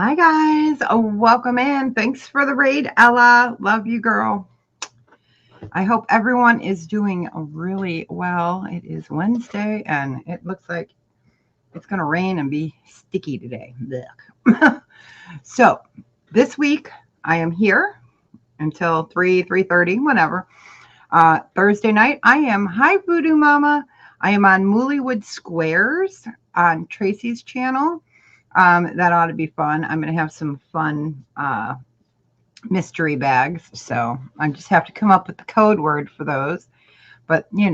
Hi guys, welcome in. Thanks for the raid, Ella. Love you, girl. I hope everyone is doing really well. It is Wednesday and it looks like it's going to rain and be sticky today. So this week I am here until 3:30, whatever. Thursday night I am, hi Voodoo Mama. I am on Moolywood Squares on Tracy's channel. That ought to be fun. I'm going to have some fun mystery bags. So I just have to come up with the code word for those. But they're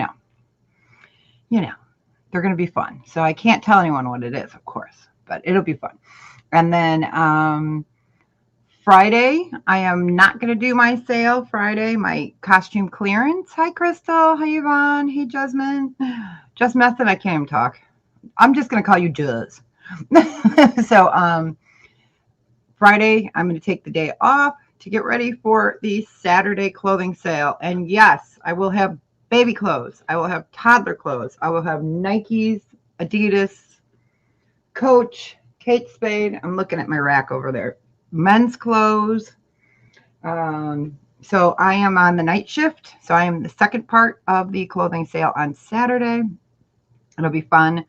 going to be fun. So I can't tell anyone what it is, of course, but it'll be fun. And then Friday, I am not going to do my sale Friday, my costume clearance. Hi, Crystal. Hi, Yvonne. Hey, Jasmine. Just Method. I can't even talk. I'm just going to call you Juz. So Friday, I'm going to take the day off to get ready for the Saturday clothing sale. And yes, I will have baby clothes. I will have toddler clothes. I will have Nikes, Adidas, Coach, Kate Spade. I'm looking at my rack over there. Men's clothes. So I am on the night shift. So I am the second part of the clothing sale on Saturday. It'll be fun.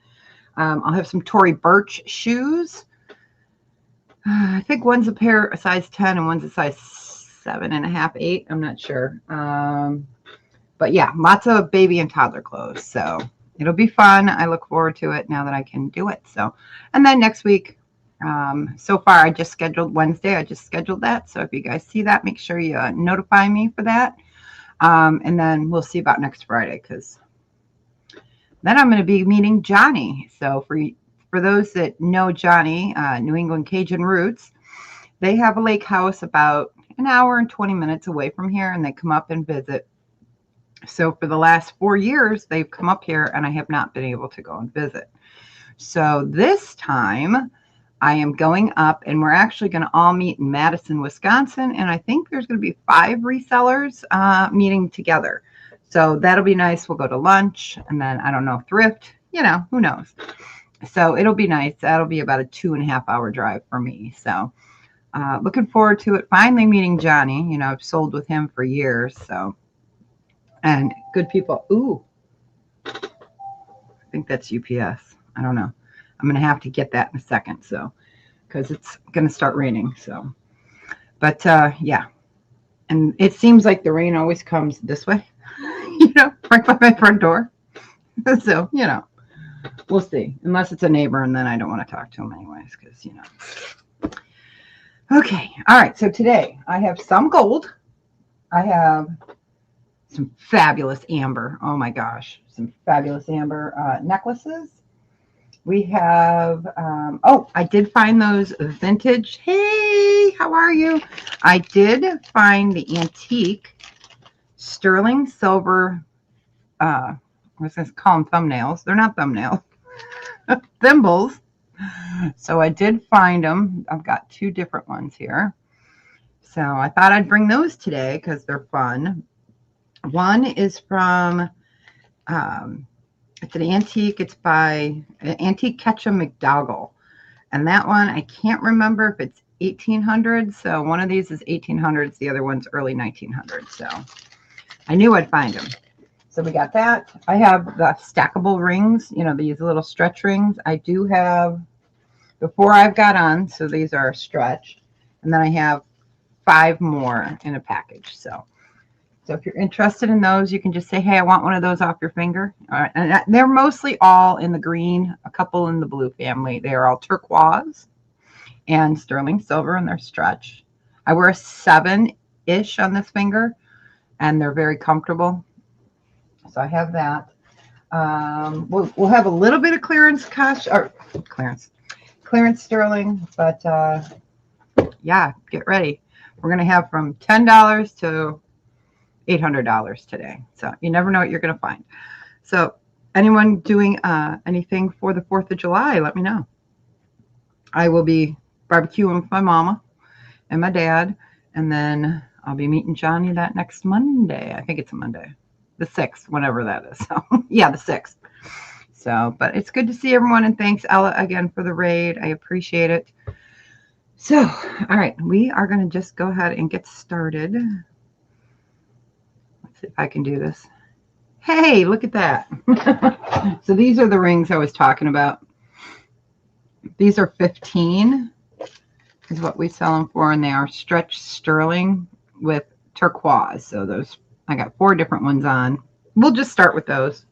I'll have some Tory Burch shoes. I think one's a size 10 and one's a size 7.5, 8. I'm not sure. But yeah, lots of baby and toddler clothes. So it'll be fun. I look forward to it now that I can do it. So, and then next week, so far I just scheduled Wednesday. I just scheduled that. So if you guys see that, make sure you notify me for that. And then we'll see about next Friday because then I'm going to be meeting Johnny. So for those that know Johnny, New England Cajun Roots, they have a lake house about an hour and 20 minutes away from here, and they come up and visit. So for the last 4 years, they've come up here, and I have not been able to go and visit. So this time, I am going up, and we're actually going to all meet in Madison, Wisconsin, and I think there's going to be 5 resellers meeting together. So that'll be nice. We'll go to lunch, and then, I don't know, thrift, who knows. So it'll be nice. That'll be about a 2.5-hour drive for me. So looking forward to it. Finally meeting Johnny. I've sold with him for years. So, and good people. Ooh, I think that's UPS. I don't know. I'm going to have to get that in a second. So, because it's going to start raining. So, but yeah. And it seems like the rain always comes this way, right by my front door. So, we'll see. Unless it's a neighbor, and then I don't want to talk to him anyways, because, Okay. All right. So today I have some gold. I have some fabulous amber. Oh, my gosh. Some fabulous amber necklaces. We have, I did find those vintage. Hey, how are you? I did find the antique sterling silver, I was going to call them thumbnails. They're not thumbnails. Thimbles. So I did find them. I've got 2 different ones here. So I thought I'd bring those today because they're fun. One is from, it's an antique. It's by Antique Ketchum McDougall. And that one, I can't remember if it's 1800s. So one of these is 1800s. The other one's early 1900s. So I knew I'd find them. So we got that. I have the stackable rings, these little stretch rings. I do have the 4 I've got on. So these are stretched. And then I have 5 more in a package. So if you're interested in those, you can just say, hey, I want one of those off your finger. All right. And they're mostly all in the green, a couple in the blue family. They are all turquoise and sterling silver, and they're stretched. I wear a 7-ish on this finger, and they're very comfortable. So I have that. We'll have a little bit of clearance sterling, but yeah, get ready. We're going to have from $10 to $800 today. So you never know what you're going to find. So anyone doing anything for the 4th of July, let me know. I will be barbecuing with my mama and my dad, and then I'll be meeting Johnny that next Monday. I think it's a Monday. The 6th, whatever that is. So yeah, the 6th. So, but it's good to see everyone, and thanks, Ella, again for the raid. I appreciate it. So, all right, we are going to just go ahead and get started. Let's see if I can do this. Hey, look at that. So these are the rings I was talking about. These are 15 is what we sell them for, and they are stretched sterling with turquoise. So those, I got 4 different ones on. We'll just start with those.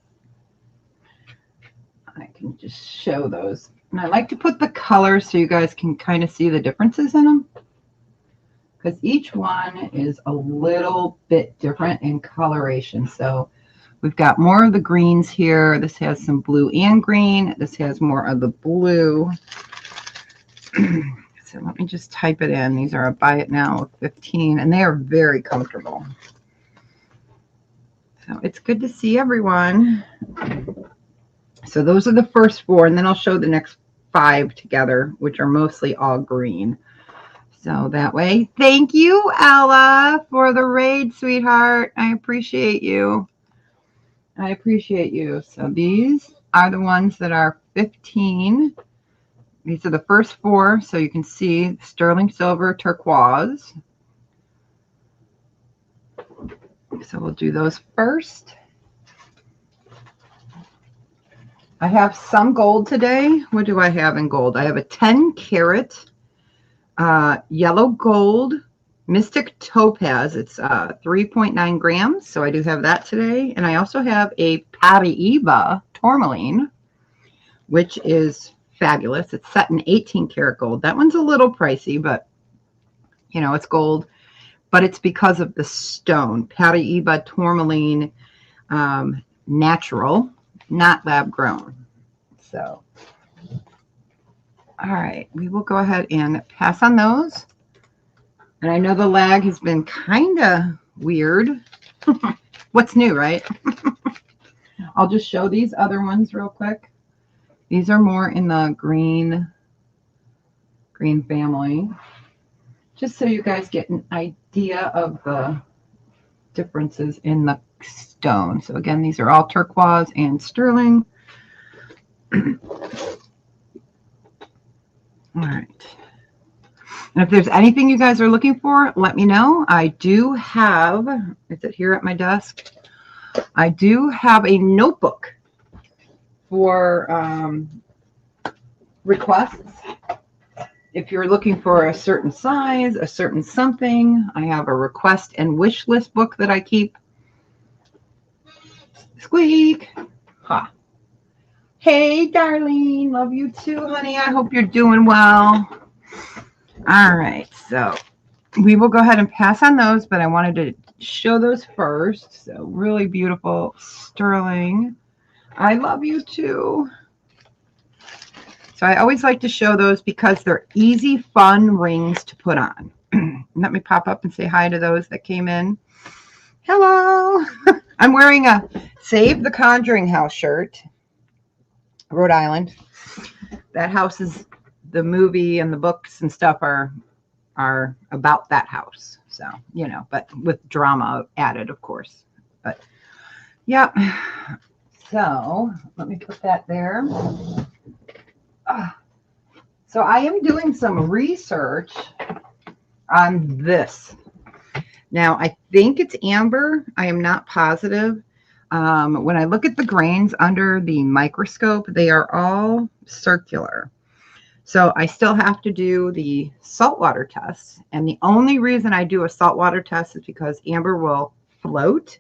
I can just show those. And I like to put the colors so you guys can kind of see the differences in them, because each one is a little bit different in coloration. So we've got more of the greens here. This has some blue and green. This has more of the blue. So let me just type it in. These are a buy it now 15, and they are very comfortable. So it's good to see everyone. So those are the first 4, and then I'll show the next 5 together, which are mostly all green. So that way, thank you, Ella, for the raid, sweetheart. I appreciate you. I appreciate you. So these are the ones that are 15. These are the first 4, so you can see sterling silver, turquoise. So we'll do those first. I have some gold today. What do I have in gold? I have a 10 karat yellow gold Mystic Topaz. It's 3.9 grams. So I do have that today. And I also have a Paraiba tourmaline, which is fabulous. It's set in 18 karat gold. That one's a little pricey, but you know, it's gold. But it's because of the stone. Paraiba tourmaline natural, not lab grown. So, all right, we will go ahead and pass on those. And I know the lag has been kind of weird. What's new, right? I'll just show these other ones real quick. These are more in the green family, just so you guys get an idea of the differences in the stone. So again, these are all turquoise and sterling. All right. And if there's anything you guys are looking for, let me know. I do have, is it here at my desk? I do have a notebook for requests. If you're looking for a certain size, a certain something, I have a request and wish list book that I keep. Squeak. Ha. Hey, darling. Love you too, honey. I hope you're doing well. All right. So we will go ahead and pass on those, but I wanted to show those first. So really beautiful sterling. I love you too. So I always like to show those because they're easy, fun rings to put on. Let me pop up and say hi to those that came in. Hello. I'm wearing a Save the Conjuring House shirt, Rhode Island. That house is, the movie and the books and stuff are about that house. So, you know, but with drama added, of course. But, yeah. So let me put that there. So I am doing some research on this. Now, I think it's amber. I am not positive. When I look at the grains under the microscope, they are all circular. So I still have to do the saltwater test. And the only reason I do a saltwater test is because amber will float.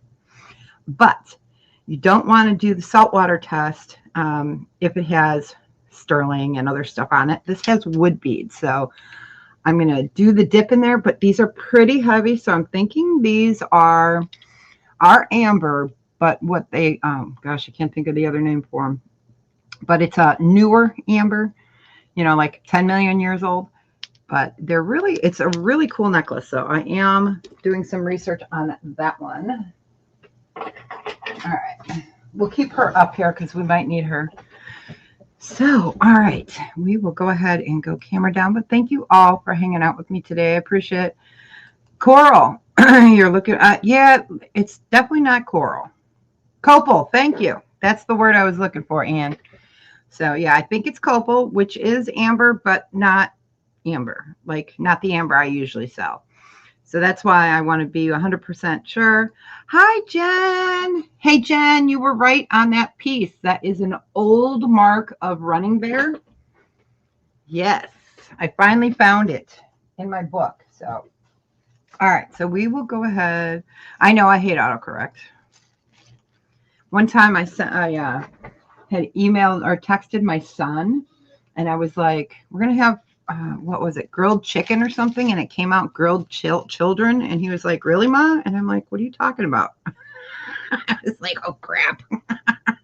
But you don't want to do the saltwater test if it has sterling and other stuff on it. This has wood beads, so I'm going to do the dip in there, but these are pretty heavy, so I'm thinking these are amber, but what they gosh, I can't think of the other name for them, but it's a newer amber, you know, like 10 million years old. But they're really, it's a really cool necklace, so I am doing some research on that one. All right, we'll keep her up here because we might need her. So, all right, we will go ahead and go camera down, but thank you all for hanging out with me today. I appreciate it. Coral, you're looking at, yeah, it's definitely not coral. Copal, thank you. That's the word I was looking for, Anne. So, yeah, I think it's copal, which is amber, but not amber, like not the amber I usually sell. So that's why I want to be 100% sure. Hi, Jen. Hey, Jen, you were right on that piece. That is an old mark of Running Bear. Yes, I finally found it in my book. So, all right, so we will go ahead. I know I hate autocorrect. One time I had emailed or texted my son, and I was like, we're going to have, what was it, grilled chicken or something? And it came out grilled children. And he was like, really, Ma? And I'm like, what are you talking about? I was like, oh, crap. All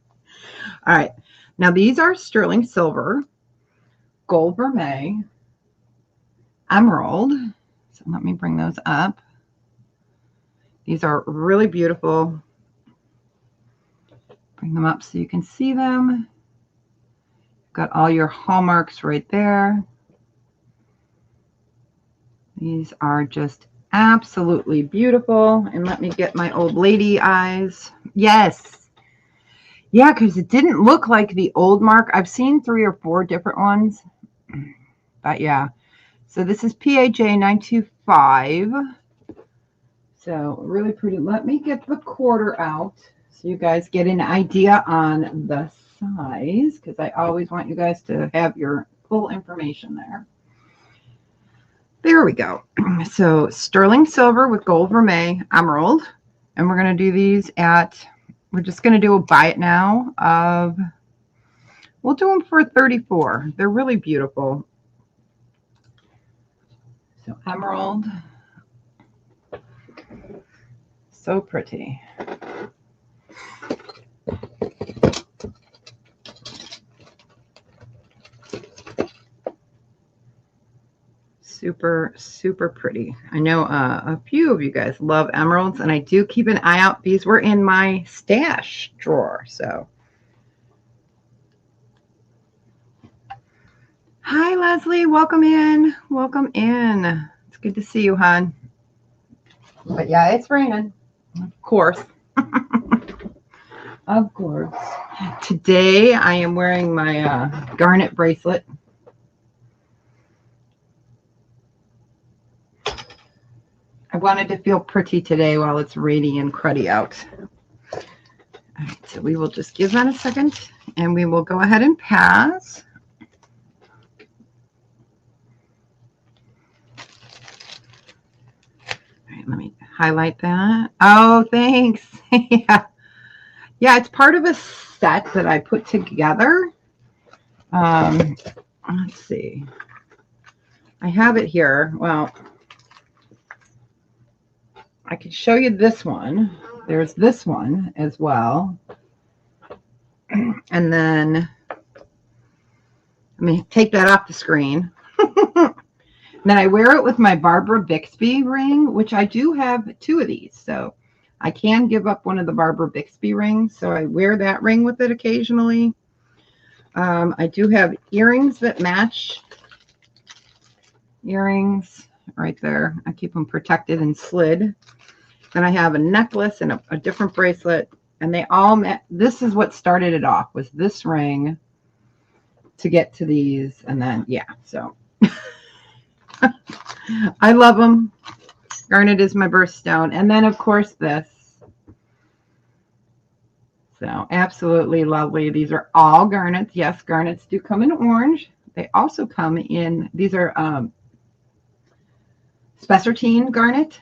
right. Now, these are sterling silver, gold vermeil, emerald. So let me bring those up. These are really beautiful. Bring them up so you can see them. Got all your hallmarks right there. These are just absolutely beautiful. And let me get my old lady eyes. Yes. Yeah, because it didn't look like the old mark. I've seen 3 or 4 different ones. But yeah. So this is PAJ 925. So really pretty. Let me get the quarter out so you guys get an idea on the size, because I always want you guys to have your full information there. There we go. So sterling silver with gold vermeil, emerald. And we're going to do these at, we're just going to do a buy it now of, we'll do them for 34. They're really beautiful. So emerald. So pretty. Super, super pretty. I know a few of you guys love emeralds, and I do keep an eye out. These were in my stash drawer. So, hi, Leslie. Welcome in. Welcome in. It's good to see you, hon. But yeah, it's raining. Of course. Of course. Today, I am wearing my garnet bracelet. I wanted to feel pretty today while it's rainy and cruddy out. All right, so we will just give that a second, and we will go ahead and pass. All right, let me highlight that. Oh, thanks. Yeah. Yeah, it's part of a set that I put together. Let's see. I have it here. Well, I can show you this one. There's this one as well. And then let me take that off the screen. Then I wear it with my Barbara Bixby ring, which I do have 2 of these. So I can give up one of the Barbara Bixby rings. So I wear that ring with it occasionally. I do have earrings that match. Earrings right there. I keep them protected and slid. Then I have a necklace and a different bracelet, and they all met. This is what started it off, was this ring to get to these. And then, yeah, so I love them. Garnet is my birthstone. And then, of course, this. So absolutely lovely. These are all garnets. Yes, garnets do come in orange. They also come in, these are spessartine garnet.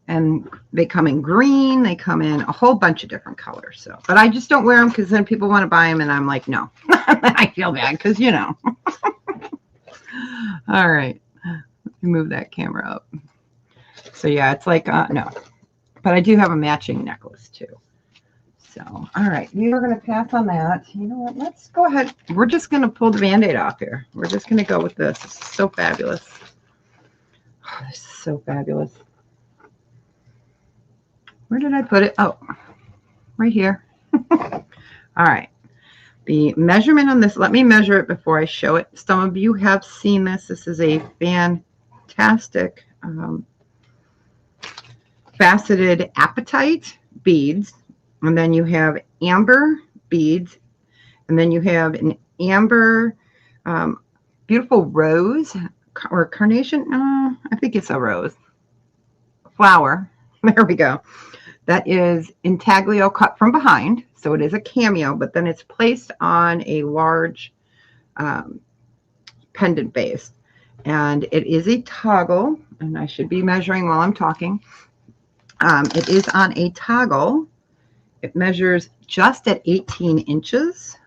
And they come in green. They come in a whole bunch of different colors. So, but I just don't wear them because then people want to buy them, and I'm like, no. I feel bad because, you know. All right. Let me move that camera up. So yeah, it's like no, but I do have a matching necklace too. So all right, we are going to pass on that. You know what? Let's go ahead. We're just going to pull the Band-Aid off here. We're just going to go with this. This is so fabulous. Oh, this is so fabulous. Where did I put it? Oh, right here. All right. The measurement on this, let me measure it before I show it. Some of you have seen this. This is a fantastic faceted apatite beads. And then you have amber beads. And then you have an amber, beautiful rose or carnation. I think it's a rose flower. There we go. That is intaglio cut from behind. So it is a cameo, but then it's placed on a large pendant base. And it is a toggle, and I should be measuring while I'm talking. It is on a toggle. It measures just at 18 inches.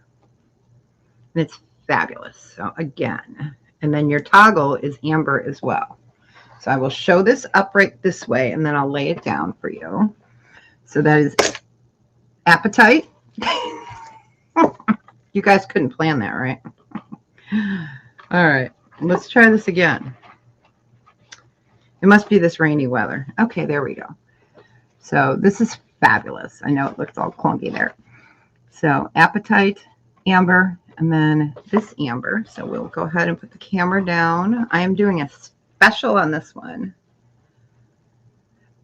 And it's fabulous. So again, and then your toggle is amber as well. So I will show this upright this way, and then I'll lay it down for you. So that is Appetite. You guys couldn't plan that, right? All right, let's try this again. It must be this rainy weather. Okay, there we go. So this is fabulous. I know it looks all clunky there. So Appetite, amber, and then this amber. So we'll go ahead and put the camera down. I am doing a special on this one.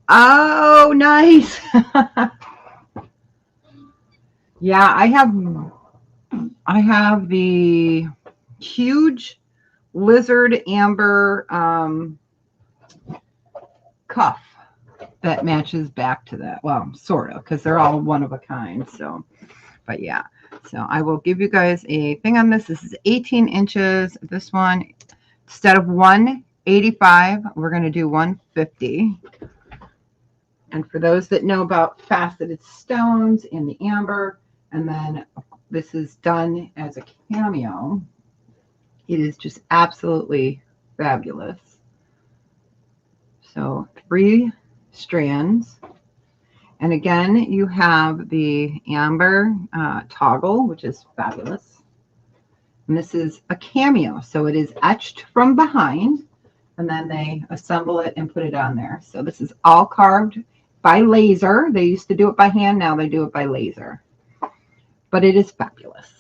Oh, nice. Yeah, I have the huge lizard amber cuff that matches back to that. Well, sort of, because they're all one of a kind. So, but yeah. So I will give you guys a thing on this. This is 18 inches. This one, instead of 185, we're going to do 150. And for those that know about faceted stones in the amber, and then this is done as a cameo, it is just absolutely fabulous. So 3 strands. And again, you have the amber toggle, which is fabulous. And this is a cameo. So it is etched from behind, and then they assemble it and put it on there. So this is all carved by laser. They used to do it by hand. Now they do it by laser. But it is fabulous.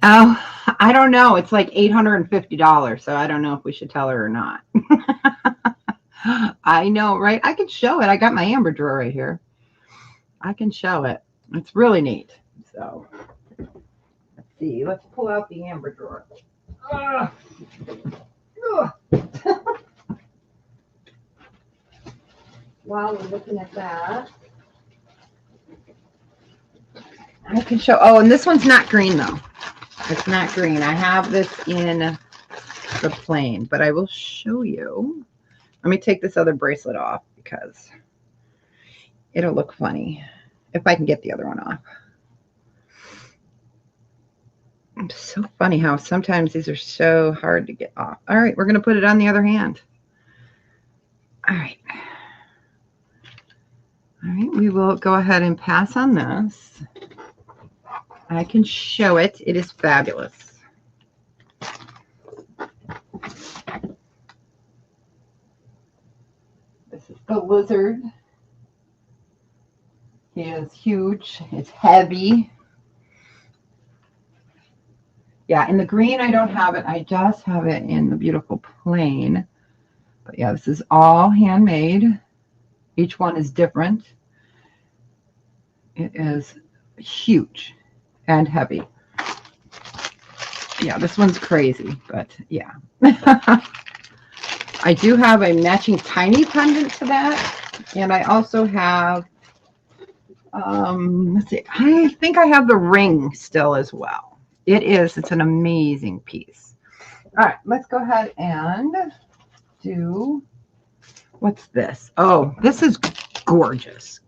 Oh, I don't know. It's like $850. So I don't know if we should tell her or not. I know, right? I can show it. I got my amber drawer right here. I can show it. It's really neat. So let's see. Let's pull out the amber drawer. While we're looking at that, I can show. Oh, and this one's not green though. It's not green. I have this in the plain, but I will show you. Let me take this other bracelet off because it'll look funny if I can get the other one off. It's so funny how sometimes these are so hard to get off. All right, we're going to put it on the other hand. All right. All right, we will go ahead and pass on this. I can show it. It is fabulous. This is the lizard. He is huge. It's heavy. Yeah, in the green, I don't have it. I just have it in the beautiful plain. But yeah, this is all handmade. Each one is different. It is huge and heavy. Yeah, this one's crazy, but yeah. I do have a matching tiny pendant to that. And I also have, let's see, I think I have the ring still as well. It's an amazing piece. All right, let's go ahead and do, what's this? Oh, this is gorgeous.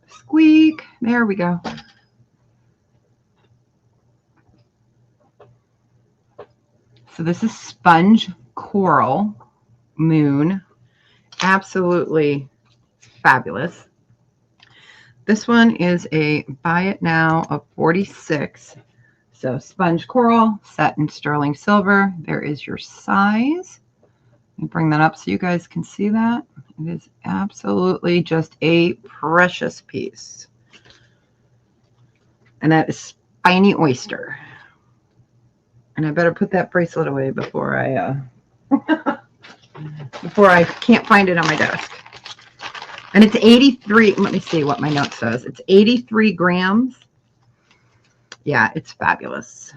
Squeak, there we go. So this is Sponge Coral Moon. Absolutely fabulous. This one is a buy it now of 46. So Sponge Coral set in sterling silver. There is your size. Let me bring that up so you guys can see that. It is absolutely just a precious piece. And that is Spiny Oyster. And I better put that bracelet away before I before I can't find it on my desk. And it's 83. Let me see what my note says. It's 83 grams. Yeah, it's fabulous.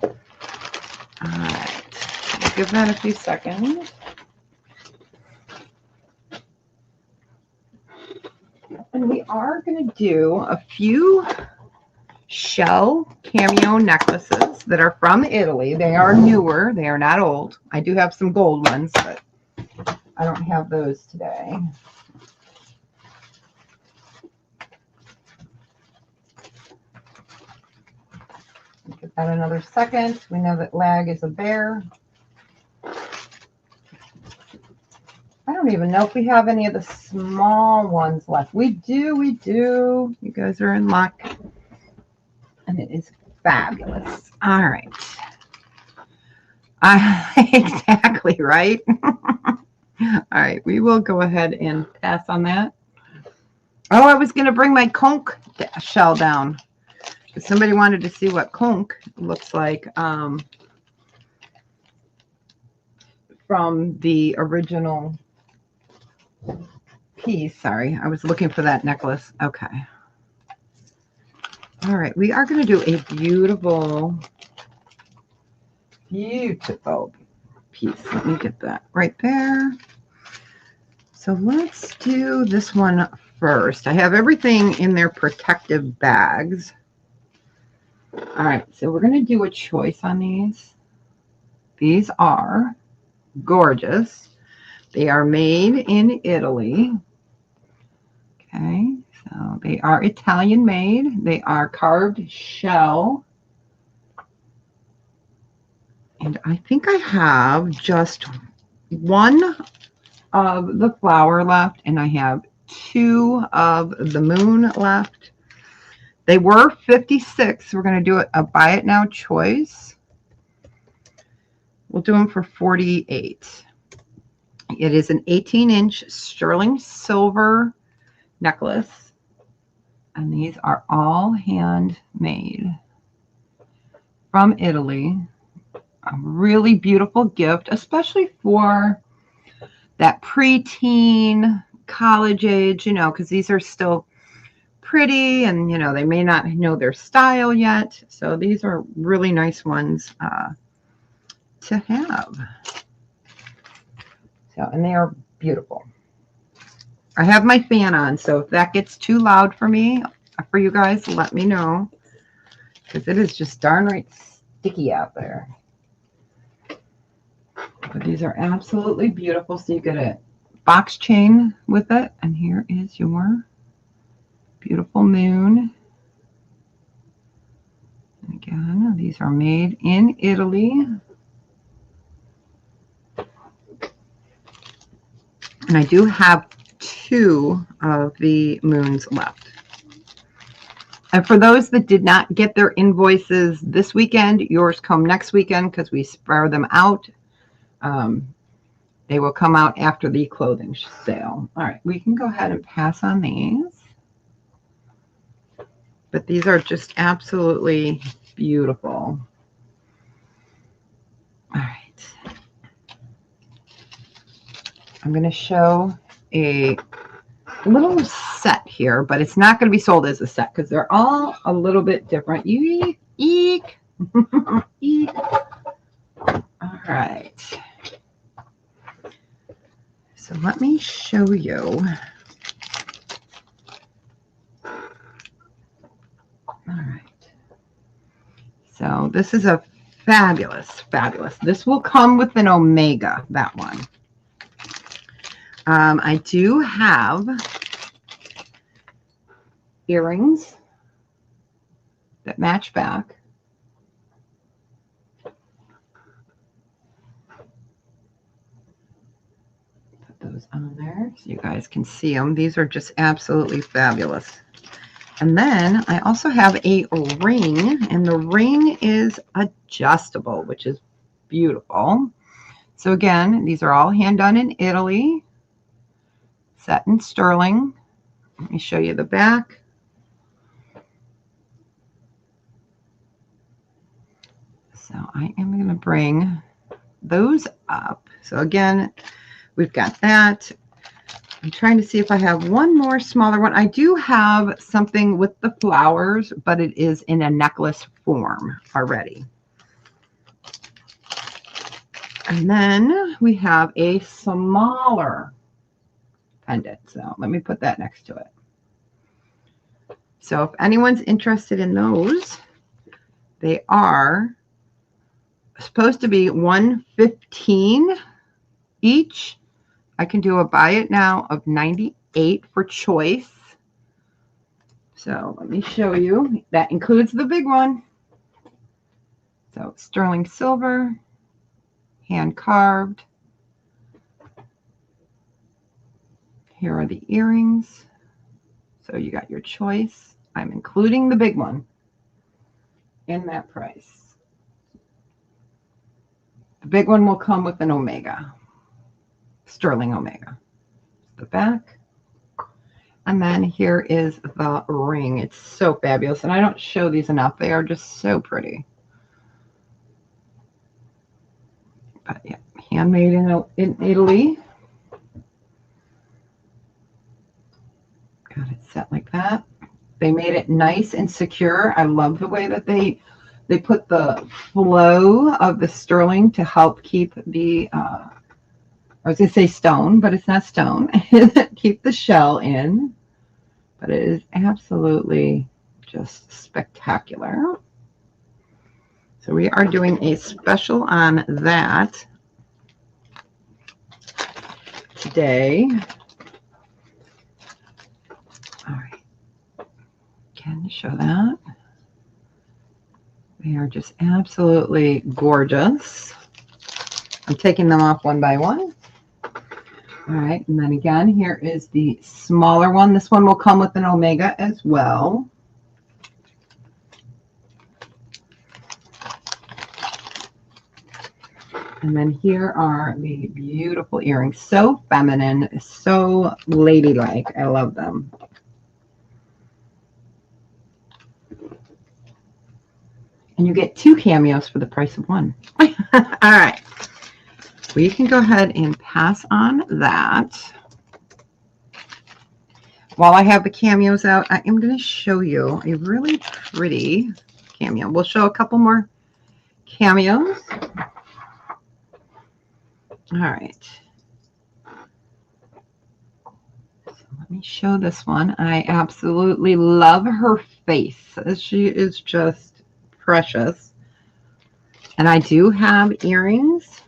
All right, give that a few seconds. And we are going to do a few shell cameo necklaces that are from Italy. They are newer. They are not old. I do have some gold ones, but I don't have those today. Give that another second. We know that lag is a bear. I don't even know if we have any of the small ones left. We do, we do. You guys are in luck. And it is fabulous. All right. Exactly, right? All right, we will go ahead and pass on that. Oh, I was going to bring my conch shell down. Somebody wanted to see what conch looks like from the original piece. Sorry, I was looking for that necklace. Okay. All right, we are going to do a beautiful, beautiful piece. Let me get that right there. So let's do this one first. I have everything in their protective bags. All right, so we're going to do a choice on these. These are gorgeous. They are made in Italy. Okay, so they are Italian made. They are carved shell. And I think I have just one of the flower left, and I have 2 of the moon left. They were 56. We're going to do a buy it now choice. We'll do them for 48. It is an 18-inch sterling silver necklace, and these are all handmade from Italy. A really beautiful gift, especially for that preteen, college age, you know, because these are still pretty and, you know, they may not know their style yet. So these are really nice ones to have. So, and they are beautiful. I have my fan on, so if that gets too loud for me, for you guys, let me know, because it is just darn right sticky out there. But these are absolutely beautiful. So you get a box chain with it, and here is your beautiful moon. And again, these are made in Italy. And I do have 2 of the moons left. And for those that did not get their invoices this weekend, yours come next weekend because we spread them out. They will come out after the clothing sale. All right, we can go ahead and pass on these. But these are just absolutely beautiful. All right. I'm going to show a little set here, but it's not going to be sold as a set because they're all a little bit different. Eek. Eek. Eek. All right. So let me show you. All right. So this is a fabulous, fabulous. This will come with an omega, that one. I do have earrings that match back. Put those on there so you guys can see them. These are just absolutely fabulous. And then I also have a ring, and the ring is adjustable, which is beautiful. So again, these are all hand done in Italy, set in sterling. Let me show you the back. So I am going to bring those up. So again, we've got that. I'm trying to see if I have one more smaller one. I do have something with the flowers, but it is in a necklace form already. And then we have a smaller pendant. So let me put that next to it. So if anyone's interested in those, they are supposed to be $115 each. I can do a buy it now of $98 for choice. So let me show you. That includes the big one. So sterling silver, hand carved. Here are the earrings. So you got your choice. I'm including the big one in that price. The big one will come with an omega, sterling omega. The back. And then here is the ring. It's so fabulous. And I don't show these enough. They are just so pretty. But yeah, handmade in Italy. Got it set like that. They made it nice and secure. I love the way that they put the flow of the sterling to help keep the, I was going to say stone, but it's not stone. Keep the shell in. But it is absolutely just spectacular. So we are doing a special on that today. All right. Can show that. They are just absolutely gorgeous. I'm taking them off one by one. All right, and then again, here is the smaller one. This one will come with an omega as well. And then here are the beautiful earrings. So feminine, so ladylike. I love them. And you get 2 cameos for the price of 1. All right. We can go ahead and pass on that. While I have the cameos out, I am going to show you a really pretty cameo. We'll show a couple more cameos. All right. So let me show this one. I absolutely love her face. She is just precious. And I do have earrings.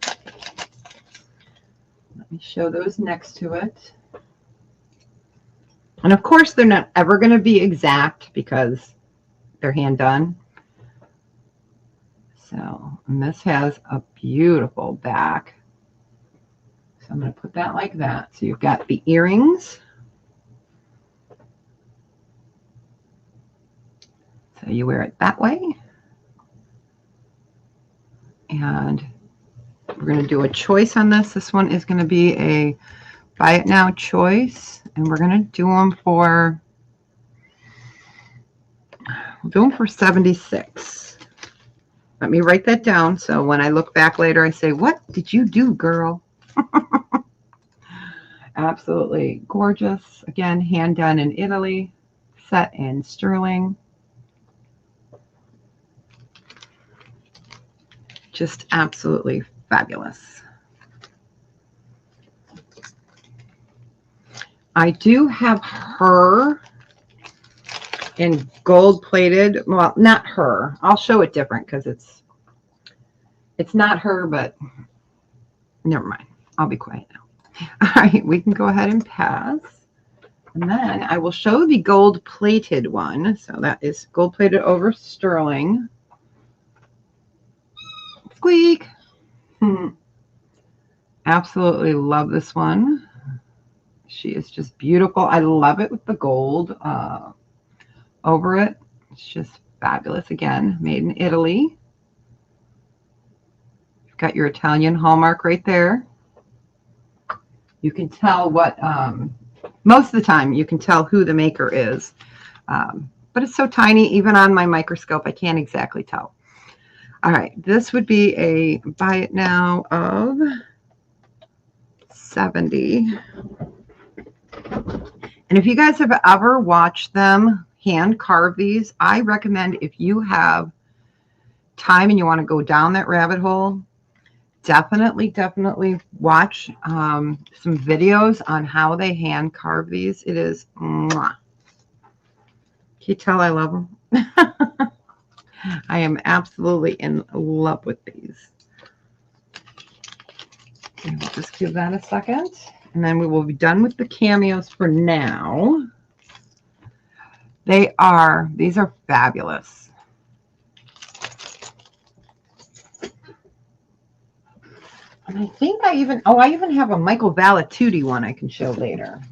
Let me show those next to it. And of course, they're not ever going to be exact because they're hand done. So, and this has a beautiful back. So I'm going to put that like that. So you've got the earrings. So you wear it that way. And we're going to do a choice on this. This one is going to be a buy it now choice. And we're going to do them for, we'll do them for $76. Let me write that down. So when I look back later, I say, what did you do, girl? Absolutely gorgeous. Again, hand done in Italy, set in sterling. Just absolutely fabulous. I do have her in gold plated. Well, not her. I'll show it different because it's not her, but never mind. I'll be quiet now. All right, we can go ahead and pass. And then I will show the gold plated one. So that is gold plated over sterling. Squeak. Absolutely love this one. She is just beautiful. I love it with the gold over it. It's just fabulous. Again, made in Italy. You've got your Italian hallmark right there. You can tell what, most of the time, you can tell who the maker is. But it's so tiny, even on my microscope, I can't exactly tell. All right, this would be a buy it now of $70. And if you guys have ever watched them hand carve these, I recommend, if you have time and you want to go down that rabbit hole, definitely watch some videos on how they hand carve these. It is mwah. Can you tell I love them? I am absolutely in love with these. Okay, we'll just give that a second, and then we will be done with the cameos for now. These are fabulous. And I think I even have a Michael Valatutti one I can show later.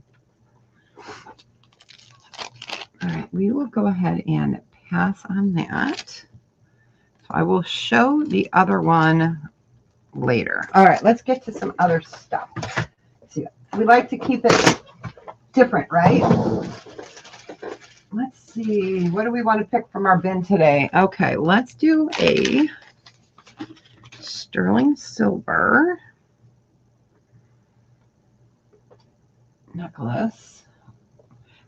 All right, we will go ahead and pass on that. So I will show the other one later. All right, let's get to some other stuff. See, we like to keep it different, right? Let's see, what do we want to pick from our bin today? Okay, let's do a sterling silver necklace.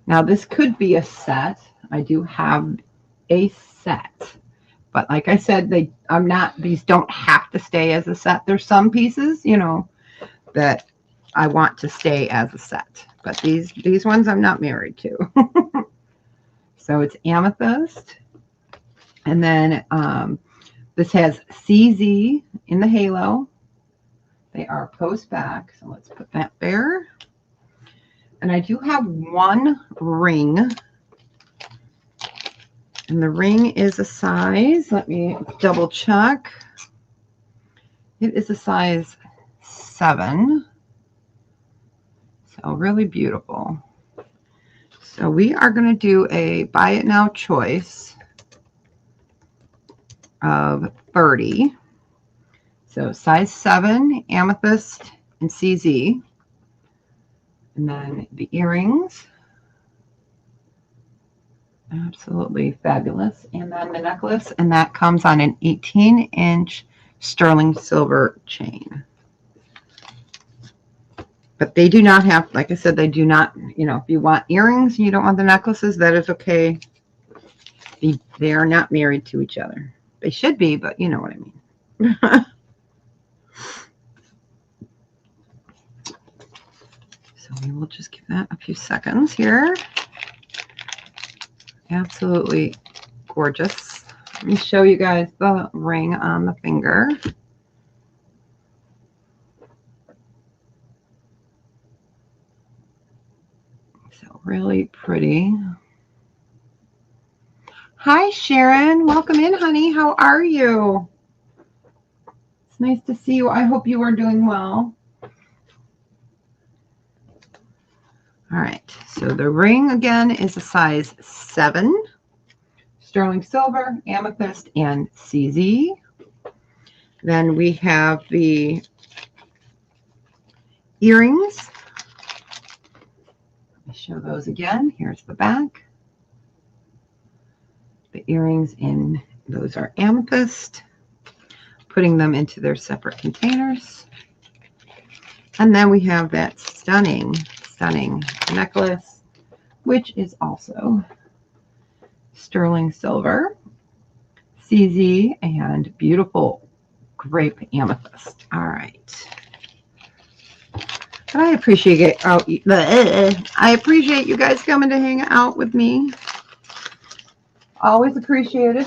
Now this could be a set. I do have a set, but like I said, these don't have to stay as a set. There's some pieces, you know, that I want to stay as a set, but these ones I'm not married to. So it's amethyst, and then this has CZ in the halo. They are post back, so let's put that there. And I do have one ring, and the ring is a size, let me double check. It is a size 7. So really beautiful. So we are going to do a buy it now choice of 30. So size 7, amethyst, and CZ. And then the earrings. Absolutely fabulous. And then the necklace, and that comes on an 18-inch sterling silver chain. But they do not have, like I said, they do not, you know, if you want earrings and you don't want the necklaces, that is okay. They are not married to each other. They should be, but you know what I mean. So we will just give that a few seconds here. Absolutely gorgeous. Let me show you guys the ring on the finger. So really pretty. Hi, Sharon. Welcome in, honey. How are you? It's nice to see you. I hope you are doing well. All right. So the ring, again, is a size 7. Sterling silver, amethyst, and CZ. Then we have the earrings. Let me show those again. Here's the back. The earrings in those are amethyst, putting them into their separate containers. And then we have that stunning necklace, which is also sterling silver, CZ, and beautiful grape amethyst. All right. But I appreciate it. Oh, I appreciate you guys coming to hang out with me. Always appreciated.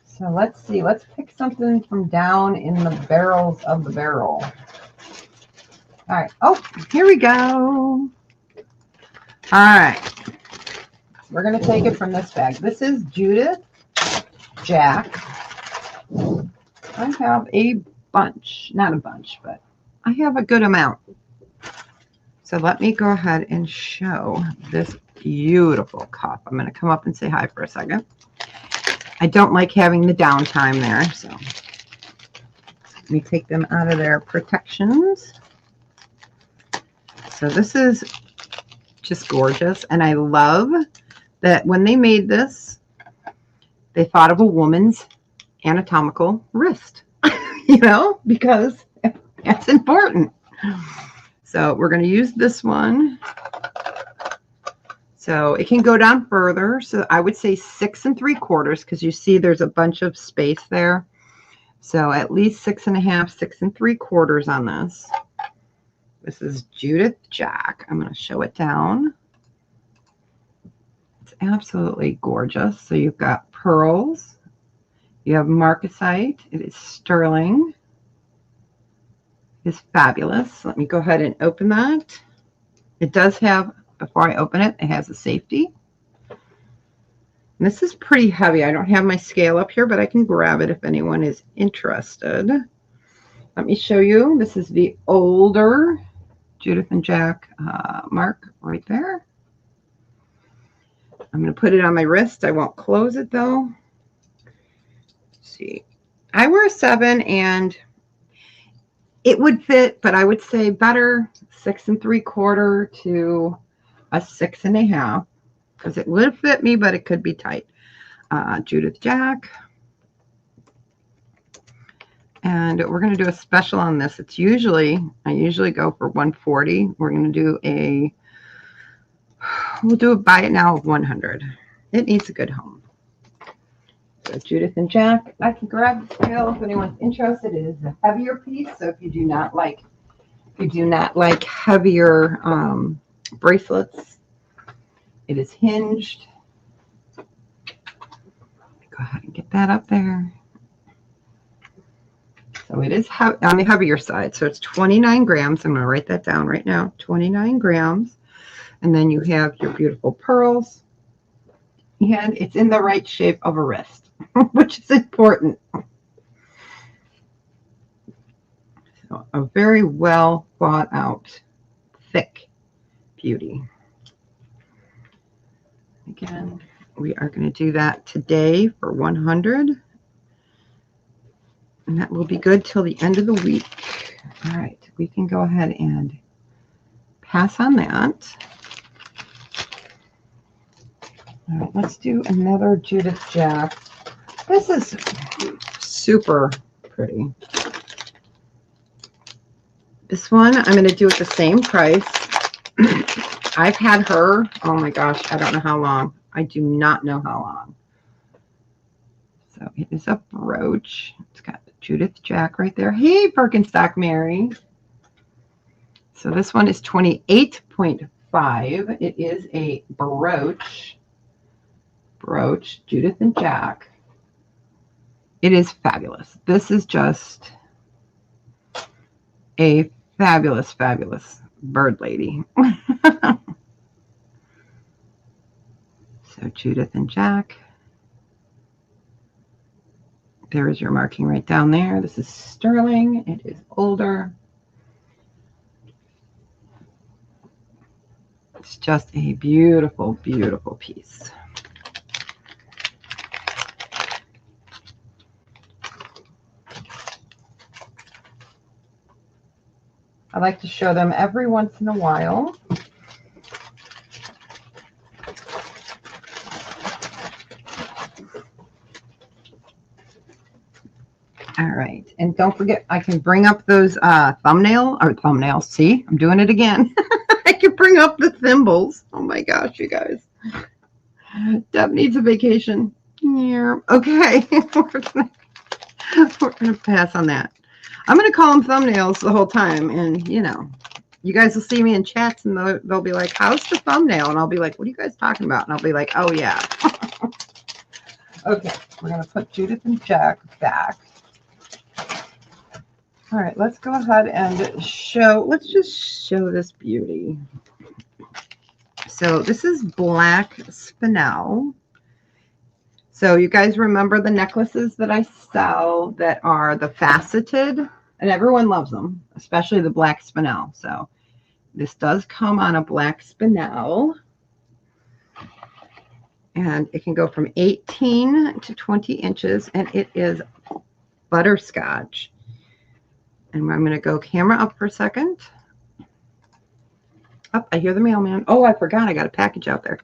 So let's see. Let's pick something from down in the barrels of the barrel. All right. Oh, here we go. All right. We're going to take it from this bag. This is Judith Jack. I have a bunch. Not a bunch, but I have a good amount. So let me go ahead and show this beautiful cup. I'm going to come up and say hi for a second. I don't like having the downtime there, so let me take them out of their protections. So this is just gorgeous, and I love that when they made this, they thought of a woman's anatomical wrist, you know, because that's important. So we're going to use this one. So it can go down further. So I would say 6 3/4 because you see there's a bunch of space there. So at least 6 1/2, 6 3/4 on this. This is Judith Jack. I'm going to show it down. It's absolutely gorgeous. So you've got pearls. You have marcasite. It is sterling. It is fabulous. Let me go ahead and open that. It does have, before I open it, it has a safety. And this is pretty heavy. I don't have my scale up here, but I can grab it if anyone is interested. Let me show you. This is the older Judith and Jack mark right there. I'm going to put it on my wrist. I won't close it though. Let's see. I wear a 7 and it would fit, but I would say better 6 3/4 to a 6 1/2 because it would fit me, but it could be tight. Judith Jack. And we're going to do a special on this. It's usually, I usually go for 140. We're going to do a, we'll do a buy it now of 100. It needs a good home. So Judith and Jack, I can grab the scale if anyone's interested. It is a heavier piece, so if you do not like heavier bracelets, it is hinged. Go ahead and get that up there. So it is on the heavier side. So it's 29 grams. I'm going to write that down right now. 29 grams. And then you have your beautiful pearls. And it's in the right shape of a wrist, which is important. So a very well thought out, thick beauty. Again, we are going to do that today for 100. And that will be good till the end of the week. All right, we can go ahead and pass on that. All right, let's do another Judith Jack. This is super pretty. This one, I'm going to do at the same price. I've had her, oh my gosh, I don't know how long. I do not know how long. So it is a brooch. It's got Judith Jack right there. Hey, Birkenstock Mary. So this one is 28.5. It is a brooch. Brooch, Judith and Jack. It is fabulous. This is just a fabulous, fabulous bird lady. So Judith and Jack. There is your marking right down there. This is sterling. It is older. It's just a beautiful, beautiful piece. I like to show them every once in a while. All right, and don't forget, I can bring up those thumbnails. See, I'm doing it again. I can bring up the thimbles. Oh my gosh, you guys. Deb needs a vacation. Yeah. Okay, we're gonna pass on that. I'm gonna call them thumbnails the whole time, and you know, you guys will see me in chats, and they'll be like, "How's the thumbnail?" And I'll be like, "What are you guys talking about?" And I'll be like, "Oh yeah." Okay, we're gonna put Judith and Jack back. All right, let's go ahead and show, let's just show this beauty. So this is black spinel. So you guys remember the necklaces that I sell that are the faceted, and everyone loves them, especially the black spinel. So this does come on a black spinel, and it can go from 18 to 20 inches, and it is butterscotch. And I'm going to go camera up for a second. Oh, I hear the mailman. Oh, I forgot. I got a package out there.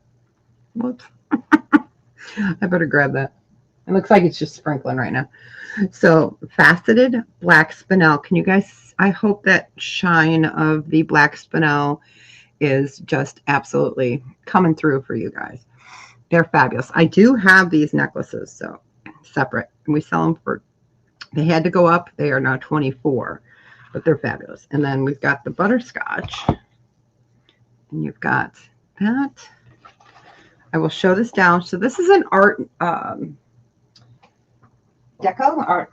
Whoops. I better grab that. It looks like it's just sprinkling right now. So faceted black spinel. Can you guys, I hope that shine of the black spinel is just absolutely coming through for you guys. They're fabulous. I do have these necklaces, so separate. And we sell them for, they had to go up. They are now 24, but they're fabulous. And then we've got the butterscotch. And you've got that. I will show this down. So this is an art deco,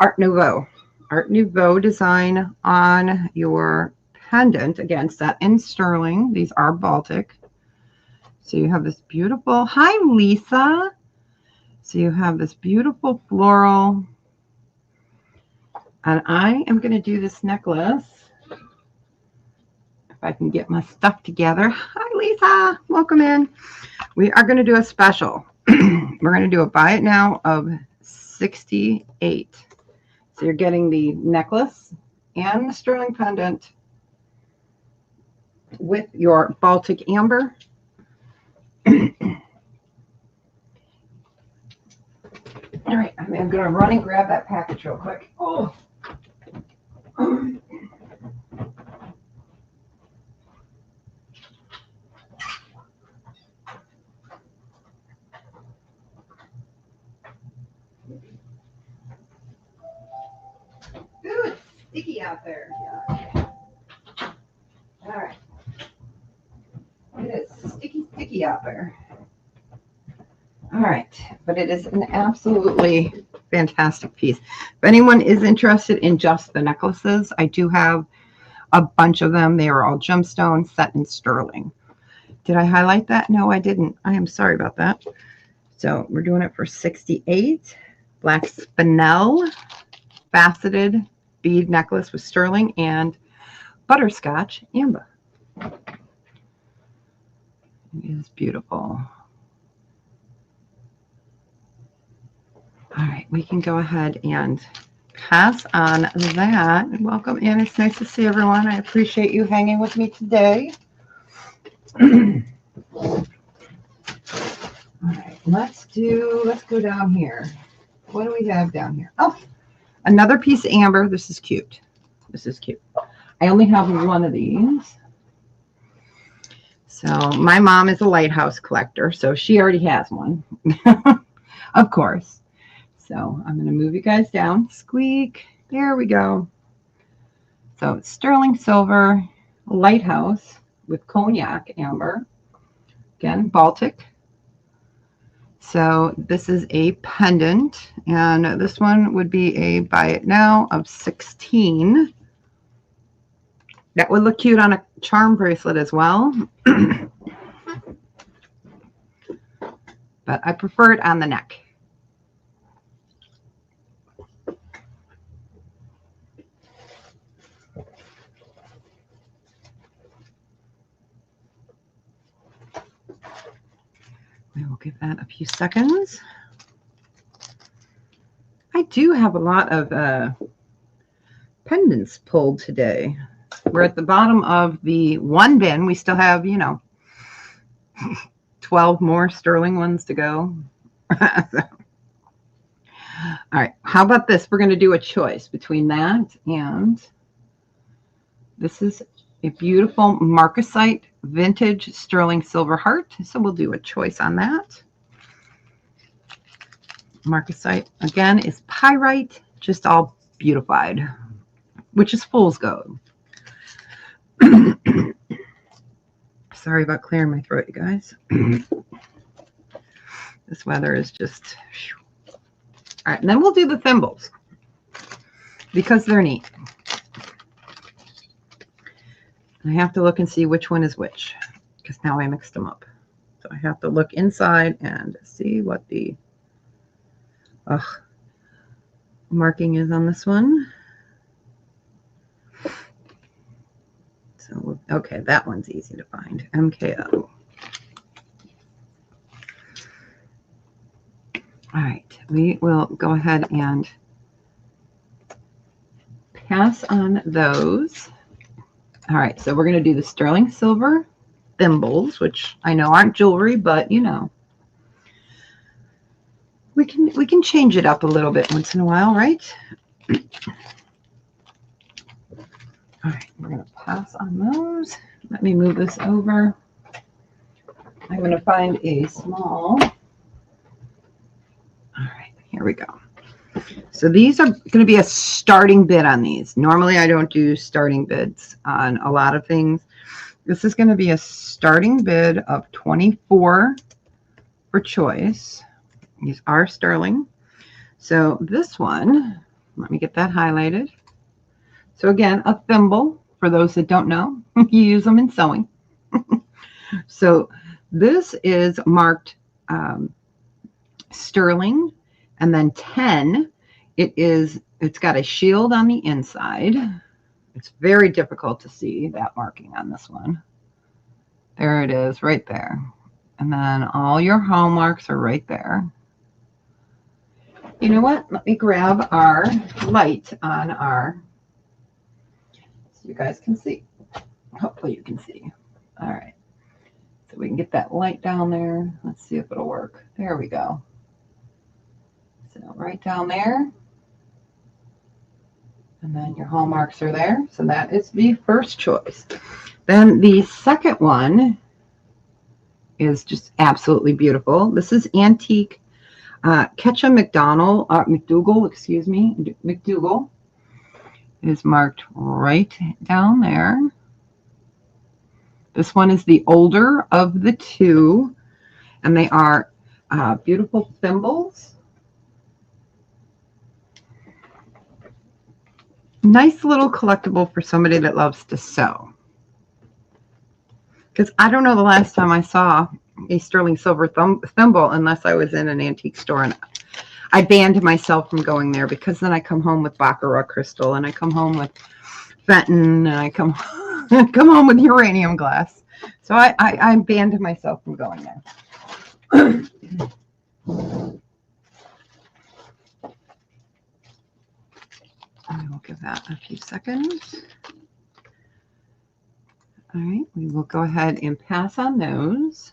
Art Nouveau design on your pendant. Again, set in sterling. These are Baltic. So you have this beautiful, hi Lisa. So you have this beautiful floral. And I am going to do this necklace. If I can get my stuff together. Hi Lisa, welcome in. We are going to do a special. We're going to do a buy it now of $68. So you're getting the necklace and the sterling pendant with your Baltic amber. All right, I'm going to run and grab that package real quick. Oh. Ooh, it's sticky out there. Yeah. All right. It is sticky out there. All right, but it is an absolutely fantastic piece. If anyone is interested in just the necklaces, I do have a bunch of them. They are all gemstones set in sterling. Did I highlight that? No, I didn't. I am sorry about that. So we're doing it for $68. Black spinel, faceted bead necklace with sterling and butterscotch amber. It is beautiful. All right, we can go ahead and pass on that. Welcome in. It's nice to see everyone. I appreciate you hanging with me today. All right, let's go down here. What do we have down here? Oh, another piece of amber. This is cute. This is cute. I only have one of these. So my mom is a lighthouse collector, so she already has one, of course. So I'm going to move you guys down. Squeak. There we go. So it's sterling silver lighthouse with cognac amber. Again, Baltic. So this is a pendant, and this one would be a buy it now of $16. That would look cute on a charm bracelet as well. But I prefer it on the neck. We will give that a few seconds. I do have a lot of pendants pulled today. We're at the bottom of the one bin. We still have, 12 more sterling ones to go. So. All right. How about this? We're going to do a choice between that and this is a beautiful marcasite vintage sterling silver heart. So we'll do a choice on that. Marcasite, again, is pyrite, just all beautified, which is fool's gold. Sorry about clearing my throat, you guys. This weather is just... All right, and then we'll do the thimbles because they're neat. I have to look and see which one is which because now I mixed them up. So I have to look inside and see what the marking is on this one. So, okay, that one's easy to find. MKO. All right, we will go ahead and pass on those. All right, so we're going to do the sterling silver thimbles, which I know aren't jewelry, but we can change it up a little bit once in a while, right? All right, we're going to pass on those. Let me move this over. I'm going to find a small. All right, here we go. So these are going to be a starting bid on these. Normally I don't do starting bids on a lot of things. This is going to be a starting bid of 24 for choice. These are sterling. So this one, let me get that highlighted. So again, a thimble, for those that don't know, you use them in sewing. So this is marked sterling, and then 10. It's got a shield on the inside. It's very difficult to see that marking on this one. There it is, right there. And then all your hallmarks are right there. You know what? Let me grab our light on our, so you guys can see. Hopefully you can see. All right. So we can get that light down there. Let's see if it'll work. There we go. So right down there. And then your hallmarks are there. So that is the first choice. Then the second one is just absolutely beautiful. This is antique Ketchum McDougal, excuse me, McDougal is marked right down there. This one is the older of the two, and they are beautiful thimbles. Nice little collectible for somebody that loves to sew. Because I don't know the last time I saw a sterling silver thimble unless I was in an antique store, and I banned myself from going there, because then I come home with baccarat crystal, and I come home with Fenton, and I come home with uranium glass. So I banned myself from going there. I will give that a few seconds. All right, we will go ahead and pass on those.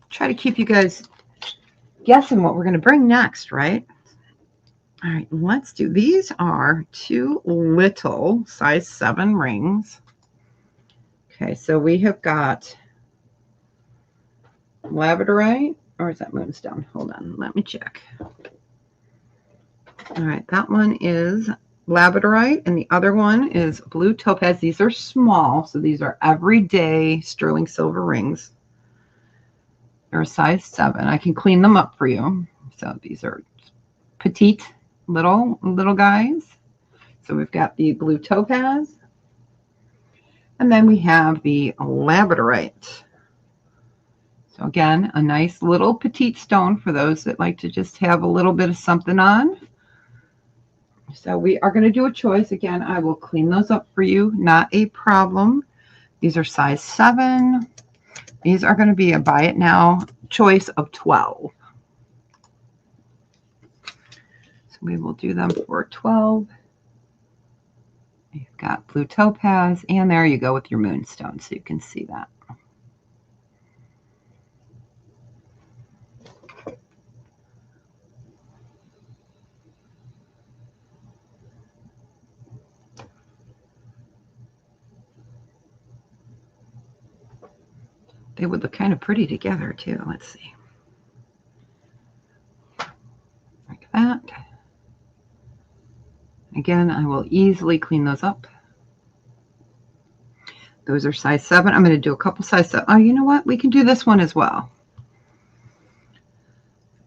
Try to keep you guys guessing what we're going to bring next, right? All right, let's do, these are two little size 7 rings. Okay, so we have got labradorite, or is that moonstone? Hold on, let me check. All right, that one is labradorite, and the other one is blue topaz. These are small, so these are everyday sterling silver rings. They're a size 7. I can clean them up for you. So these are petite little guys. So we've got the blue topaz, and then we have the labradorite. So again, a nice little petite stone for those that like to just have a little bit of something on. So we are going to do a choice. Again, I will clean those up for you. Not a problem. These are size 7. These are going to be a buy it now choice of 12. So we will do them for 12. You've got blue topaz, and there you go with your moonstone, so you can see that. They would look kind of pretty together too. Let's see. Like that. Again, I will easily clean those up. Those are size 7. I'm going to do a couple size 7. Oh, you know what? We can do this one as well.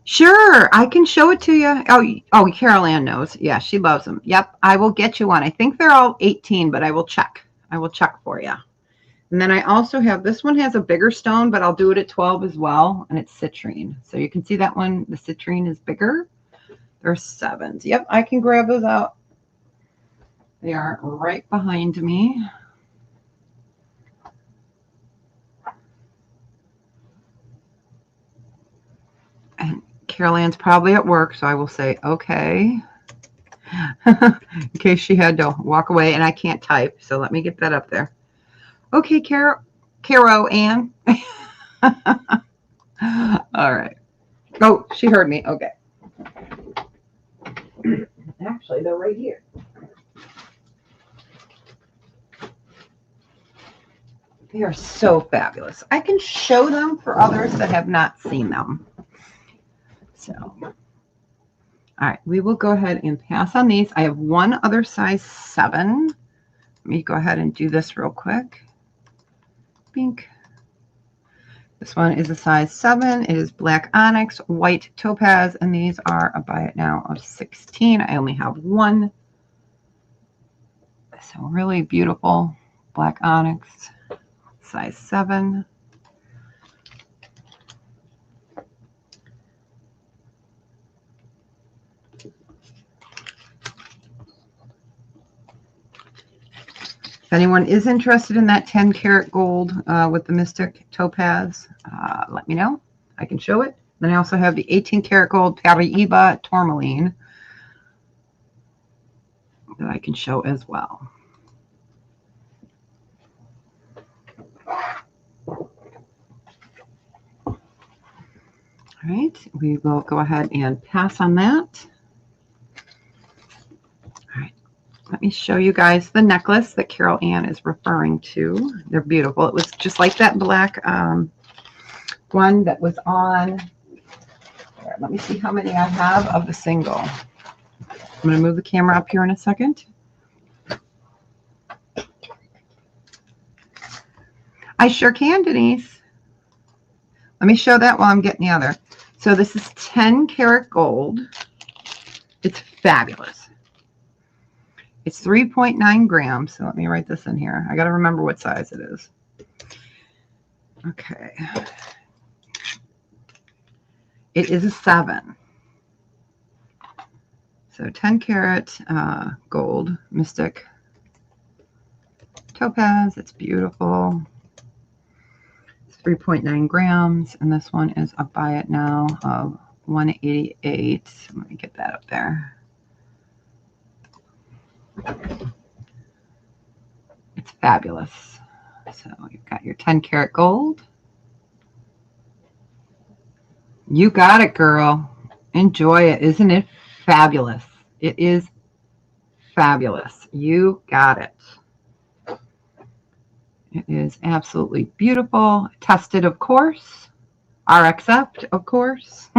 Sure, I can show it to you. Oh, Carol Ann knows. Yeah, she loves them. Yep, I will get you one. I think they're all 18, but I will check. I will check for you. And then I also have, this one has a bigger stone, but I'll do it at 12 as well, and it's citrine. So you can see that one, the citrine is bigger. They're 7s. Yep, I can grab those out. They are right behind me. And Carol Ann's probably at work, so I will say, okay. In case she had to walk away, and I can't type, so let me get that up there. Okay, Caro Ann. All right. Oh, she heard me. Okay. Actually, they're right here. They are so fabulous. I can show them for others that have not seen them. So, all right, we will go ahead and pass on these. I have one other size 7. Let me go ahead and do this real quick. Bink. This one is a size 7. It is black onyx, white topaz, and these are a buy it now of 16. I only have one. So really beautiful black onyx, size 7. If anyone is interested in that 10 karat gold with the Mystic Topaz, let me know. I can show it. Then I also have the 18 karat gold Paraiba Tourmaline that I can show as well. All right, we will go ahead and pass on that. All right, let me show you guys the necklace that Carol Ann is referring to. They're beautiful. It was just like that black one that was on. Here, let me see how many I have of the single. I'm going to move the camera up here in a second. I sure can, Denise. Let me show that while I'm getting the other. So this is 10 karat gold. It's fabulous. It's 3.9 grams. So let me write this in here. I got to remember what size it is. Okay. It is a 7. So 10 karat gold Mystic Topaz. It's beautiful. 3.9 grams, and this one is a buy it now of 188. Let me get that up there. It's fabulous. So you've got your 10 karat gold. You got it, girl. Enjoy it. Isn't it fabulous? It is fabulous. You got it. It is absolutely beautiful. Tested, of course. RXF, of course.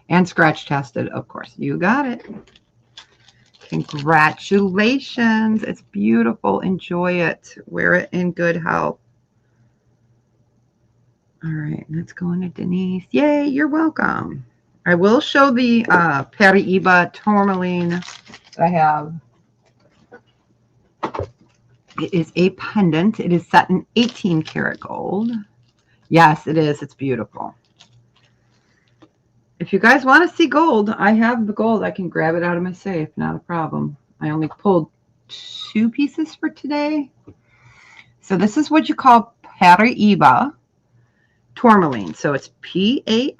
And scratch tested, of course. You got it. Congratulations. It's beautiful. Enjoy it. Wear it in good health. All right. Let's go into Denise. Yay. You're welcome. I will show the Paraiba tourmaline that I have. It is a pendant. It is set in 18 karat gold. Yes, it is. It's beautiful. If you guys want to see gold, I have the gold. I can grab it out of my safe. Not a problem. I only pulled 2 pieces for today. So this is what you call Paraiba tourmaline. So it's P-A-R-A-I-B-A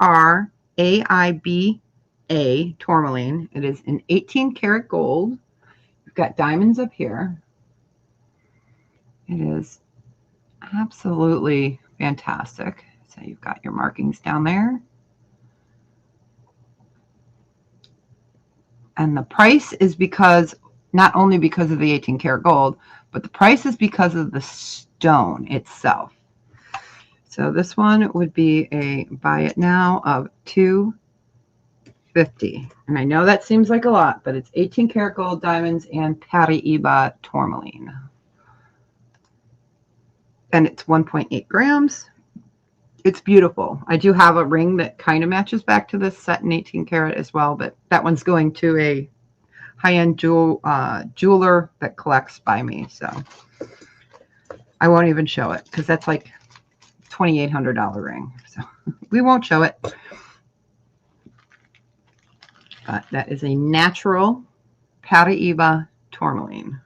tourmaline. It is in 18 karat gold. You've got diamonds up here. It is absolutely fantastic. So you've got your markings down there. And the price is because, not only because of the 18 karat gold, but the price is because of the stone itself. So this one would be a buy it now of $250. And I know that seems like a lot, but it's 18 karat gold diamonds and Paraiba tourmaline. And it's 1.8 grams. It's beautiful. I do have a ring that kind of matches back to this set in 18 karat as well, but that one's going to a high-end jeweler that collects by me. So I won't even show it because that's like $2,800 ring. So we won't show it. But that is a natural Paraiba tourmaline.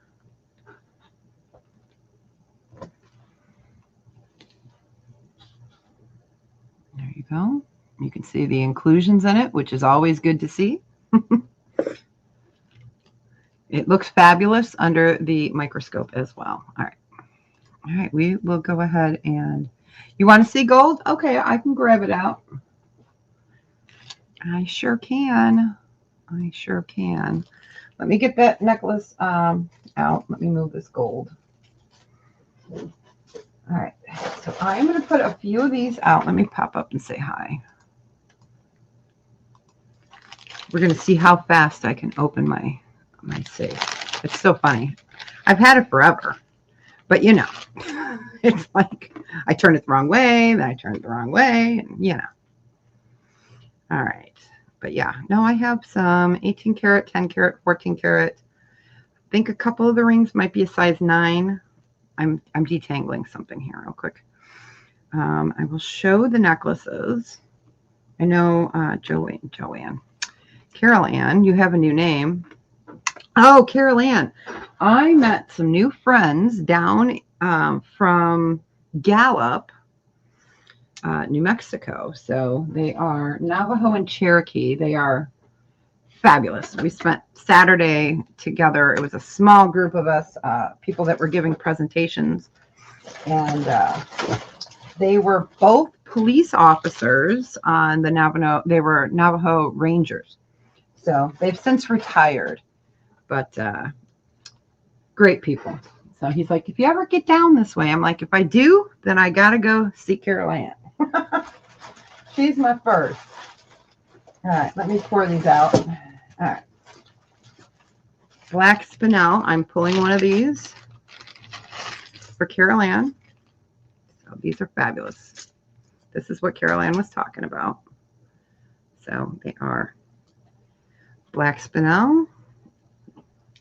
There you go. You can see the inclusions in it, which is always good to see. It looks fabulous under the microscope as well. All right. All right, we will go ahead and You want to see gold? Okay, I can grab it out. I sure can. I sure can. Let me get that necklace out. Let me move this gold. All right. So I'm going to put a few of these out. Let me pop up and say hi. We're going to see how fast I can open my safe. It's so funny. I've had it forever. But, you know, it's like I turn it the wrong way, then I turn it the wrong way, and, you know. All right. But, yeah, no, I have some 18 karat, 10 karat, 14 karat. I think a couple of the rings might be a size 9. I'm detangling something here real quick. I will show the necklaces. I know Joanne. Carol Ann, you have a new name. Oh, Carol Ann. I met some new friends down from Gallup, New Mexico. So they are Navajo and Cherokee. They are fabulous. We spent Saturday together. It was a small group of us, people that were giving presentations. And they were both police officers on the Navajo. They were Navajo Rangers. So they've since retired. But great people. So he's like, if you ever get down this way, I'm like, if I do, then I got to go see Carol Ann. She's my first. All right, let me pour these out. All right. Black spinel. I'm pulling one of these for Carol Ann. So these are fabulous. This is what Carol Ann was talking about. So they are black spinel.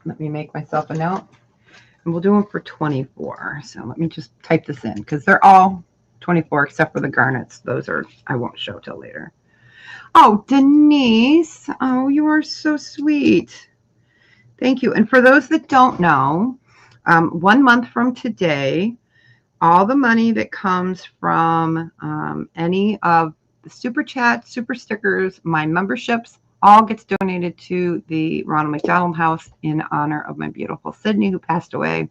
Let me make myself a note. And we'll do them for 24. So let me just type this in because they're all 24 except for the garnets. Those are, I won't show till later. Oh, Denise. Oh, you are so sweet. Thank you. And for those that don't know, 1 month from today, all the money that comes from any of the super chats, super stickers, my memberships, all gets donated to the Ronald McDonald House in honor of my beautiful Sydney, who passed away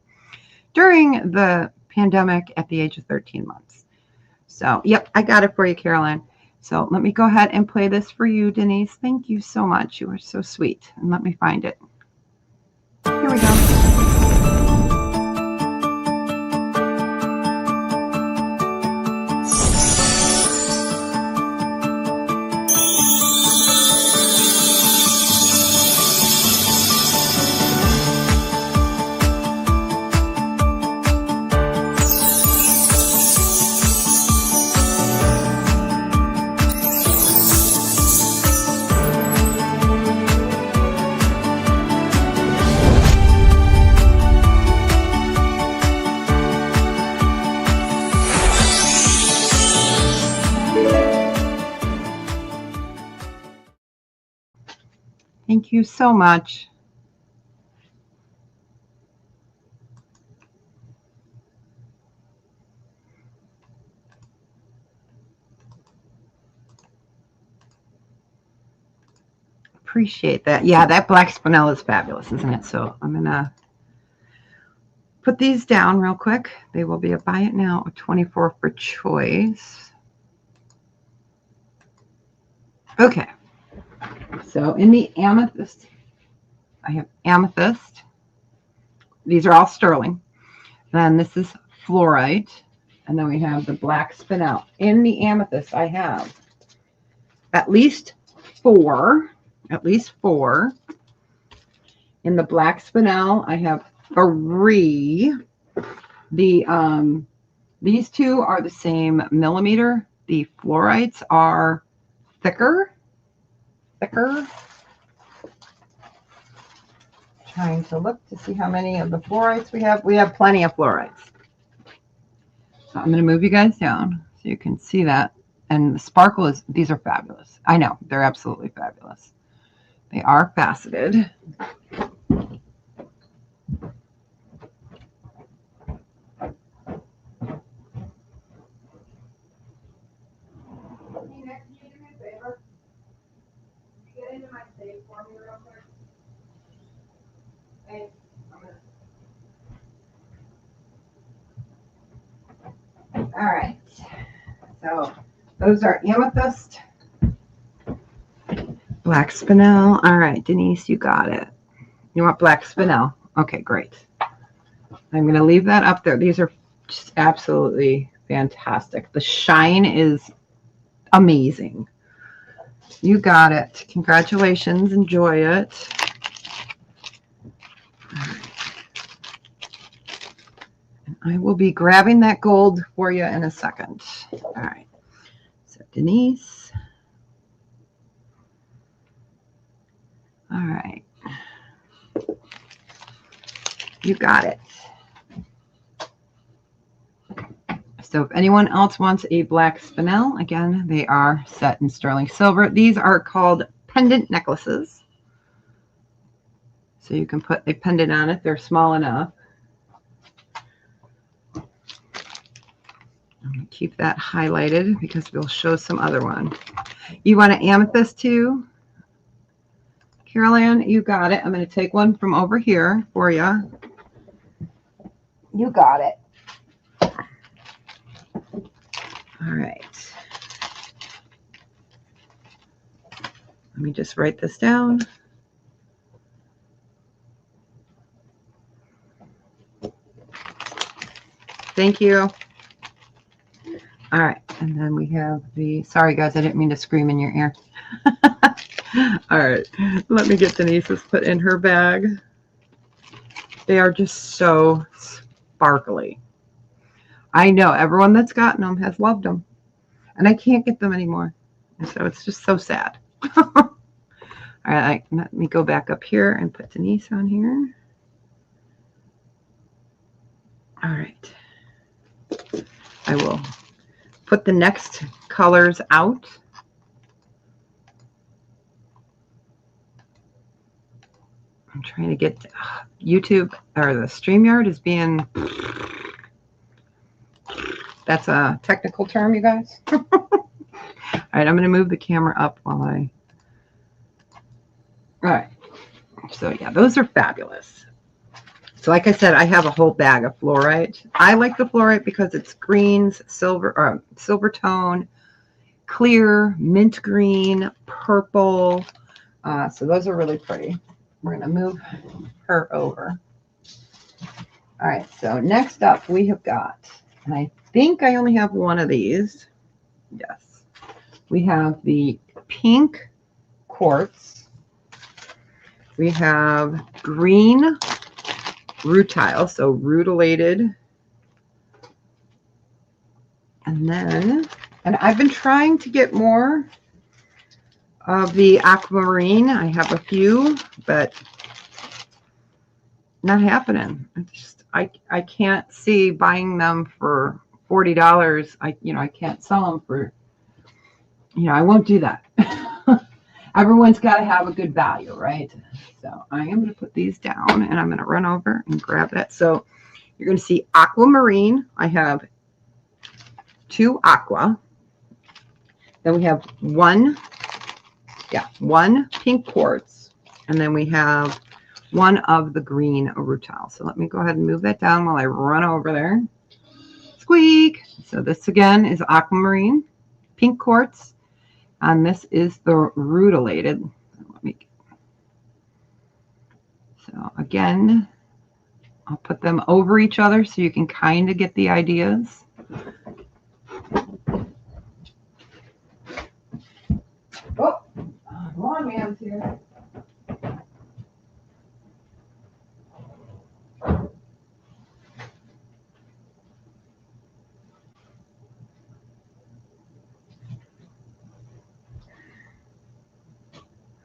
during the pandemic at the age of 13 months. So, yep, I got it for you, Caroline. So let me go ahead and play this for you, Denise. Thank you so much. You are so sweet. And let me find it. Here we go. Thank you so much. Appreciate that. Yeah, that black spinel is fabulous, isn't it? So I'm going to put these down real quick. They will be a buy it now, a 24 for choice. Okay. So in the amethyst, I have amethyst. These are all sterling. Then this is fluorite. And then we have the black spinel. In the amethyst, I have at least four. In the black spinel, I have 3. These two are the same millimeter. The fluorites are thicker. Trying to look to see how many of the fluorites we have. We have plenty of fluorites. So I'm going to move you guys down so you can see that. And the sparkle is, these are fabulous. I know, they're absolutely fabulous. They are faceted. All right. So those are amethyst, black spinel. All right, Denise, you got it. You want black spinel? Okay, great. I'm going to leave that up there. These are just absolutely fantastic. The shine is amazing. You got it. Congratulations. Enjoy it. And I will be grabbing that gold for you in a second. All right. So Denise. All right. You got it. So if anyone else wants a black spinel, again, they are set in sterling silver. These are called pendant necklaces. So you can put a pendant on it. They're small enough. I'm going to keep that highlighted because we'll show some other one. You want an amethyst too? Carol Ann, you got it. I'm going to take one from over here for you. You got it. All right. Let me just write this down. Thank you. All right. And then we have the, sorry guys, I didn't mean to scream in your ear. All right. Let me get Denise's put in her bag. They are just so sparkly. I know everyone that's gotten them has loved them, and I can't get them anymore. And so it's just so sad. All right, let me go back up here and put Denise on here. All right. I will put the next colors out. I'm trying to get YouTube, or the StreamYard is being, that's a technical term, you guys. All right, I'm going to move the camera up while I, all right. So yeah, those are fabulous. So like I said, I have a whole bag of fluorite. I like the fluorite because it's greens, silver, silver tone, clear, mint green, purple. So those are really pretty. We're going to move her over. All right, so next up we have got, and I think I only have one of these. Yes. We have the pink quartz. We have green rutile, so rutilated. And then, and I've been trying to get more of the aquamarine. I have a few, but not happening. It's just, I can't see buying them for $40. I can't sell them for, I won't do that. Everyone's got to have a good value, right? So I am going to put these down and I'm going to run over and grab that. So you're going to see aquamarine. I have 2 aqua. Then we have one pink quartz. And then we have one of the green rutile. So let me go ahead and move that down while I run over there. Squeak. So this again is aquamarine, pink quartz. And this is the rutilated. So again, I'll put them over each other so you can kind of get the ideas. Oh, come on, ma'am, here.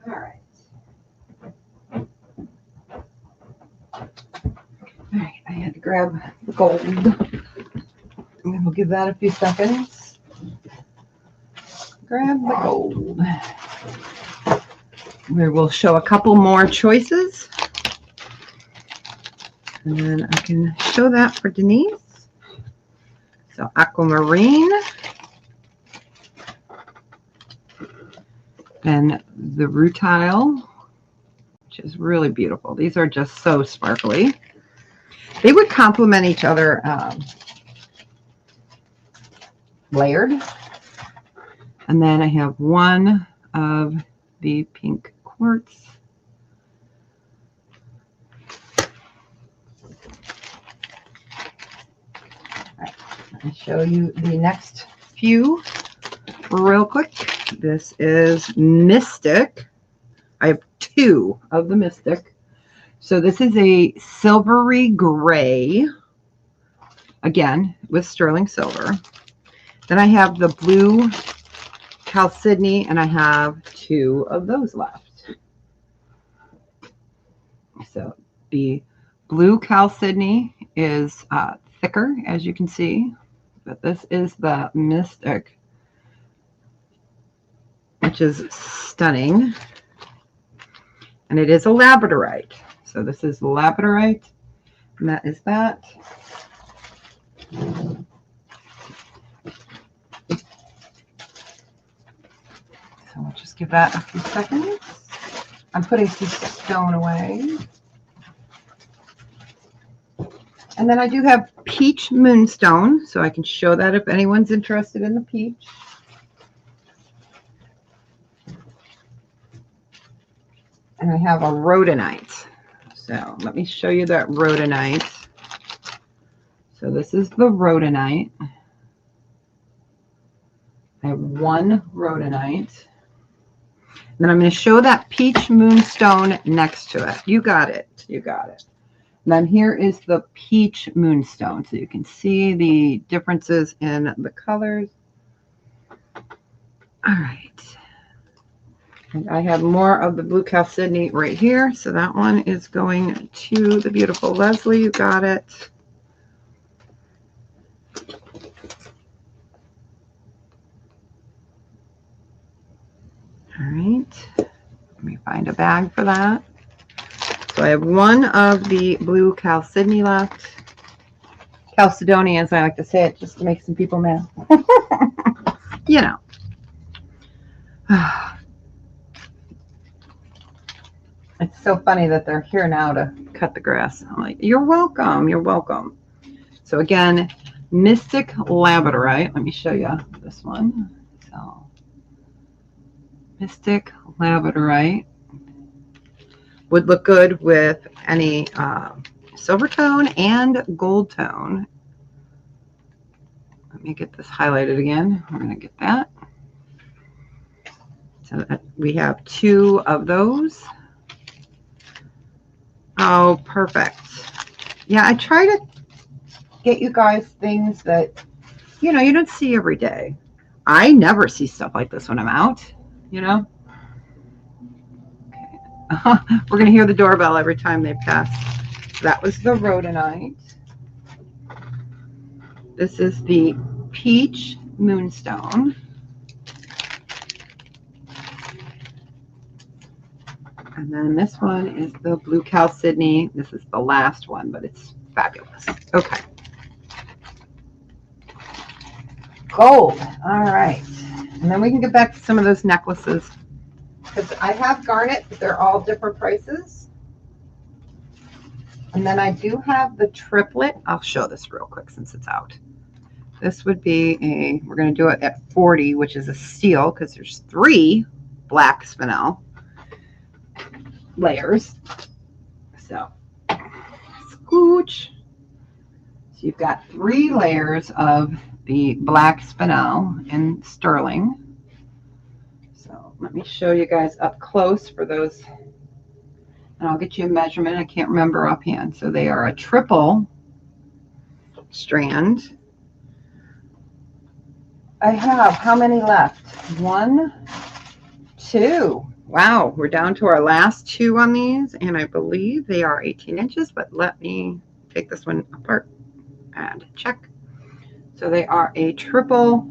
All right. All right, I had to grab the gold. And we'll give that a few seconds. Grab the gold. We will show a couple more choices. And then I can show that for Denise. So aquamarine. And the rutile, which is really beautiful. These are just so sparkly. They would complement each other layered. And then I have one of the pink quartz. All right, let me show you the next few real quick. This is Mystic. I have two of the Mystic. So this is a silvery gray, again, with sterling silver. Then I have the blue Chalcedony, and I have two of those left. So the blue Chalcedony is thicker, as you can see, but this is the Mystic, which is stunning. And it is a labradorite. So this is labradorite, and that is that. So we'll just give that a few seconds. I'm putting some stone away. And then I do have peach moonstone, so I can show that if anyone's interested in the peach. And I have a rhodonite. So let me show you that rhodonite. So this is the rhodonite. I have one rhodonite. Then I'm going to show that peach moonstone next to it. You got it. You got it. And then here is the peach moonstone. So you can see the differences in the colors. All right. And I have more of the blue Chalcedony right here. So that one is going to the beautiful Leslie. You got it. All right. Let me find a bag for that. So I have one of the blue Chalcedony left. Chalcedony, as I like to say it, just to make some people mad. You know. It's so funny that they're here now to cut the grass. I'm like, you're welcome. You're welcome. So again, Mystic Labradorite. Let me show you this one. So Mystic Labradorite would look good with any silver tone and gold tone. Let me get this highlighted again. We're going to get that. So we have two of those. Oh, perfect. Yeah, I try to get you guys things that, you know, you don't see every day. I never see stuff like this when I'm out, you know. Okay. We're going to hear the doorbell every time they pass. That was the rhodonite. This is the peach moonstone. And then this one is the blue Chalcedony. This is the last one, but it's fabulous. Okay. Gold. All right. And then we can get back to some of those necklaces. Because I have garnet, but they're all different prices. And then I do have the triplet. I'll show this real quick since it's out. This would be a, we're going to do it at 40, which is a steal because there's 3 black spinel layers. So, scooch. So you've got 3 layers of the black spinel in sterling. So let me show you guys up close for those, and I'll get you a measurement. I can't remember offhand. So they are a triple strand. I have how many left? 1, 2. Wow, we're down to our last 2 on these, and I believe they are 18 inches, but let me take this one apart and check. So they are a triple.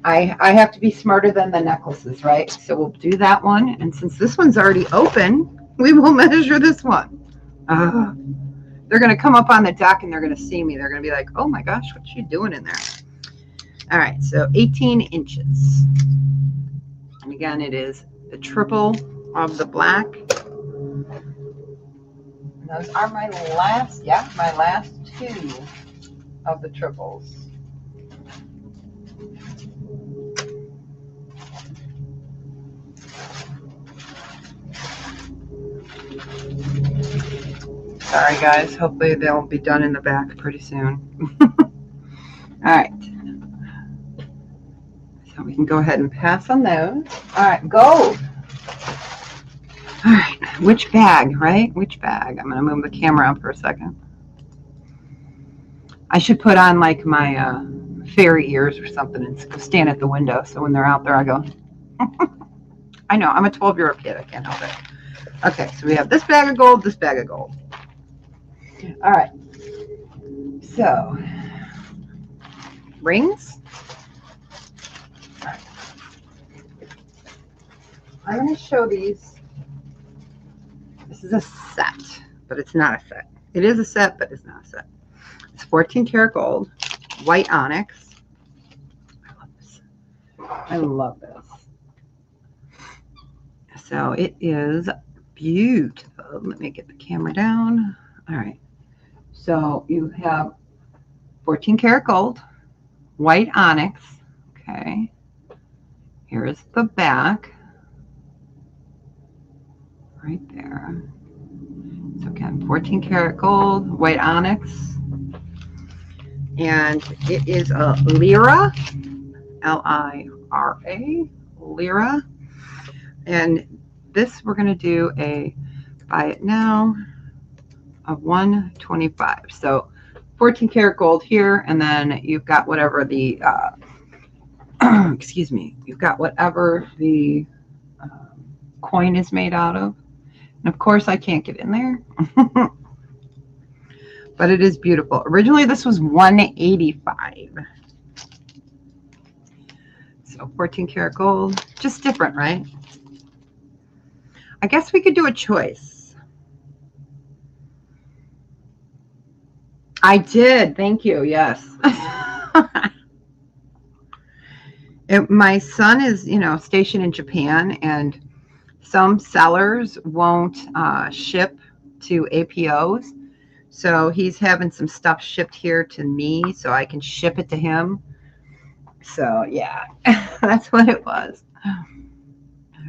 I have to be smarter than the necklaces, right? So we'll do that one, and since this one's already open, we will measure this one. They're going to come up on the deck, and they're going to see me. They're going to be like, oh my gosh, what's she doing in there? All right, so 18 inches. And again, it is the triple of the black. And those are my last, my last 2 of the triples. Sorry guys, hopefully they'll be done in the back pretty soon. All right. So we can go ahead and pass on those. All right, gold. All right, which bag, right? Which bag? I'm gonna move the camera up for a second. I should put on like my fairy ears or something and stand at the window. So when they're out there, I go, I know, I'm a 12-year-old kid. I can't help it. Okay, so we have this bag of gold, this bag of gold. All right. So, rings. All right. I'm going to show these. This is a set, but it's not a set. It is a set, but it's not a set. It's 14 karat gold, white onyx. I love this. I love this. So it is beautiful. Let me get the camera down. All right. So you have 14 karat gold, white onyx. Okay. Here is the back. Right there. So again, 14 karat gold, white onyx. And it is a lira, L-I-R-A, lira. And this we're going to do a buy it now of 125. So 14 karat gold here, and then you've got whatever the excuse me, you've got whatever the coin is made out of. And of course I can't get in there. But it is beautiful. Originally this was 185. So 14 karat gold, just different, right? I guess we could do a choice. I did, thank you, yes. My son is, stationed in Japan, and some sellers won't ship to APOs. So he's having some stuff shipped here to me so I can ship it to him. So yeah, that's what it was. All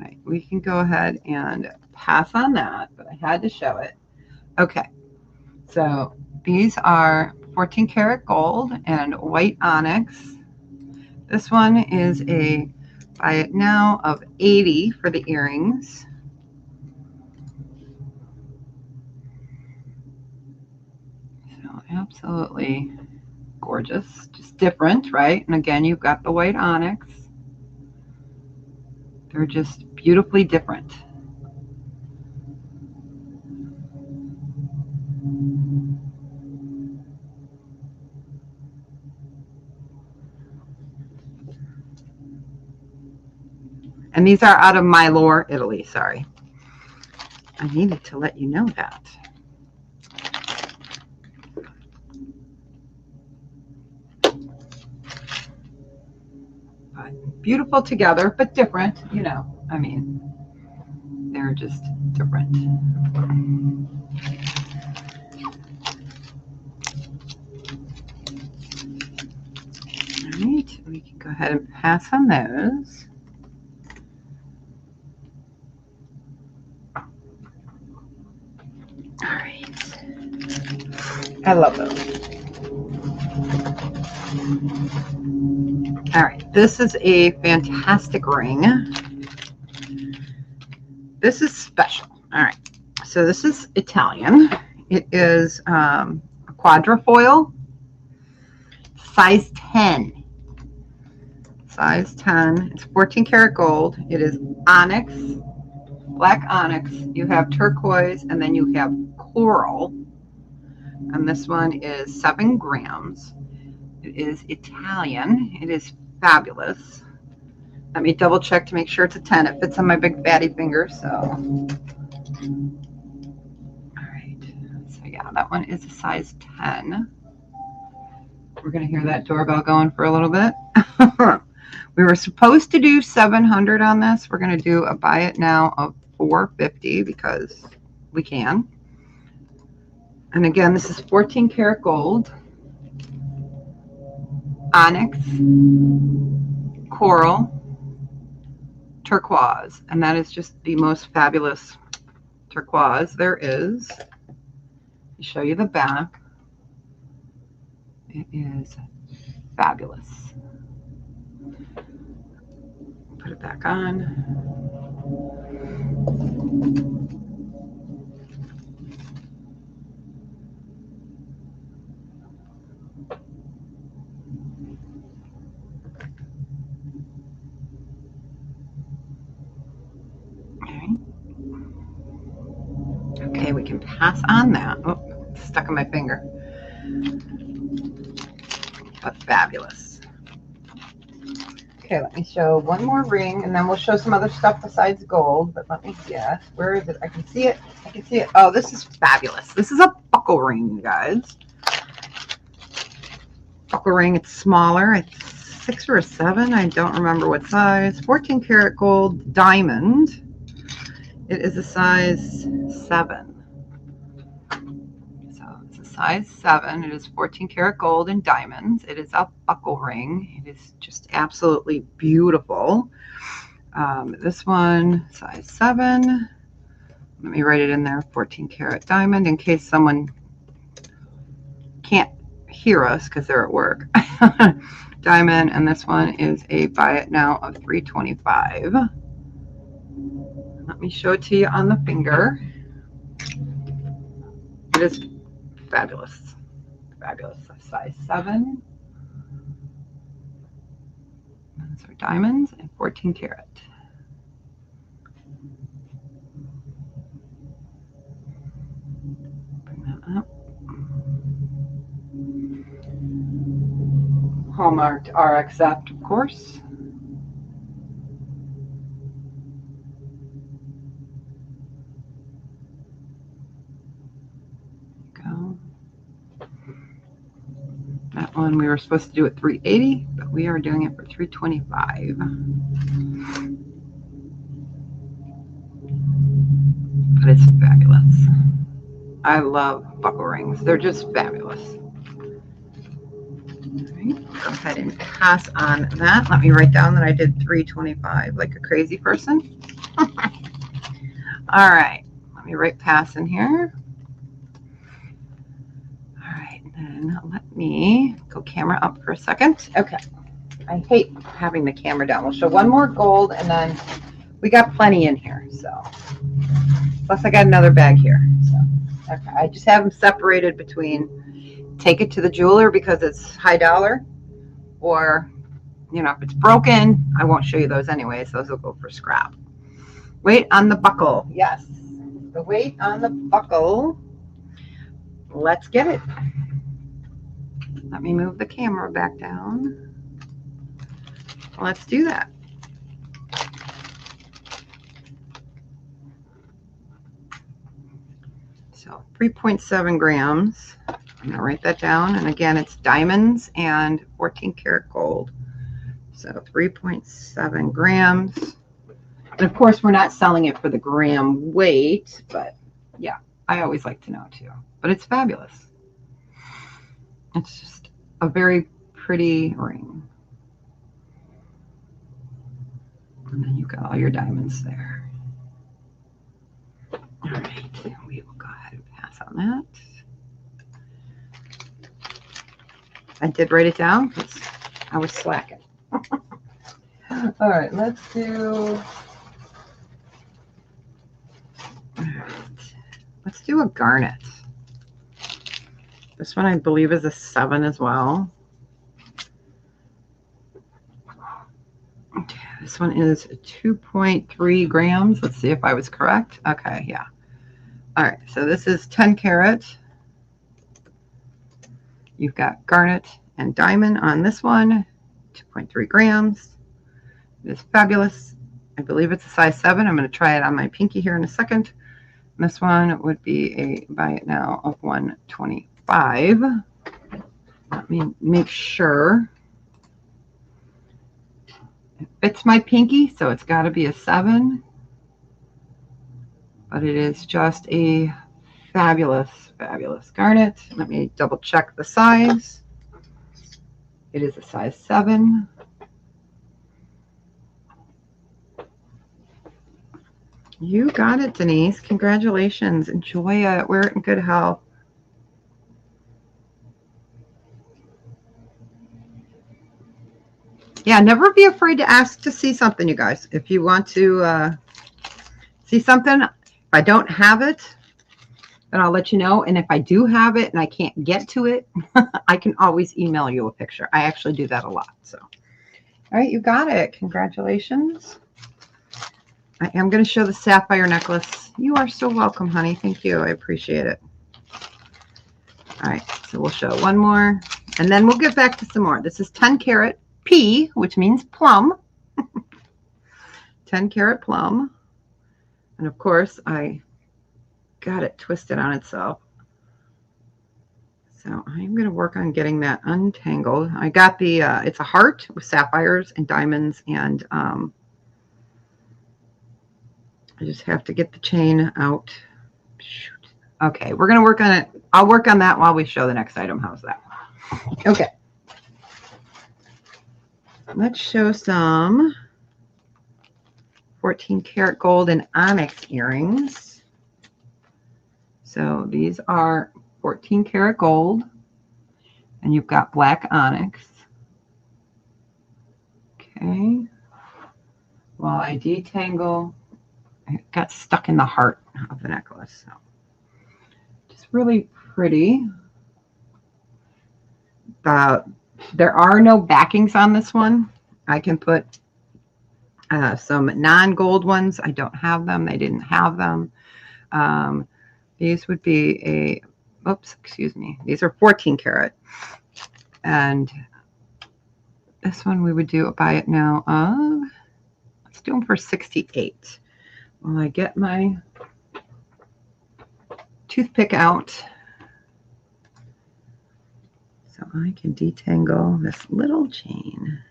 right, we can go ahead and pass on that, but I had to show it. Okay, so these are 14 karat gold and white onyx. This one is a buy it now of 80 for the earrings. So absolutely gorgeous, just different, right? And again, you've got the white onyx. They're just beautifully different. And these are out of Mylor, Italy, sorry. I needed to let you know that. But beautiful together, but different, I mean, they're just different. All right, we can go ahead and pass on those. All right. I love those. All right, this is a fantastic ring. This is special. All right, so this is Italian. It is a quadrifoil, size 10. Size 10. It's 14 karat gold. It is onyx, black onyx. You have turquoise, and then you have coral. And this one is 7 grams. It is Italian. It is fabulous. Let me double check to make sure it's a 10. It fits on my big fatty finger, so. All right. So yeah, that one is a size 10. We're going to hear that doorbell going for a little bit. We were supposed to do 700 on this. We're going to do a buy it now of 450 because we can. And again, this is 14 karat gold, onyx, coral, turquoise, and that is just the most fabulous turquoise there is. show you the back. It is fabulous. Put it back on. Okay, we can pass on that. Oh, it's stuck in my finger. But fabulous. Okay, let me show one more ring, and then we'll show some other stuff besides gold. But let me guess. Where is it? I can see it. I can see it. Oh, this is fabulous. This is a buckle ring, you guys. Buckle ring. It's smaller. It's 6 or a 7. I don't remember what size. 14 karat gold diamond. It is a size 7. So it's a size 7. It is 14 karat gold and diamonds. It is a buckle ring. It is just absolutely beautiful. This one, size 7. Let me write it in there, 14 karat diamond, in case someone can't hear us because they're at work. Diamond, and this one is a buy it now of $325. Let me show it to you on the finger. It is fabulous. Fabulous. Size 7. Those are diamonds and 14 karat. Bring that up. Hallmarked RXF, of course. Go. That one we were supposed to do at $380, but we are doing it for $325. But it's fabulous. I love buckle rings. They're just fabulous. All right, go ahead and pass on that. Let me write down that I did $325 like a crazy person. All right, let me write pass in here. All right, then let me go camera up for a second. Okay, I hate having the camera down. We'll show one more gold, and then we got plenty in here. So, plus I got another bag here. So, okay, I just have them separated between take it to the jeweler because it's high dollar, or you know, if it's broken, I won't show you those anyways. Those will go for scrap. Weight on the buckle. Yes, the weight on the buckle. Let's get it. Let me move the camera back down. Let's do that. So 3.7 grams. I'm going to write that down. And again, it's diamonds and 14 karat gold. So 3.7 grams. And of course, we're not selling it for the gram weight, but yeah, I always like to know too. But it's fabulous. It's just a very pretty ring. And then you've got all your diamonds there. All right, we will go ahead and pass on that. I did write it down because I was slacking. All right, let's do. All right, let's do a garnet. This one I believe is a 7 as well. Okay, this one is 2.3 grams. Let's see if I was correct. Okay, yeah. All right, so this is 10 karat. You've got garnet and diamond on this one, 2.3 grams. It is fabulous. I believe it's a size 7. I'm going to try it on my pinky here in a second. This one would be a buy it now of $125. Let me make sure it fits my pinky, so it's got to be a 7. But it is just a fabulous, fabulous garnet. Let me double check the size. It is a size 7. You got it, Denise. Congratulations. Enjoy it. Wear it in good health. Yeah, never be afraid to ask to see something, you guys. If you want to see something, if I don't have it, then I'll let you know. And if I do have it and I can't get to it, I can always email you a picture. I actually do that a lot. So, all right, you got it. Congratulations. I am going to show the sapphire necklace. You are so welcome, honey. Thank you. I appreciate it. All right, so we'll show one more, and then we'll get back to some more. This is 10 karat P, which means plum. 10 karat plum. And of course, I got it twisted on itself. So I'm going to work on getting that untangled. I got the, it's a heart with sapphires and diamonds, and I just have to get the chain out. Shoot. Okay, we're going to work on it. I'll work on that while we show the next item. How's that? Okay. Let's show some 14 karat gold and onyx earrings. So these are 14 karat gold, and you've got black onyx. Okay. While I detangle, it got stuck in the heart of the necklace. So just really pretty. There are no backings on this one. I can put some non-gold ones. I don't have them. They didn't have them. These would be a, oops, excuse me. These are 14 karat. And this one we would do buy it now of, let's do them for 68. When I get my toothpick out, so I can detangle this little chain.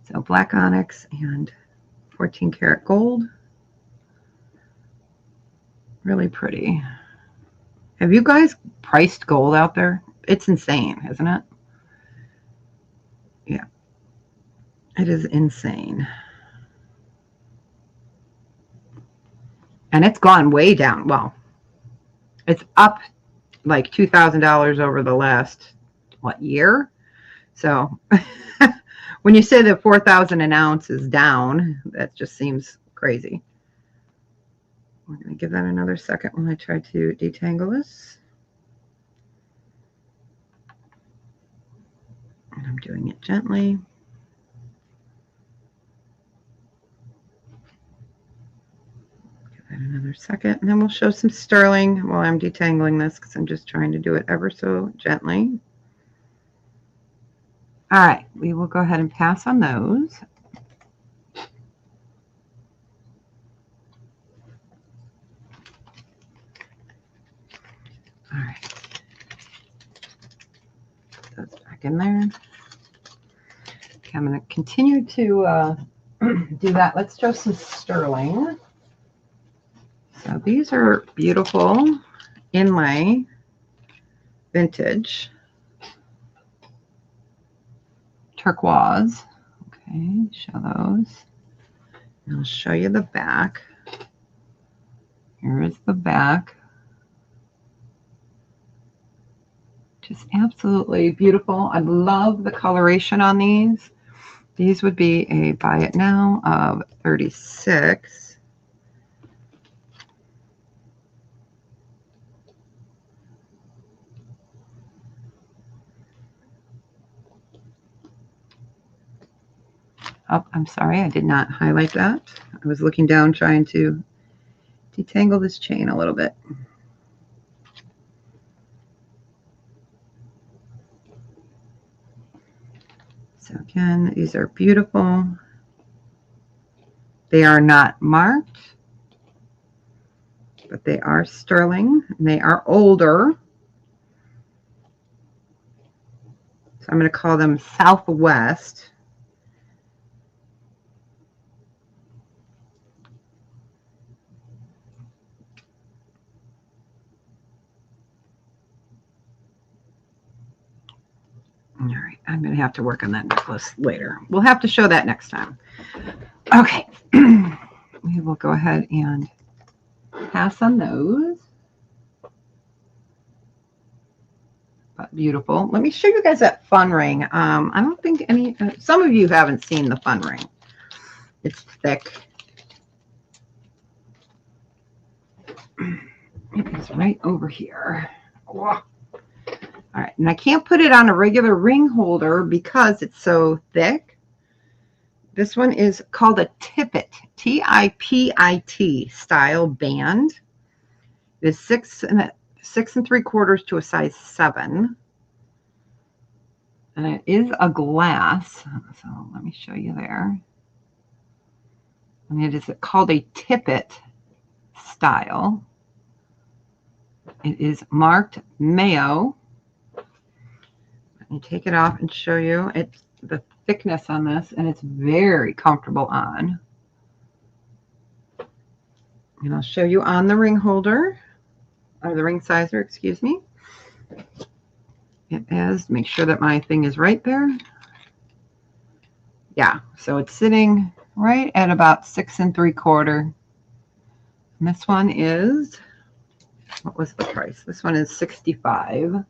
So black onyx and 14 karat gold. Really pretty. Have you guys priced gold out there? It's insane, isn't it? Yeah, it is insane. And it's gone way down. Well, it's up like $2,000 over the last, what, year? So when you say that 4,000 an ounce is down, that just seems crazy. We're going to give that another second while I try to detangle this. And I'm doing it gently. Give that another second, and then we'll show some sterling while I'm detangling this, because I'm just trying to do it ever so gently. All right, we will go ahead and pass on those. All right. Put those back in there. Okay, I'm going to continue to do that. Let's show some sterling. So these are beautiful inlay vintage turquoise. Okay, show those. And I'll show you the back. Here is the back. Just absolutely beautiful. I love the coloration on these. These would be a buy it now of 36. Oh, I'm sorry, I did not highlight that. I was looking down trying to detangle this chain a little bit. So again, these are beautiful. They are not marked, but they are sterling, and they are older. So I'm going to call them Southwest. All right, I'm going to have to work on that necklace later. We'll have to show that next time. Okay, we will go ahead and pass on those. But beautiful. Let me show you guys that fun ring. I don't think any, some of you haven't seen the fun ring. It's thick. It is right over here. Whoa. All right, and I can't put it on a regular ring holder because it's so thick. This one is called a tippet, T-I-P-I-T style band. It is 6 3/4 to a size 7. And it is a glass. So let me show you there. And it is called a tippet style. It is marked Mayo. Let me take it off and show you. It's the thickness on this, and it's very comfortable on. And I'll show you on the ring holder, or the ring sizer, excuse me. It is, make sure that my thing is right there. Yeah, so it's sitting right at about 6 3/4. And this one is, what was the price? This one is $65.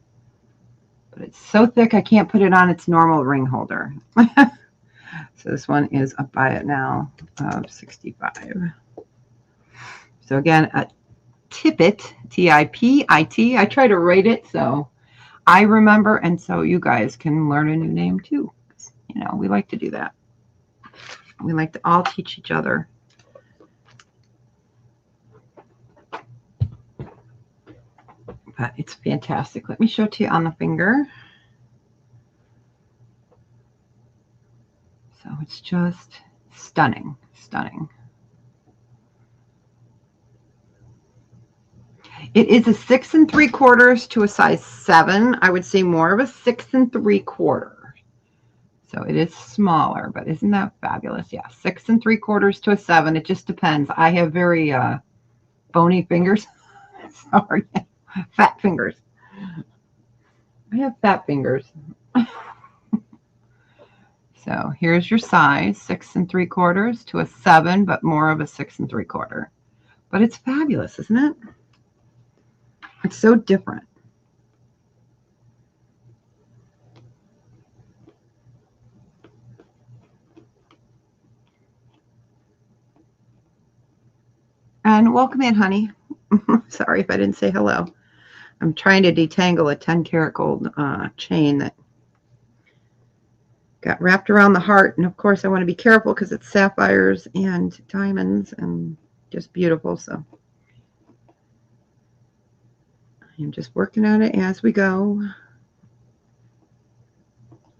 But it's so thick I can't put it on its normal ring holder. So this one is a buy it now of $65. So again, a tippet, T-I-P-I-T. I try to write it so I remember, and so you guys can learn a new name too. You know, we like to do that. We like to all teach each other. But it's fantastic. Let me show it to you on the finger. So it's just stunning, stunning. It is a 6 3/4 to a size 7. I would say more of a 6 3/4. So it is smaller, but isn't that fabulous? Yeah, 6 3/4 to a 7. It just depends. I have very bony fingers. Sorry. Fat fingers. I have fat fingers. So here's your size, 6 3/4 to a 7, but more of a 6 3/4. But it's fabulous, isn't it? It's so different. And welcome in, honey. Sorry if I didn't say hello. I'm trying to detangle a 10-karat gold chain that got wrapped around the heart. And of course, I want to be careful because it's sapphires and diamonds and just beautiful. So I'm just working on it as we go.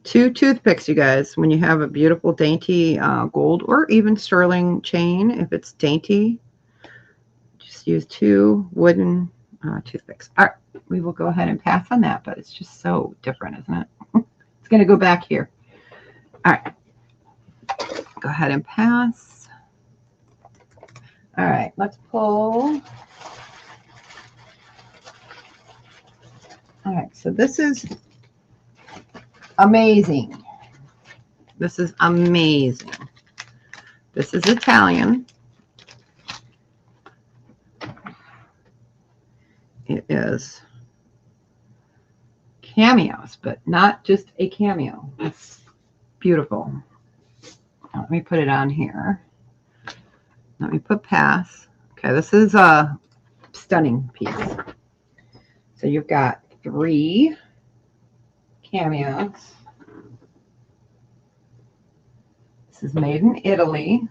2 toothpicks, you guys, when you have a beautiful, dainty gold or even sterling chain. If it's dainty, just use 2 wooden toothpicks. All right, we will go ahead and pass on that, but it's just so different, isn't it? It's going to go back here. All right, go ahead and pass. All right, let's pull. All right, so this is amazing. This is amazing. This is Italian. It is cameos, but not just a cameo. It's beautiful. Now, let me put it on here. Let me put pass. Okay, this is a stunning piece. So you've got 3 cameos. This is made in Italy.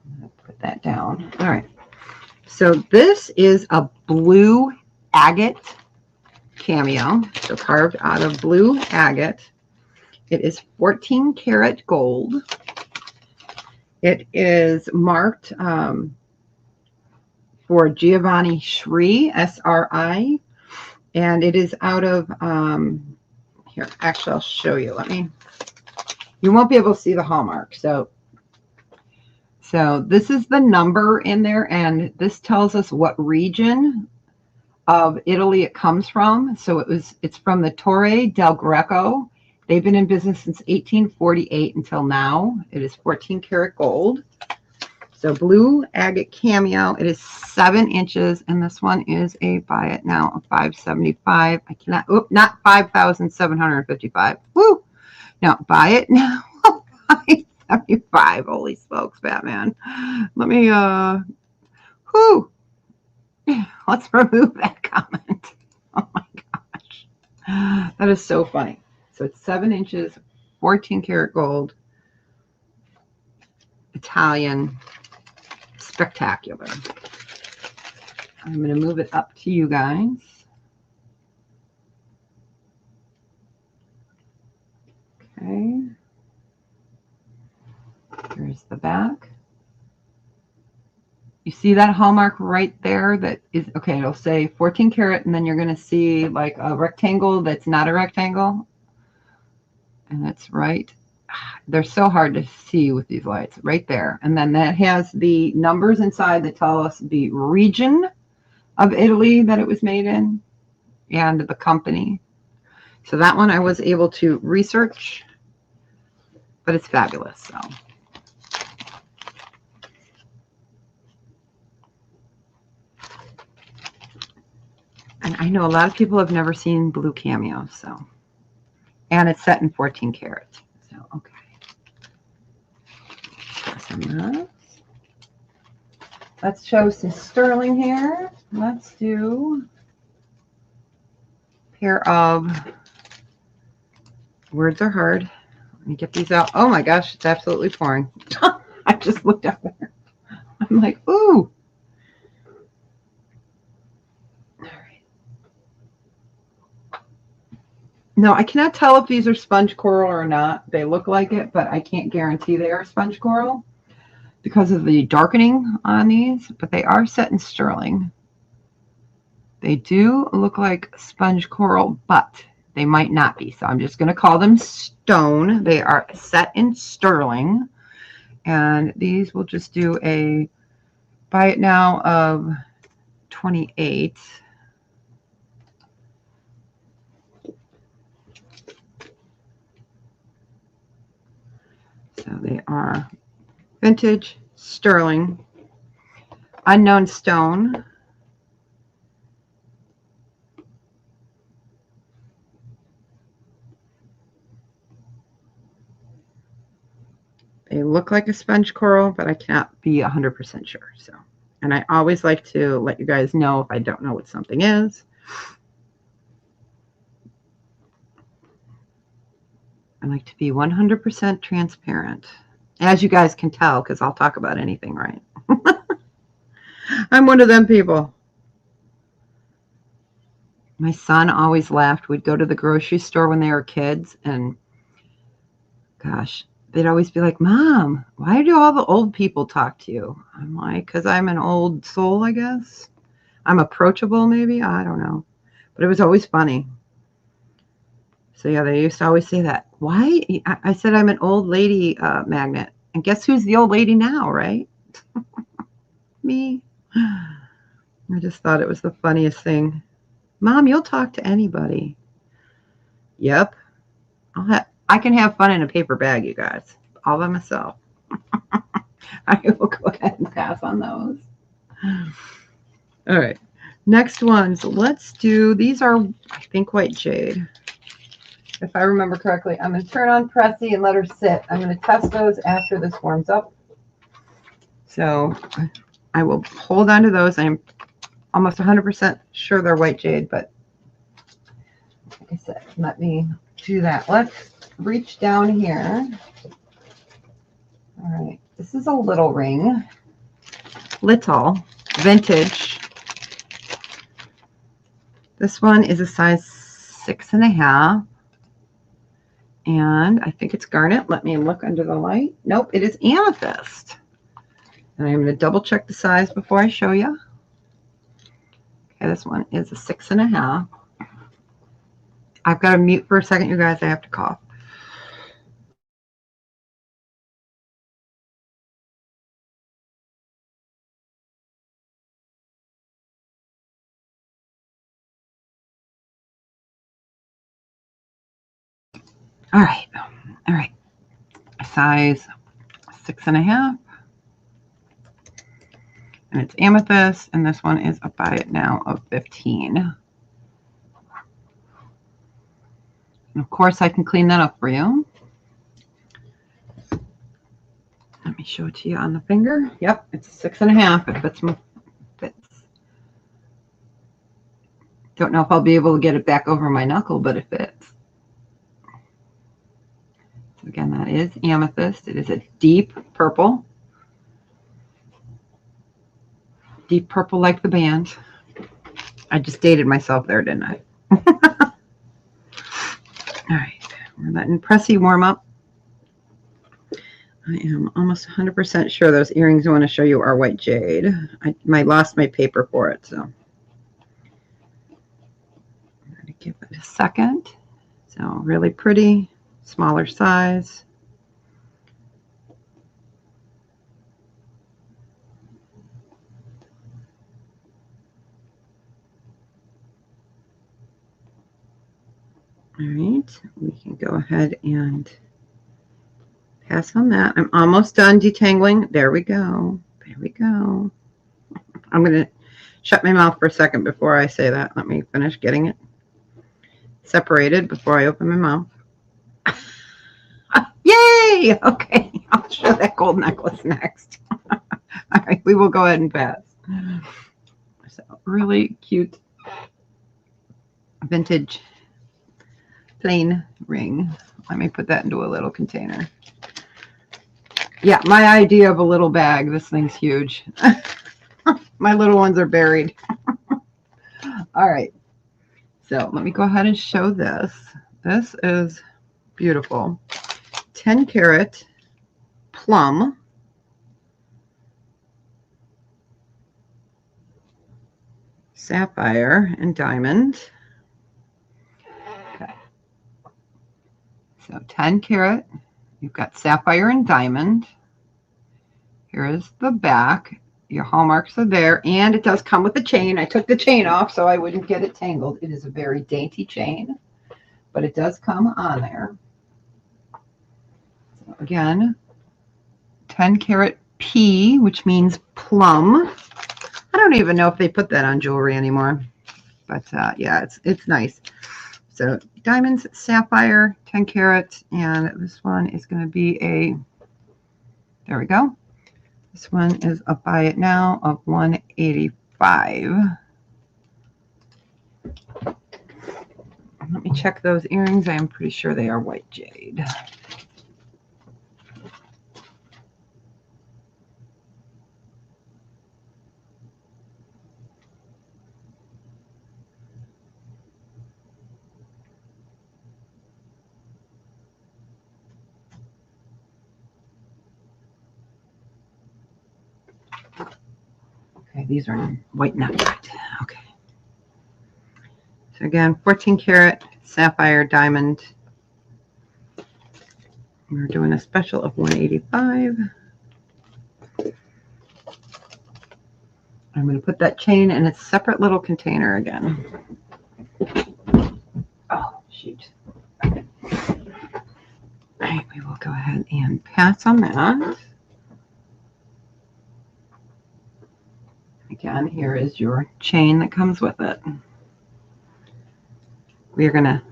I'm going to put that down. All right. So this is a blue agate cameo. So carved out of blue agate. It is 14 karat gold. It is marked for Giovanni Sri, S-R-I. And it is out of, here, actually, I'll show you. You won't be able to see the hallmark. So this is the number in there, and this tells us what region of Italy it comes from. So it's from the Torre del Greco. They've been in business since 1848 until now. It is 14 karat gold. So blue agate cameo. It is 7 inches, and this one is a buy it now of $575. I cannot. Oop, not 5,755. Woo! No, buy it now. 575. Holy smokes, Batman. Let me whoo. Let's remove that comment. Oh my gosh. That is so funny. So it's 7 inches, 14 karat gold, Italian, spectacular. I'm going to move it up to you guys. Okay. Here's the back. You see that hallmark right there? That is, okay, it'll say 14 karat, and then you're going to see like a rectangle that's not a rectangle. And that's right. They're so hard to see with these lights. Right there. And then that has the numbers inside that tell us the region of Italy that it was made in and the company. So that one I was able to research, but it's fabulous. So. And I know a lot of people have never seen blue cameo, so. And it's set in 14 karat. So, okay. Let's show some sterling here. Let's do a pair of words are hard. Let me get these out. Oh my gosh, it's absolutely pouring. I just looked up there. I'm like, ooh. No, I cannot tell if these are sponge coral or not. They look like it, but I can't guarantee they are sponge coral because of the darkening on these, but they are set in sterling. They do look like sponge coral, but they might not be. So I'm just going to call them stone. They are set in sterling, and these will just do a buy it now of 28. So they are vintage, sterling, unknown stone. They look like a sponge coral, but I cannot be 100% sure. So, and I always like to let you guys know if I don't know what something is. I like to be 100% transparent, as you guys can tell, because I'll talk about anything, right? I'm one of them people. My son always laughed. We'd go to the grocery store when they were kids, and gosh, they'd always be like, Mom, why do all the old people talk to you? I'm like, because I'm an old soul, I guess. I'm approachable, maybe. I don't know. But it was always funny. So, yeah, they used to always say that. Why? I said I'm an old lady magnet. And guess who's the old lady now, right? Me. I just thought it was the funniest thing. Mom, you'll talk to anybody. Yep. I can have fun in a paper bag, you guys. All by myself. I will go ahead and pass on those. All right. Next ones. Let's do, these are, I think, white jade. If I remember correctly, I'm going to turn on Pressy and let her sit. I'm going to test those after this warms up. So I will hold on to those. I'm almost 100% sure they're white jade, but like I said, let me do that. Let's reach down here. All right. This is a little ring. Little. Vintage. This one is a size 6.5. And I think it's garnet. Let me look under the light. Nope, it is amethyst. And I'm going to double check the size before I show you. Okay, this one is a 6.5. I've got to mute for a second, you guys. I have to cough. All right. All right. Size 6.5. and it's amethyst, and this one is a buy it now of 15. And of course, I can clean that up for you. Let me show it to you on the finger. Yep, it's 6.5. It fits. Don't know if I'll be able to get it back over my knuckle, but it fits. So again, that is amethyst. It is a deep purple. Deep purple like the band. I just dated myself there, didn't I? All right, we're letting Pressy warm up. I am almost 100% sure those earrings I want to show you are white jade. I lost my paper for it, so I'm going to give it a second. So really pretty, smaller size. All right, we can go ahead and pass on that. I'm almost done detangling. There we go. There we go. I'm going to shut my mouth for a second before I say that. Let me finish getting it separated before I open my mouth. Yay! Okay, I'll show that gold necklace next. All right, we will go ahead and pass. So really cute vintage plain ring. Let me put that into a little container. Yeah, my idea of a little bag. This thing's huge. My little ones are buried. All right. So let me go ahead and show this. This is beautiful. 10 karat plum. Sapphire and diamond. Okay. So 10 karat. You've got sapphire and diamond. Here is the back. Your hallmarks are there, and it does come with a chain. I took the chain off so I wouldn't get it tangled. It is a very dainty chain, but it does come on there. So again, 10 karat P, which means plum. I don't even know if they put that on jewelry anymore, but yeah, it's nice. So diamonds, sapphire, 10 karat, and this one is going to be a, there we go. This one is a buy it now of 185. Let me check those earrings. I am pretty sure they are white jade. Okay, these are white nugget. Okay. So again, 14 karat sapphire diamond. We're doing a special of 185. I'm going to put that chain in a separate little container again. Oh, shoot. Okay. All right, we will go ahead and pass on that. Again, here is your chain that comes with it. We are going to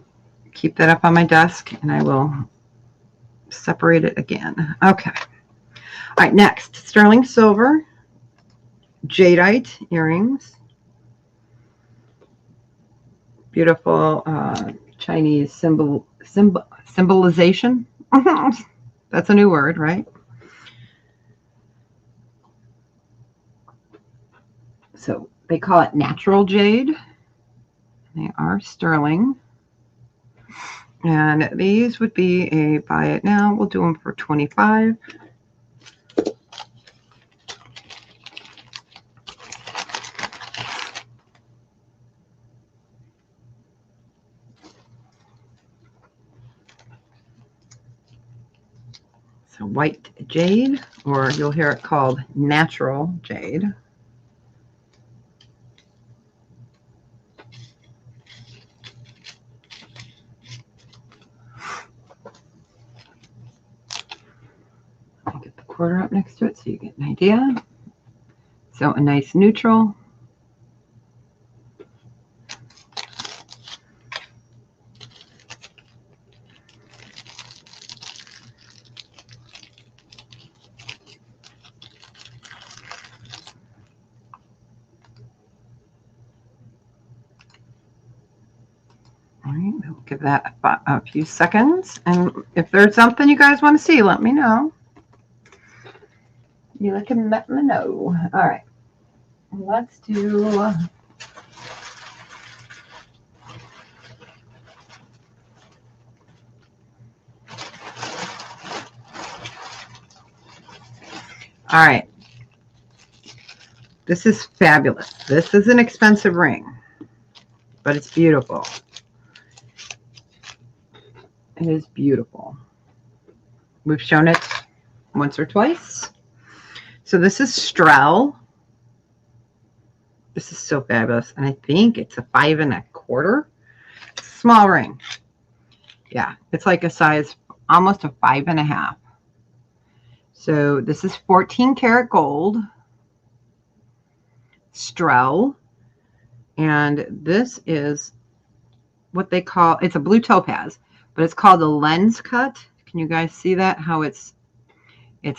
keep that up on my desk, and I will separate it again. Okay. All right, next, sterling silver, jadeite earrings. Beautiful Chinese symbolization. That's a new word, right? So they call it natural jade. They are sterling. And these would be a buy it now. We'll do them for 25. So white jade, or you'll hear it called natural jade. I'll get the quarter up next to it so you get an idea. So a nice neutral. All right, we'll give that a few seconds. And if there's something you guys want to see, let me know. You can let me know. All right, let's do. All right. This is fabulous. This is an expensive ring, but it's beautiful. It is beautiful. We've shown it once or twice. So this is Strel. This is so fabulous. And I think it's a 5 1/4. Small ring. Yeah, it's like a size, almost a 5 1/2. So this is 14 karat gold. Strel. And this is what they call, it's a blue topaz, but it's called a lens cut. Can you guys see that? How it's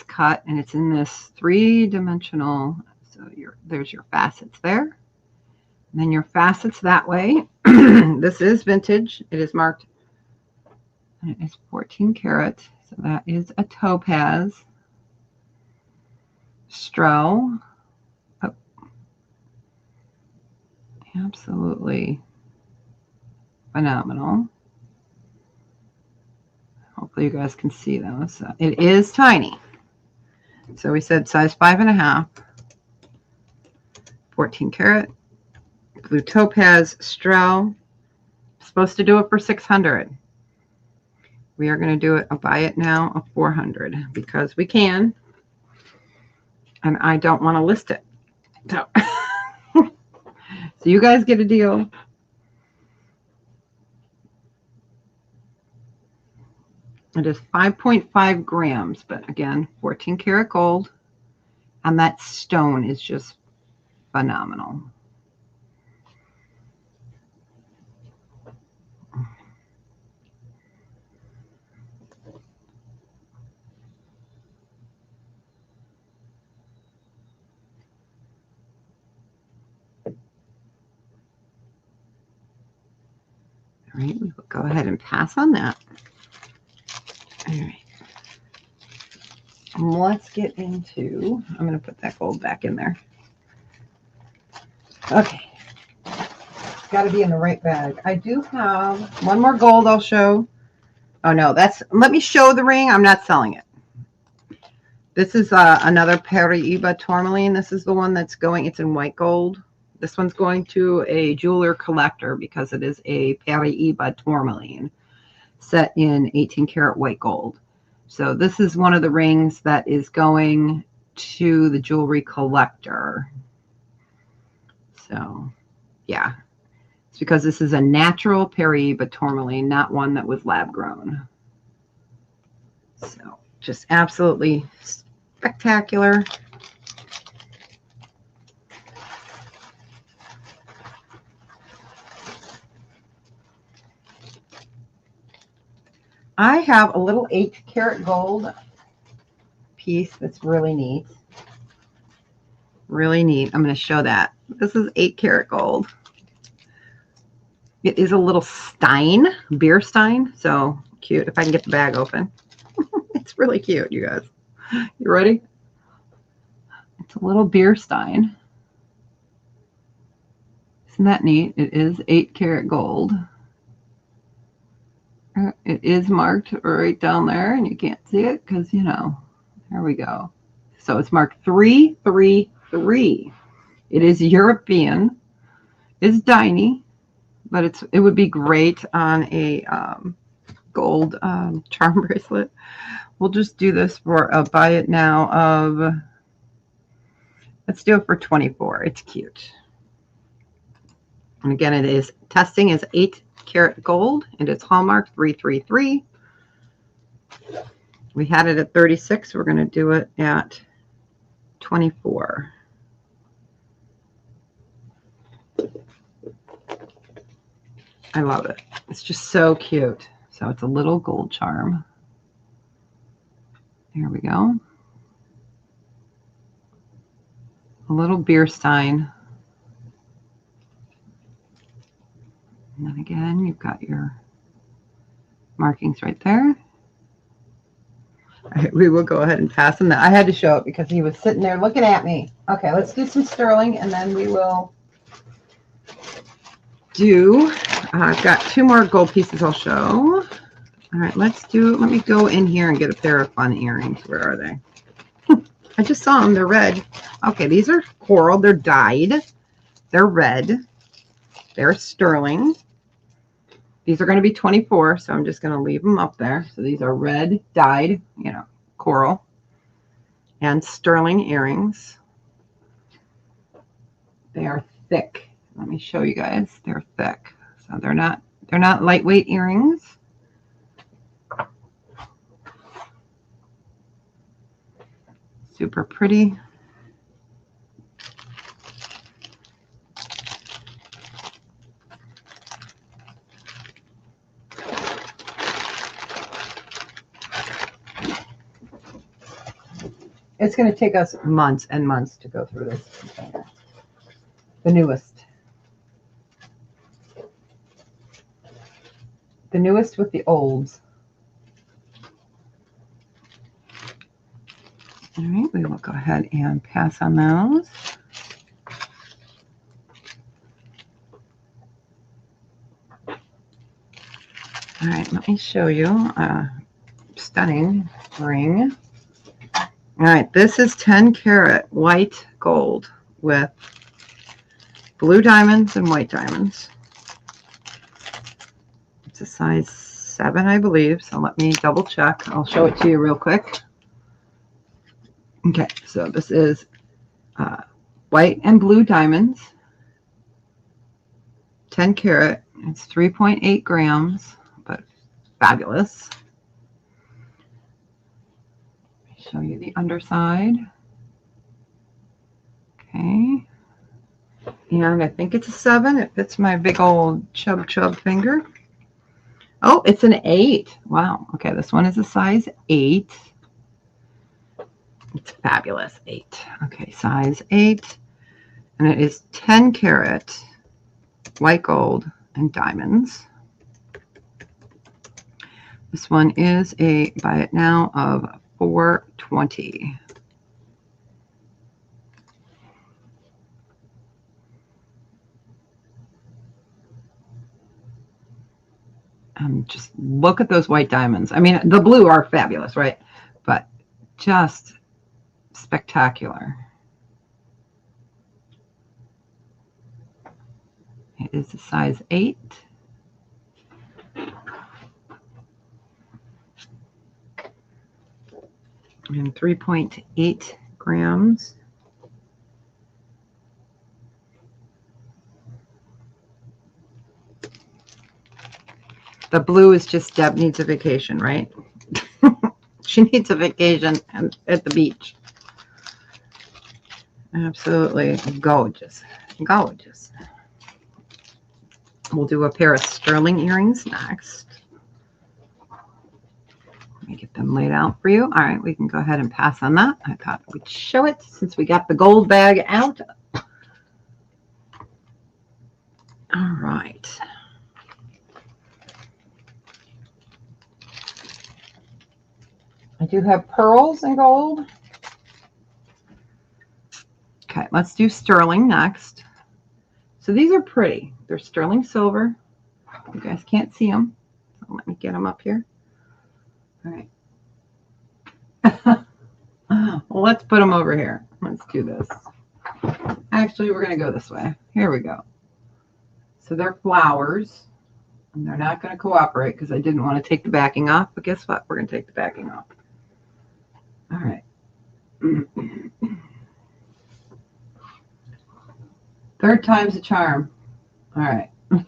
cut, and it's in this 3-dimensional. So there's your facets there. And then your facets that way. This is vintage. It is marked. It is 14 karat. So that is a topaz. Strel. Oh. Absolutely phenomenal. Hopefully you guys can see those. It is tiny. So we said size 5 1/2, 14 karat, blue topaz, Strel. Supposed to do it for 600. We are going to do it. I'll buy it now of 400 because we can, and I don't want to list it. So, so you guys get a deal. It is 5.5 grams, but again, 14 karat gold. And that stone is just phenomenal. All right, we will go ahead and pass on that. All right. Let's get into, I'm going to put that gold back in there. Okay. It's got to be in the right bag. I do have one more gold I'll show. Oh, no, let me show the ring. I'm not selling it. This is another Paraiba tourmaline. This is the one that's going, it's in white gold. This one's going to a jeweler collector because it is a Paraiba tourmaline set in 18 karat white gold. So this is one of the rings that is going to the jewelry collector. So, yeah. It's because this is a natural Paraiba tourmaline, not one that was lab grown. So, just absolutely spectacular. I have a little 8 karat gold piece that's really neat. Really neat. I'm going to show that. This is 8 karat gold. It is a little stein, beer stein. So cute. If I can get the bag open. It's really cute, you guys. You ready? It's a little beer stein. Isn't that neat? It is 8 karat gold. It is marked right down there, and you can't see it because, you know, there we go. So it's marked 333. It is European. It's tiny, but it would be great on a gold charm bracelet. We'll just do this for a buy it now of, let's do it for 24. It's cute. And again, it is, testing is 8 karat gold, and it's hallmark 333. We had it at 36. We're going to do it at 24. I love it. It's just so cute. So it's a little gold charm. There we go. A little beer stein. And then again, you've got your markings right there. All right, we will go ahead and pass him that. I had to show it because he was sitting there looking at me. Okay, let's do some sterling, and then we will do, I've got 2 more gold pieces I'll show. All right, let me go in here and get a pair of fun earrings. Where are they? I just saw them. They're red. Okay, these are coral. They're dyed. They're red. They're sterling. These are going to be 24, so I'm just going to leave them up there. So these are red dyed, you know, coral and sterling earrings. They are thick. Let me show you guys. They're thick. So they're not lightweight earrings. Super pretty. It's going to take us months and months to go through this container. The newest. The newest with the olds. All right, we will go ahead and pass on those. All right, let me show you a stunning ring. All right, this is 10 karat white gold with blue diamonds and white diamonds. It's a size 7, I believe, so let me double check. I'll show it to you real quick. Okay, so this is white and blue diamonds, 10 karat. It's 3.8 grams, but fabulous. Let me show you the underside. Okay. And I think it's a 7. It fits my big old chub finger. Oh, it's an 8. Wow. Okay, this one is a size 8. It's fabulous. 8. Okay, size 8. And it is 10 karat white gold and diamonds. This one is a buy it now of $420. Just look at those white diamonds. I mean, the blue are fabulous, right? But just spectacular. It is a size 8. And 3.8 grams. The blue is just Deb needs a vacation, right? She needs a vacation at the beach. Absolutely gorgeous. Gorgeous. We'll do a pair of sterling earrings next. Let me get them laid out for you. All right, we can go ahead and pass on that. I thought we'd show it since we got the gold bag out. All right. I do have pearls and gold. Okay, let's do sterling next. So these are pretty. They're sterling silver. You guys can't see them. So let me get them up here. All right. Well, let's put them over here. Let's do this. Actually, we're going to go this way. Here we go. So they're flowers. And they're not going to cooperate because I didn't want to take the backing off. But guess what? We're going to take the backing off. All right. Third time's a charm. All right. All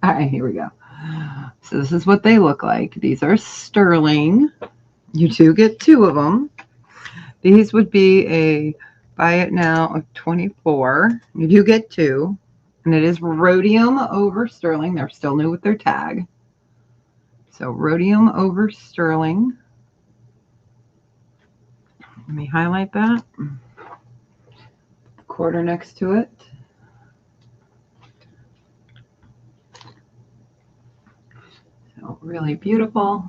right, here we go. So this is what they look like. These are sterling. You do get 2 of them. These would be a buy it now of 24. You do get 2. And it is rhodium over sterling. They're still new with their tag. So rhodium over sterling. Let me highlight that. Quarter next to it. So really beautiful.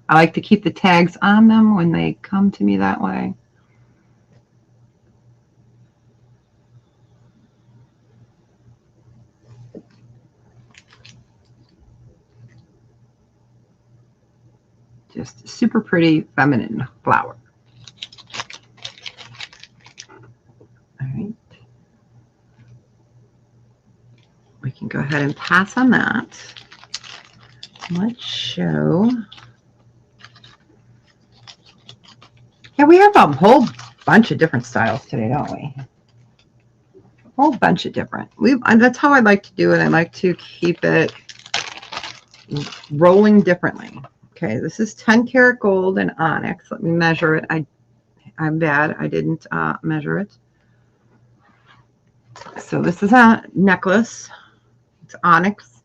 I like to keep the tags on them when they come to me that way. Just super pretty feminine flower. All right. We can go ahead and pass on that. Let's show. Yeah, we have a whole bunch of different styles today, don't we? A whole bunch of different. That's how I like to do it. I like to keep it rolling differently. Okay, this is 10 karat gold and onyx. Let me measure it. I'm bad. I didn't measure it. So this is a necklace. It's onyx.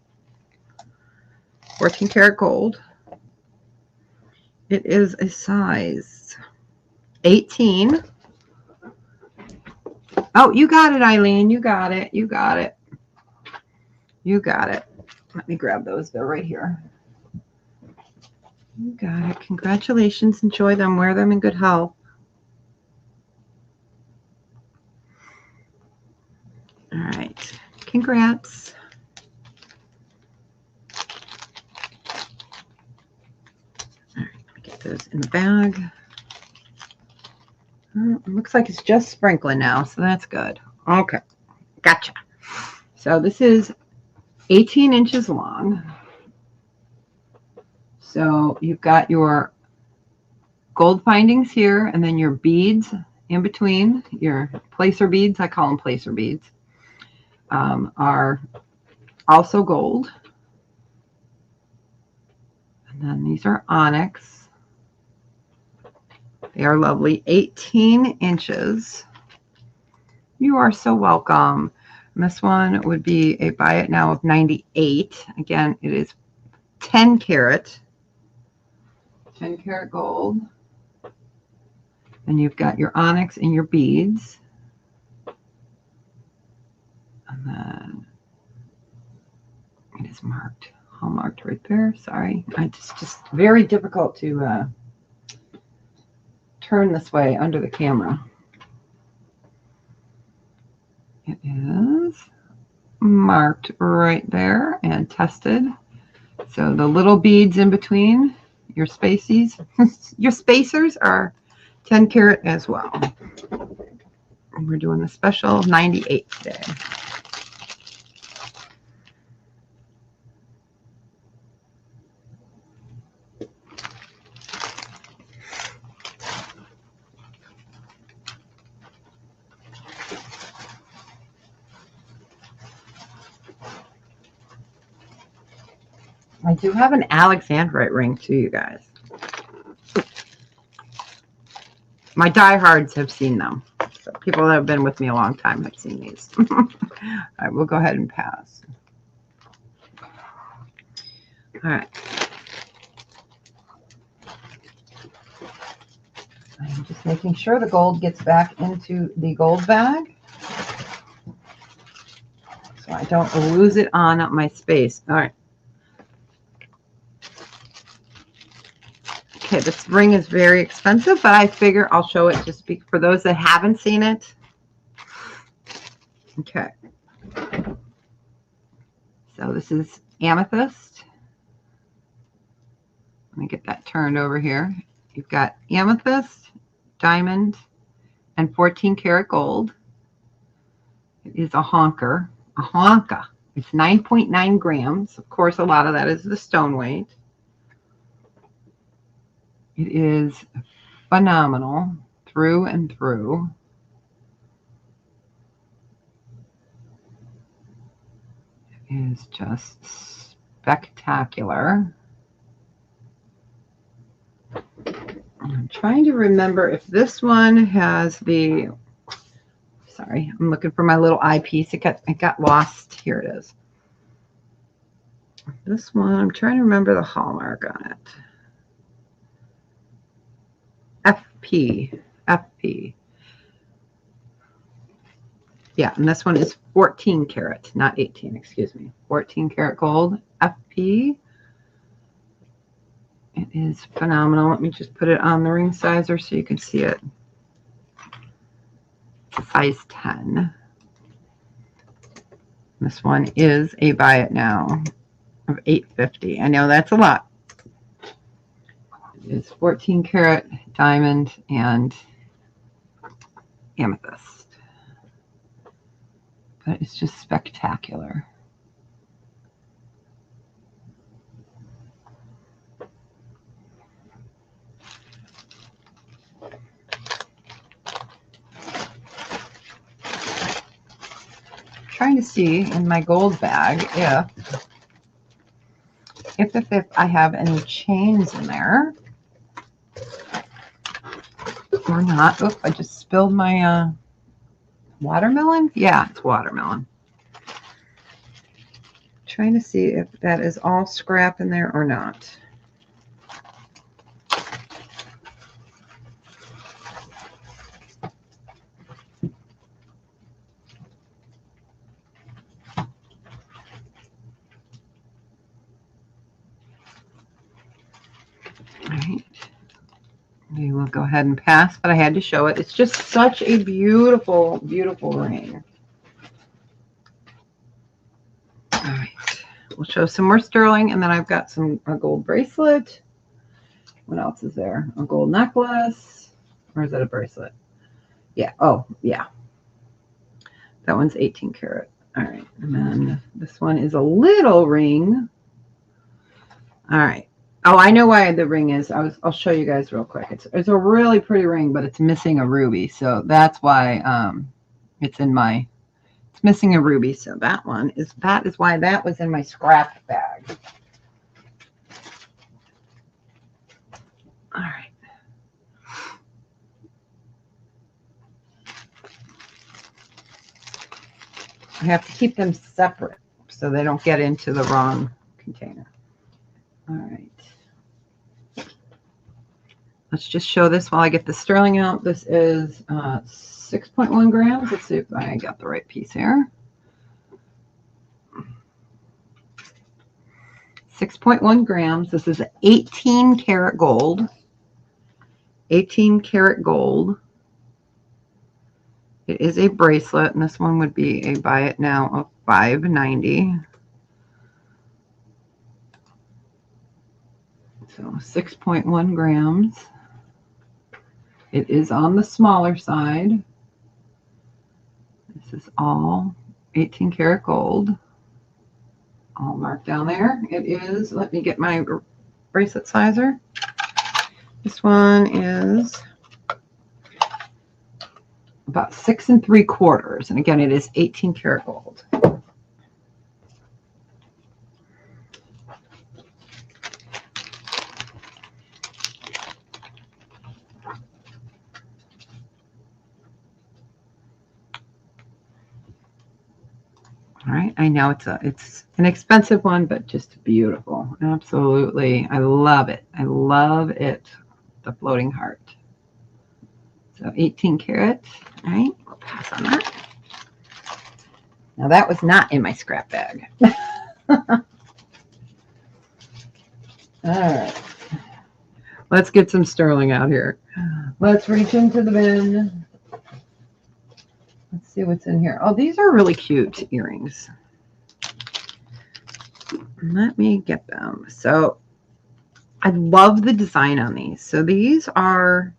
14 karat gold. It is a size 18. Oh, you got it, Eileen. You got it. You got it. You got it. Let me grab those. They're right here. You got it. Congratulations. Enjoy them. Wear them in good health. All right. Congrats. All right. Let me get those in the bag. It looks like it's just sprinkling now, so that's good. Okay. Gotcha. So this is 18 inches long. So you've got your gold findings here, and then your beads in between, your placer beads, I call them placer beads, are also gold. And then these are onyx. They are lovely. 18 inches. You are so welcome. And this one would be a buy it now of 98. Again, it is 10 karat. 10 karat gold. And you've got your onyx and your beads. And then it is marked, hallmarked right there. Sorry. It's just very difficult to turn this way under the camera. It is marked right there and tested. So the little beads in between, your spacies, your spacers are 10 karat as well. And we're doing the special 98 today. I do have an Alexandrite ring too, you guys. My diehards have seen them. So people that have been with me a long time have seen these. All right, we'll go ahead and pass. All right. I'm just making sure the gold gets back into the gold bag, so I don't lose it on my space. All right. Okay, this ring is very expensive, but I figure I'll show it just for those that haven't seen it. Okay. So this is amethyst. Let me get that turned over here. You've got amethyst, diamond, and 14 karat gold. It is a honker. A honka. It's 9.9 grams. Of course, a lot of that is the stone weight. It is phenomenal through and through. It is just spectacular. I'm trying to remember if this one has the, for Sorry, I'm looking for my little eyepiece. It got lost. Here it is. This one, I'm trying to remember the hallmark on it. FP. Yeah, and this one is 14 karat, not 18, excuse me. 14 karat gold, FP. It is phenomenal. Let me just put it on the ring sizer so you can see it. Size 10. This one is a buy it now of $8.50. I know that's a lot. It's 14 karat diamond and amethyst. But it's just spectacular. Trying to see in my gold bag if I have any chains in there or not. Oop, I just spilled my watermelon. Yeah, it's watermelon. Trying to see if that is all scrap in there or not. We will go ahead and pass, but I had to show it. It's just such a beautiful, beautiful ring. All right, we'll show some more sterling, and then I've got a gold bracelet. What else is there? A gold necklace, or is that a bracelet? Yeah. Oh, yeah. That one's 18 karat. All right, and then this one is a little ring. All right. Oh, I know why the ring is. I'll show you guys real quick. It's a really pretty ring, but it's missing a ruby. So that's why it's missing a ruby. So that is why that was in my scrap bag. All right. I have to keep them separate so they don't get into the wrong container. All right. Let's just show this while I get the sterling out. This is 6.1 grams. Let's see if I got the right piece here. 6.1 grams. This is 18 karat gold. 18 karat gold. It is a bracelet, and this one would be a buy it now of $5.90. So 6.1 grams. It is on the smaller side. This is all 18 karat gold. All marked down there. It is, let me get my bracelet sizer. This one is about 6 3/4. And again, it is 18 karat gold. All right, I know it's an expensive one, but just beautiful. Absolutely. I love it. I love it. The floating heart. So 18 karat. All right, we'll pass on that. Now that was not in my scrap bag. All right. Let's get some sterling out here. Let's reach into the bin. Let's see what's in here. Oh, these are really cute earrings. Let me get them. So I love the design on these. So these are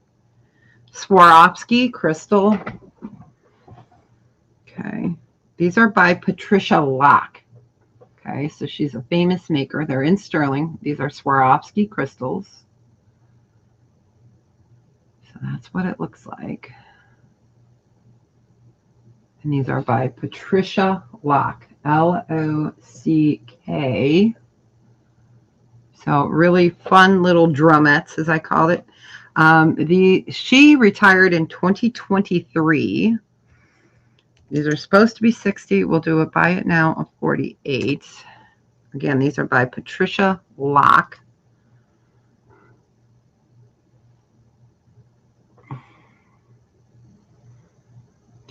Swarovski crystal. Okay. These are by Patricia Locke. Okay. So she's a famous maker. They're in sterling. These are Swarovski crystals. So that's what it looks like. And these are by Patricia Locke, L-O-C-K. So really fun little drumettes, as I call it. She retired in 2023. These are supposed to be 60. We'll do a buy it now of 48. Again, these are by Patricia Locke.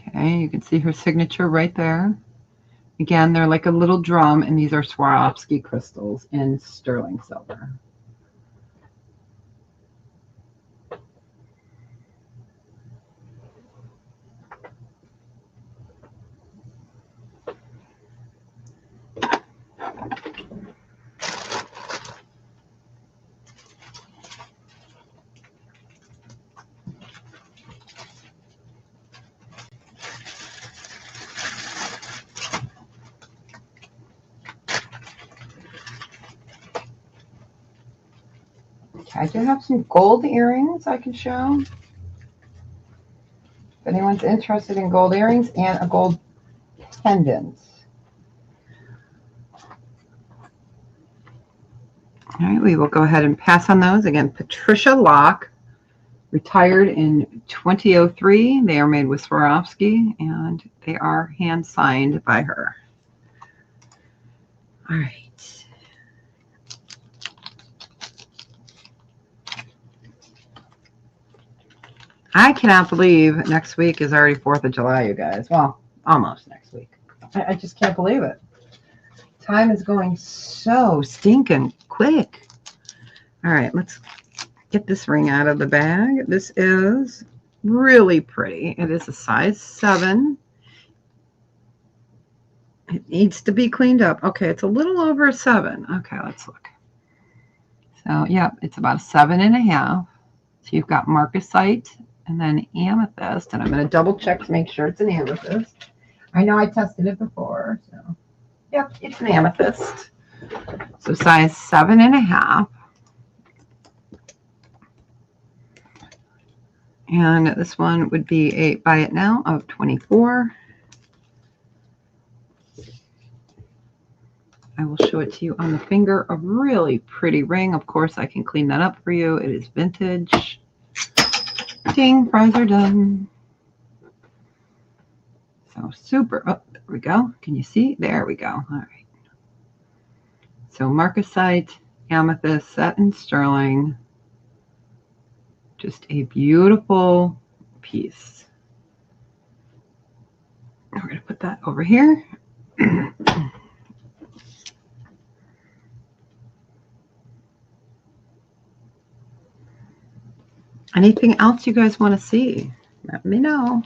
Okay, you can see her signature right there. Again, they're like a little drum, and these are Swarovski crystals in sterling silver. I do have some gold earrings I can show. If anyone's interested in gold earrings and a gold pendant. All right, we will go ahead and pass on those. Again, Patricia Locke, retired in 2003. They are made with Swarovski, and they are hand signed by her. All right. I cannot believe next week is already 4th of July, you guys. Well, almost next week. I just can't believe it. Time is going so stinking quick. All right, let's get this ring out of the bag. This is really pretty. It is a size 7. It needs to be cleaned up. Okay, it's a little over a 7. Okay, let's look. So, yeah, it's about a 7.5. So you've got marcasite and then amethyst. And I'm going to double check to make sure it's an amethyst. I know I tested it before. So, yep, it's an amethyst. So size 7.5. And this one would be a buy it now of 24. I will show it to you on the finger. A really pretty ring. Of course, I can clean that up for you. It is vintage. Ding, fries are done. So super. Oh, there we go. Can you see? There we go. All right. So marcasite, amethyst, set in sterling. Just a beautiful piece. We're going to put that over here. Anything else you guys want to see? Let me know.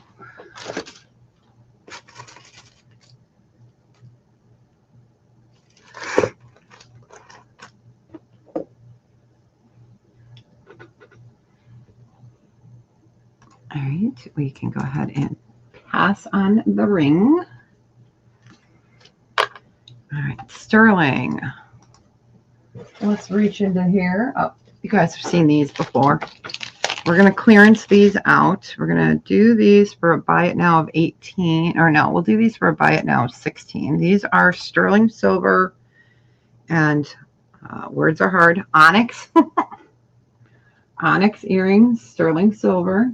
All right, we can go ahead and pass on the ring. All right, sterling. Let's reach into here. Oh, you guys have seen these before. We're going to clearance these out. We're going to do these for a buy it now of 18. Or no, we'll do these for a buy it now of 16. These are sterling silver and words are hard. Onyx. Onyx earrings, sterling silver.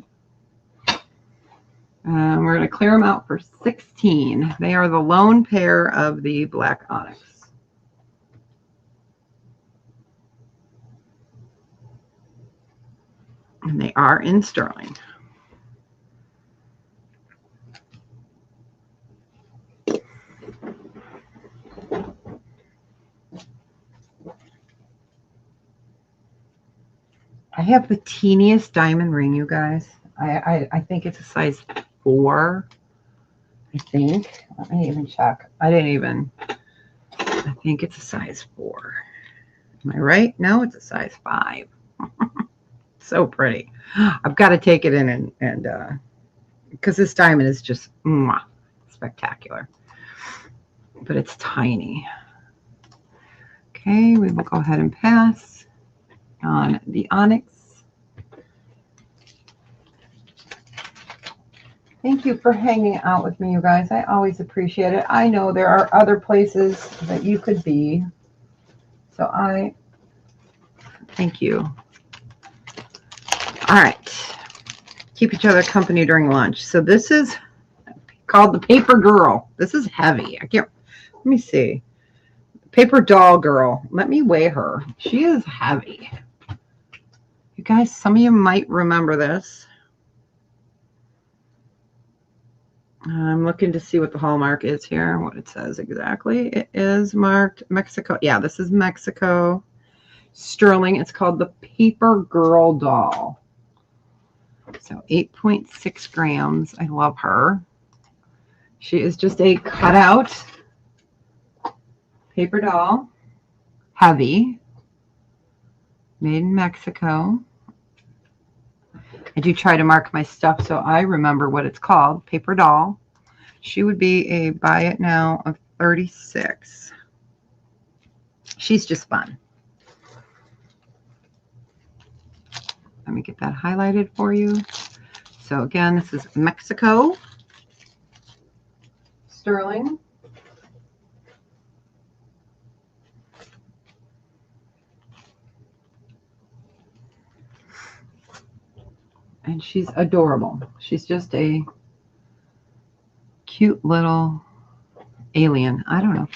We're going to clear them out for 16. They are the lone pair of the black onyx. And they are in sterling. I have the teeniest diamond ring, you guys. I think it's a size 4. I think. Let me even check. I think it's a size 4. Am I right? No, it's a size 5. So pretty. I've got to take it in and because this diamond is just spectacular. But it's tiny. Okay, we will go ahead and pass on the onyx. Thank you for hanging out with me, you guys. I always appreciate it. I know there are other places that you could be. So I thank you. All right. Keep each other company during lunch. So this is called the Paper Girl. This is heavy. I can't, let me see. Paper Doll Girl. Let me weigh her. She is heavy. You guys, some of you might remember this. I'm looking to see what the hallmark is here, what it says exactly. It is marked Mexico. Yeah, this is Mexico. Sterling. It's called the Paper Girl Doll. So 8.6 grams. I love her. She is just a cutout paper doll. Heavy. Made in Mexico. I do try to mark my stuff so I remember what it's called. Paper doll. She would be a buy it now of 36. She's just fun. Let me get that highlighted for you. So again, this is Mexico. Sterling. And she's adorable. She's just a cute little alien. I don't know.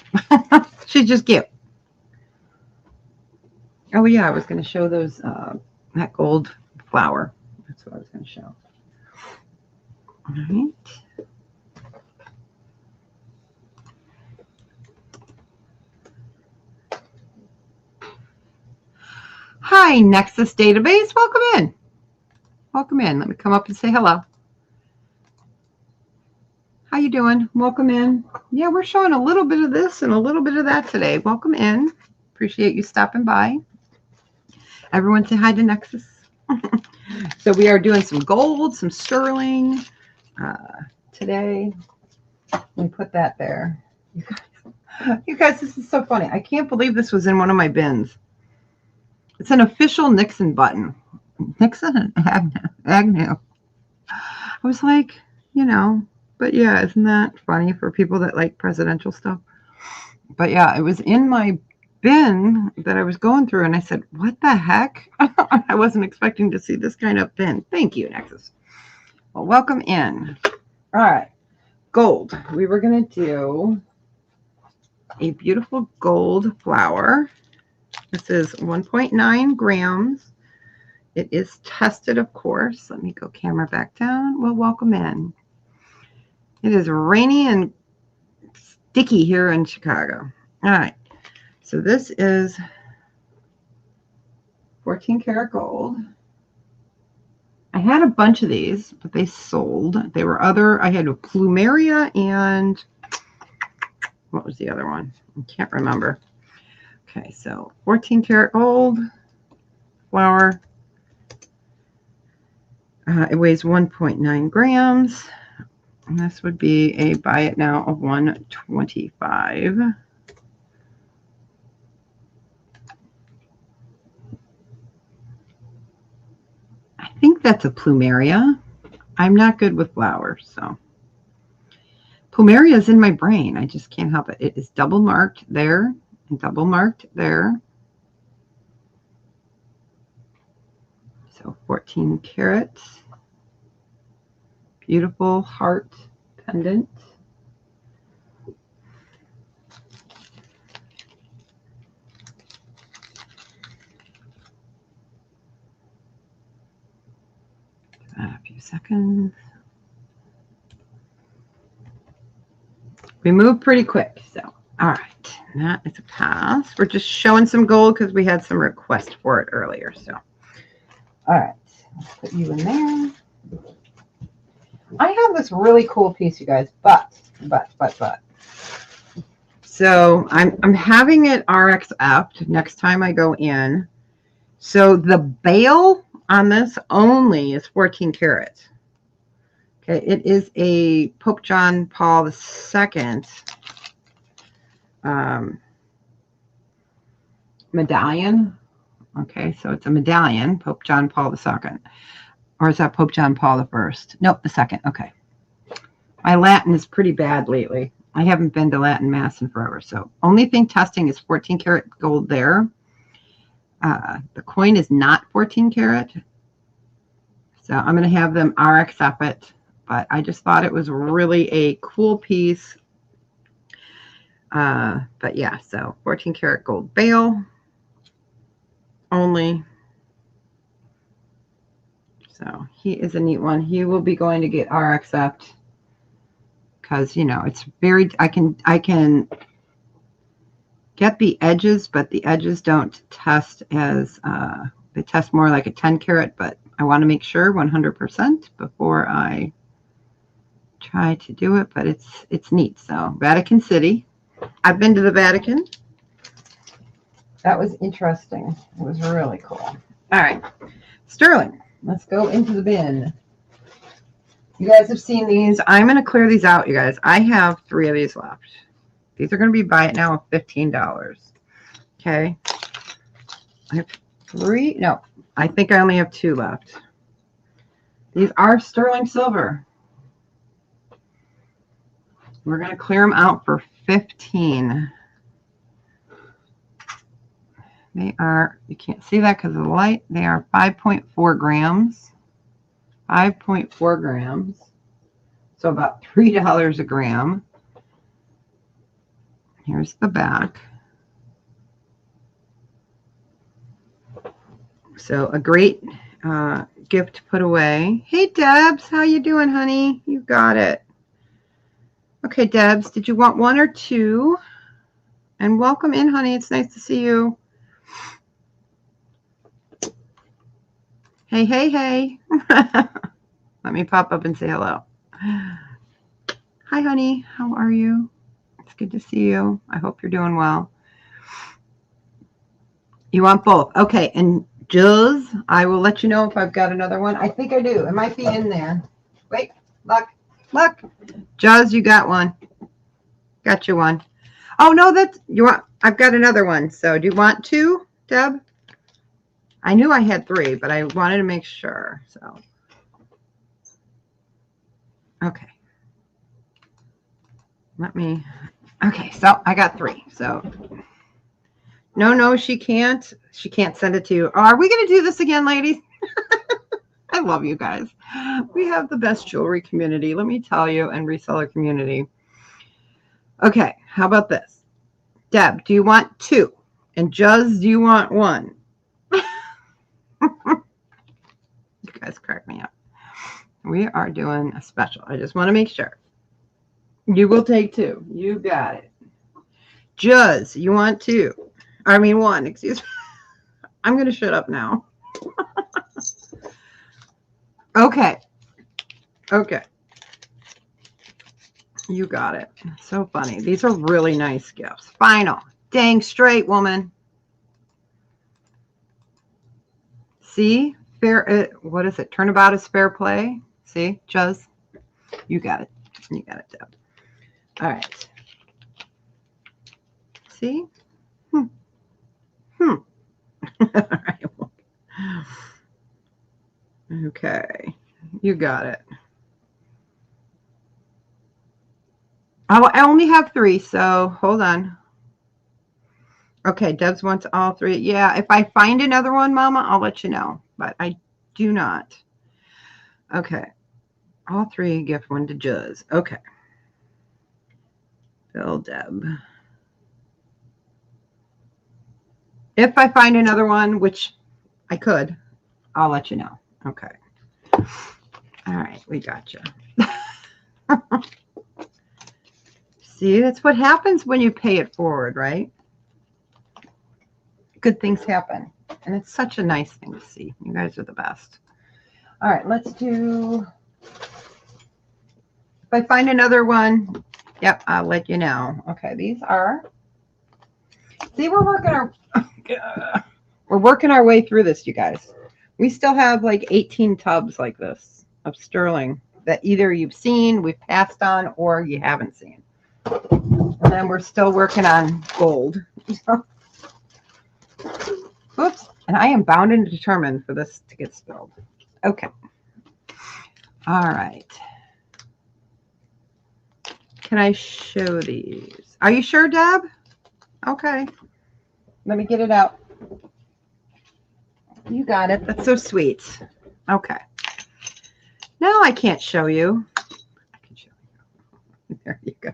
She's just cute. Oh yeah, I was going to show those, that gold flower. That's what I was going to show. All right. Hi, Nexus Database. Welcome in. Welcome in. Let me come up and say hello. How you doing? Welcome in. Yeah, we're showing a little bit of this and a little bit of that today. Welcome in. Appreciate you stopping by. Everyone say hi to Nexus. So we are doing some gold, some sterling today. Let me put that there. You guys, this is so funny. I can't believe this was in one of my bins. It's an official Nixon button. Nixon and Agnew. I was like, you know, but yeah, isn't that funny for people that like presidential stuff? But yeah, it was in my bin that I was going through, and I said, what the heck? I wasn't expecting to see this kind of bin. Thank you, Nexus. Well, welcome in. All right, gold. We were going to do a beautiful gold flower. This is 1.9 grams. It is tested, of course. Let me go camera back down. Well, welcome in. It is rainy and sticky here in Chicago. All right. So this is 14 karat gold. I had a bunch of these, but they sold. They were other. I had a plumeria and what was the other one? I can't remember. Okay, so 14 karat gold flower. It weighs 1.9 grams. And this would be a buy it now of 125. I think that's a plumeria. I'm not good with flowers, so. Plumeria is in my brain. I just can't help it. It is double marked there and double marked there. So 14 karat. Beautiful heart pendant. Give that a few seconds. We move pretty quick, so all right. That is a pass. We're just showing some gold because we had some requests for it earlier. So, all right, let's put you in there. I have this really cool piece, you guys, but. So I'm having it RXF'd next time I go in. So the bail on this only is 14 karat. Okay, it is a Pope John Paul II medallion. Okay, so it's a medallion, Pope John Paul II. Or is that Pope John Paul I? Nope, the second. Okay. My Latin is pretty bad lately. I haven't been to Latin Mass in forever. So only thing testing is 14 karat gold there. The coin is not 14 karat. So I'm going to have them RXF it but I just thought it was really a cool piece. But yeah, so 14 karat gold bail only. So he is a neat one. He will be going to get RX'd because, you know, it's very, I can get the edges, but the edges don't test as, they test more like a 10 karat, but I want to make sure 100% before I try to do it, but it's neat. So Vatican City. I've been to the Vatican. That was interesting. It was really cool. All right. Sterling. Let's go into the bin. You guys have seen these. I'm going to clear these out, you guys. I have 3 of these left. These are going to be buy it now of $15. Okay. I have 3. No, I think I only have 2 left. These are sterling silver. We're going to clear them out for 15. They are, you can't see that because of the light. They are 5.4 grams. 5.4 grams. So about $3 a gram. Here's the back. So a great gift to put away. Hey, Debs, how you doing, honey? You got it. Okay, Debs, did you want 1 or 2? And welcome in, honey. It's nice to see you. Hey, hey, hey. Let me pop up and say hello. Hi, honey. How are you? It's good to see you. I hope you're doing well. You want both? Okay, and Jules, I will let you know if I've got another one. I think I do. It might be in there. Wait, look. Jules, you got one. Got you one. Oh, no, that's, you want, I've got another one. So do you want 2, Deb? I knew I had 3, but I wanted to make sure. So, okay. Let me, okay, so I got 3. So, no, she can't. She can't send it to you. Oh, are we going to do this again, ladies? I love you guys. We have the best jewelry community, let me tell you, and reseller community. Okay, how about this? Deb, do you want 2? And Juz, do you want 1? You guys crack me up. We are doing a special. I just want to make sure. You will take 2. You got it. Juz, you want 2? I mean 1, excuse me. I'm going to shut up now. Okay. You got it. So funny. These are really nice gifts. Final. Dang straight, woman. See? Fair. What is it? Turnabout is fair play. See? Juz? You got it. You got it, Deb. All right. See? All right. Okay. You got it. I only have 3, so hold on. Okay, Debs wants all 3. Yeah, if I find another one, Mama, I'll let you know. But I do not. Okay. All 3 gift 1 to Juz. Okay. Bill, Deb. If I find another one, which I could, I'll let you know. Okay. All right, we got you. See, that's what happens when you pay it forward, right? Good things happen. And it's such a nice thing to see. You guys are the best. All right, let's do, if I find another one, yep, I'll let you know. Okay, these are, see, we're working our way through this, you guys. We still have like 18 tubs like this of sterling that either you've seen, we've passed on, or you haven't seen. And then we're still working on gold. Oops. And I am bound and determined for this to get spilled. Okay. All right. Can I show these? Are you sure, Deb? Okay. Let me get it out. You got it. That's so sweet. Okay. Now I can't show you. There you go.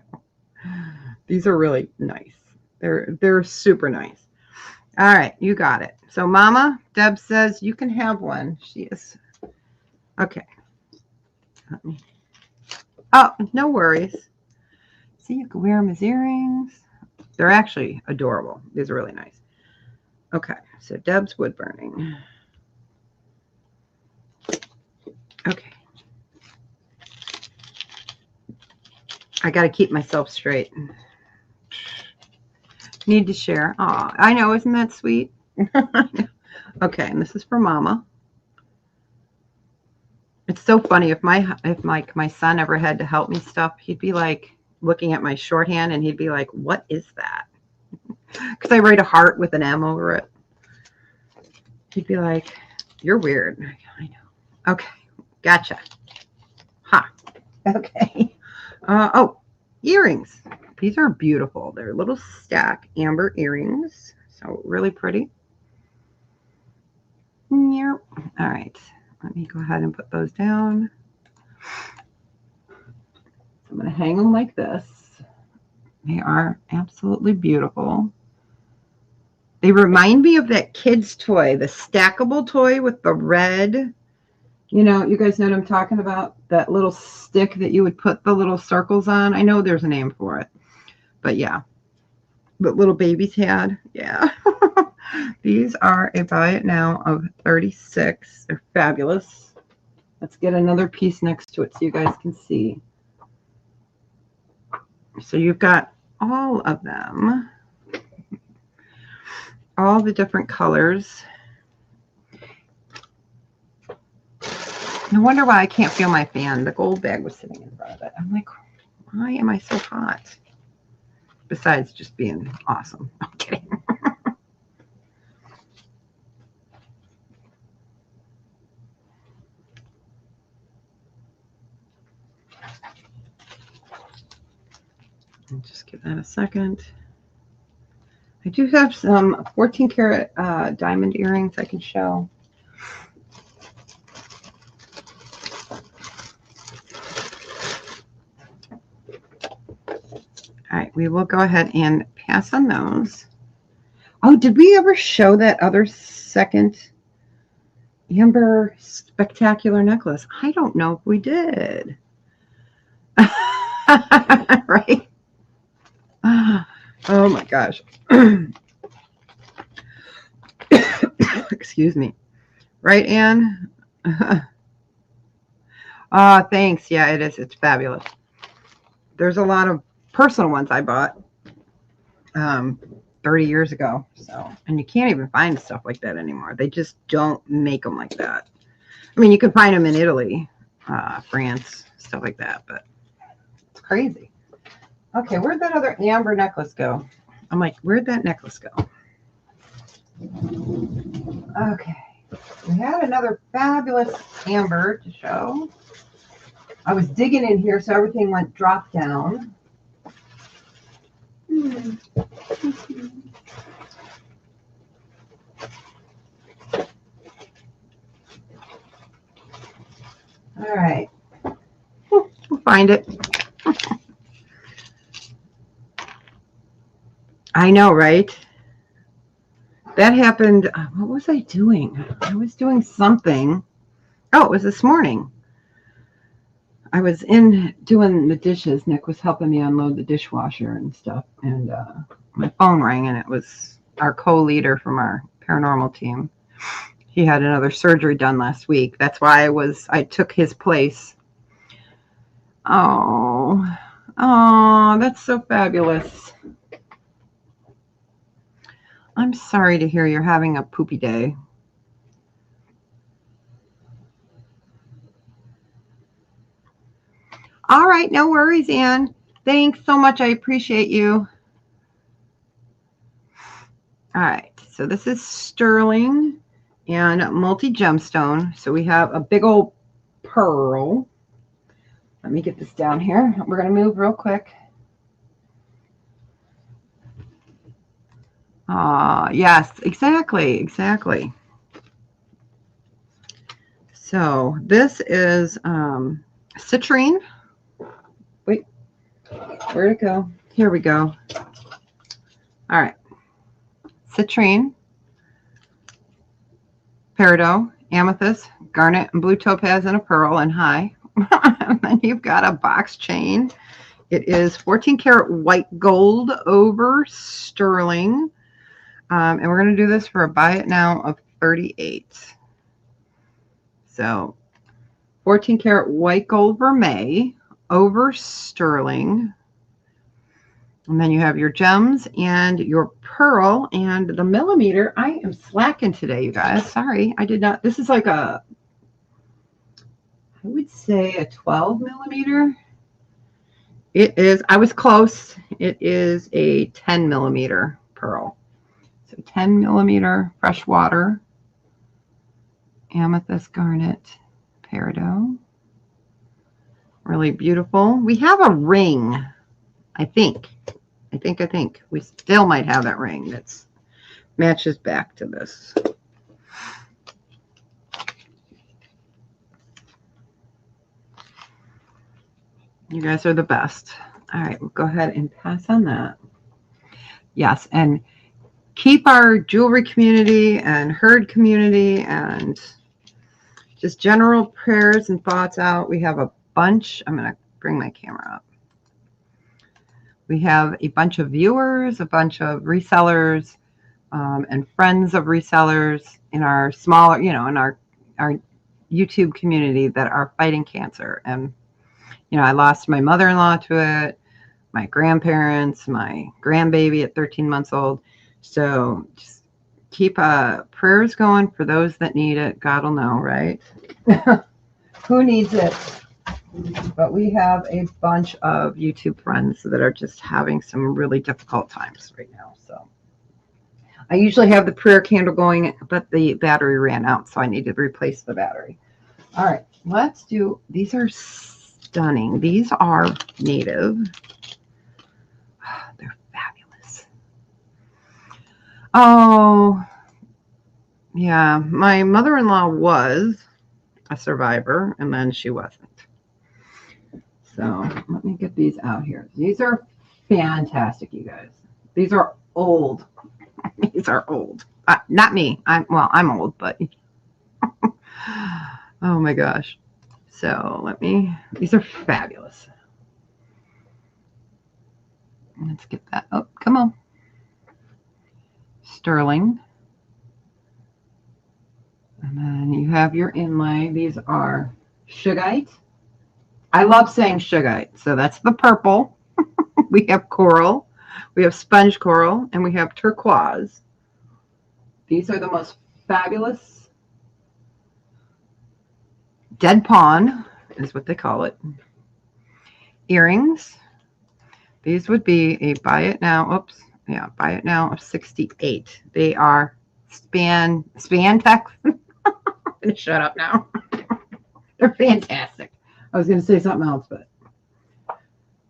These are really nice. They're super nice. All right, you got it. So Mama, Deb says you can have one. She is okay. Let me. Oh, no worries. See, you can wear them as earrings. They're actually adorable. These are really nice. Okay, so Deb's wood burning. Okay. I got to keep myself straight. Need to share. Oh, I know. Isn't that sweet? Okay, and this is for Mama. It's so funny. If my son ever had to help me stuff, he'd be like looking at my shorthand and he'd be like, "What is that?" Because I write a heart with an M over it. He'd be like, "You're weird." I know. Okay, gotcha. Ha. Okay. Oh, earrings. These are beautiful. They're little stack amber earrings. So really pretty. Yeah. All right. Let me go ahead and put those down. I'm going to hang them like this. They are absolutely beautiful. They remind me of that kid's toy, the stackable toy with the red. You know, you guys know what I'm talking about? That little stick that you would put the little circles on. I know there's a name for it. But yeah. But little babies had. Yeah. These are a buy it now of 36. They're fabulous. Let's get another piece next to it so you guys can see. So you've got all of them. All the different colors. No wonder why I can't feel my fan. The gold bag was sitting in front of it. I'm like, why am I so hot? Besides just being awesome. I'm kidding. Just give that a second. I do have some 14 karat diamond earrings I can show. All right, we will go ahead and pass on those. Oh, did we ever show that other second amber spectacular necklace? I don't know if we did. Right? Oh my gosh. Excuse me. Right, Anne? Thanks. Yeah, it is. It's fabulous. There's a lot of personal ones I bought 30 years ago. So, and you can't even find stuff like that anymore. They just don't make them like that. I mean, you can find them in Italy, France, stuff like that, but it's crazy. Okay, where'd that other amber necklace go? I'm like, where'd that necklace go? Okay, we had another fabulous amber to show. I was digging in here, so everything went drop down. All right, we'll find it. I know, right? That happened. What was I doing? I was doing something. Oh, it was this morning. I was in doing the dishes. Nick was helping me unload the dishwasher and stuff. And my phone rang, and it was our co-leader from our paranormal team. He had another surgery done last week. That's why I took his place. Oh, that's so fabulous. I'm sorry to hear you're having a poopy day. All right, no worries, Anne. Thanks so much. I appreciate you. All right, so this is sterling and multi-gemstone. So we have a big old pearl. Let me get this down here. We're going to move real quick. Yes, exactly. So this is citrine. Wait, Where'd it go? Here we go. All right. Citrine, peridot, amethyst, garnet, and blue topaz, and a pearl, and high. And then you've got a box chain. It is 14 karat white gold over sterling. And we're going to do this for a buy it now of 38. So 14 karat white gold vermeil over sterling. And then you have your gems and your pearl and the millimeter. I am slacking today, you guys. Sorry, I did not. This is like a, I would say a 12 millimeter. It is, I was close. It is a 10 millimeter pearl. So 10 millimeter fresh water, amethyst, garnet, peridot. Really beautiful. We have a ring, I think. We still might have that ring that's matches back to this. You guys are the best. All right, we'll go ahead and pass on that. Yes, and keep our jewelry community and herd community and just general prayers and thoughts out. We have a bunch. I'm going to bring my camera up. We have a bunch of viewers, a bunch of resellers, and friends of resellers in our smaller, you know, in our YouTube community that are fighting cancer. And you know, I lost my mother-in-law to it, my grandparents, my grandbaby at 13 months old. So just keep prayers going for those that need it. God will know, right? Who needs it? But we have a bunch of YouTube friends that are just having some really difficult times right now. So I usually have the prayer candle going, but the battery ran out, so I need to replace the battery. All right, let's do, these are stunning. These are native. They're fabulous. Oh, yeah. My mother-in-law was a survivor, and then she wasn't. So let me get these out here. These are fantastic, you guys. These are old. These are old. Not me. I'm old, but oh my gosh. So these are fabulous. Let's get that. Oh, come on. Sterling. And then you have your inlay. These are Shugite. I love saying Shugite. So that's the purple. We have coral. We have sponge coral. And we have turquoise. These are the most fabulous. Dead pawn is what they call it. Earrings. These would be a buy it now. Oops. Yeah, buy it now of 68. They are Spantex. I'm going to shut up now. They're fantastic. I was going to say something else, but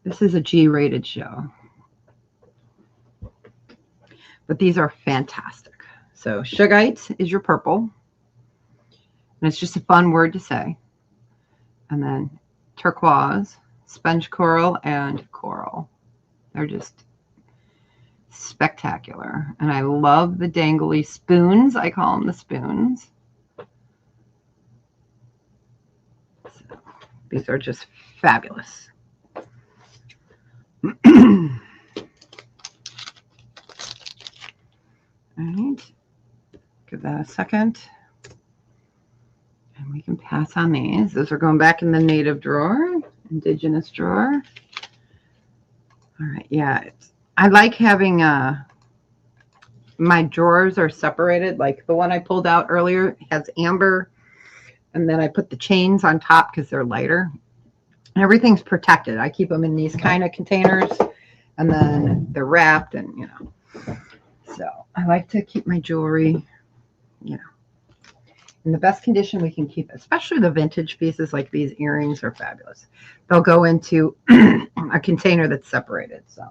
this is a G-rated show. But these are fantastic. So Shugite is your purple. And it's just a fun word to say. And then turquoise, sponge coral, and coral. They're just spectacular. And I love the dangly spoons. I call them the spoons. So, these are just fabulous. All right. Give that a second. And we can pass on these. Those are going back in the native drawer, indigenous drawer. All right, yeah. I like having my drawers are separated. Like the one I pulled out earlier has amber, and then I put the chains on top because they're lighter. And everything's protected. I keep them in these kind of containers, and then they're wrapped, and you know. So I like to keep my jewelry, you know, in the best condition we can keep it. Especially the vintage pieces like these earrings are fabulous. They'll go into a container that's separated. So,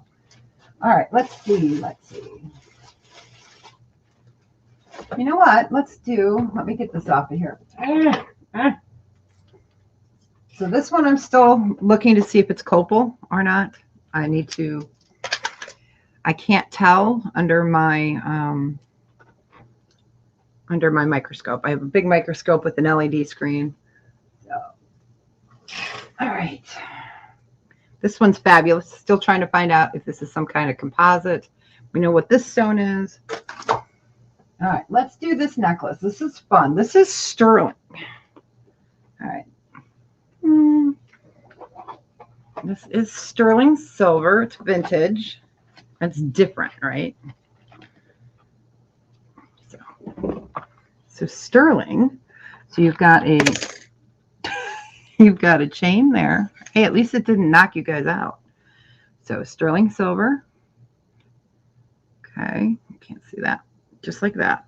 all right, let's see. You know what? Let me get this off of here. So this one I'm still looking to see if it's copal or not. I need to, I can't tell under my microscope. I have a big microscope with an LED screen. So, all right. This one's fabulous. Still trying to find out if this is some kind of composite. We know what this stone is. All right, let's do this necklace. This is fun. This is sterling. All right. This is sterling silver. It's vintage. It's different, right? So sterling. So you've got a chain there. Hey, at least it didn't knock you guys out. So sterling silver. Okay, you can't see that. Just like that.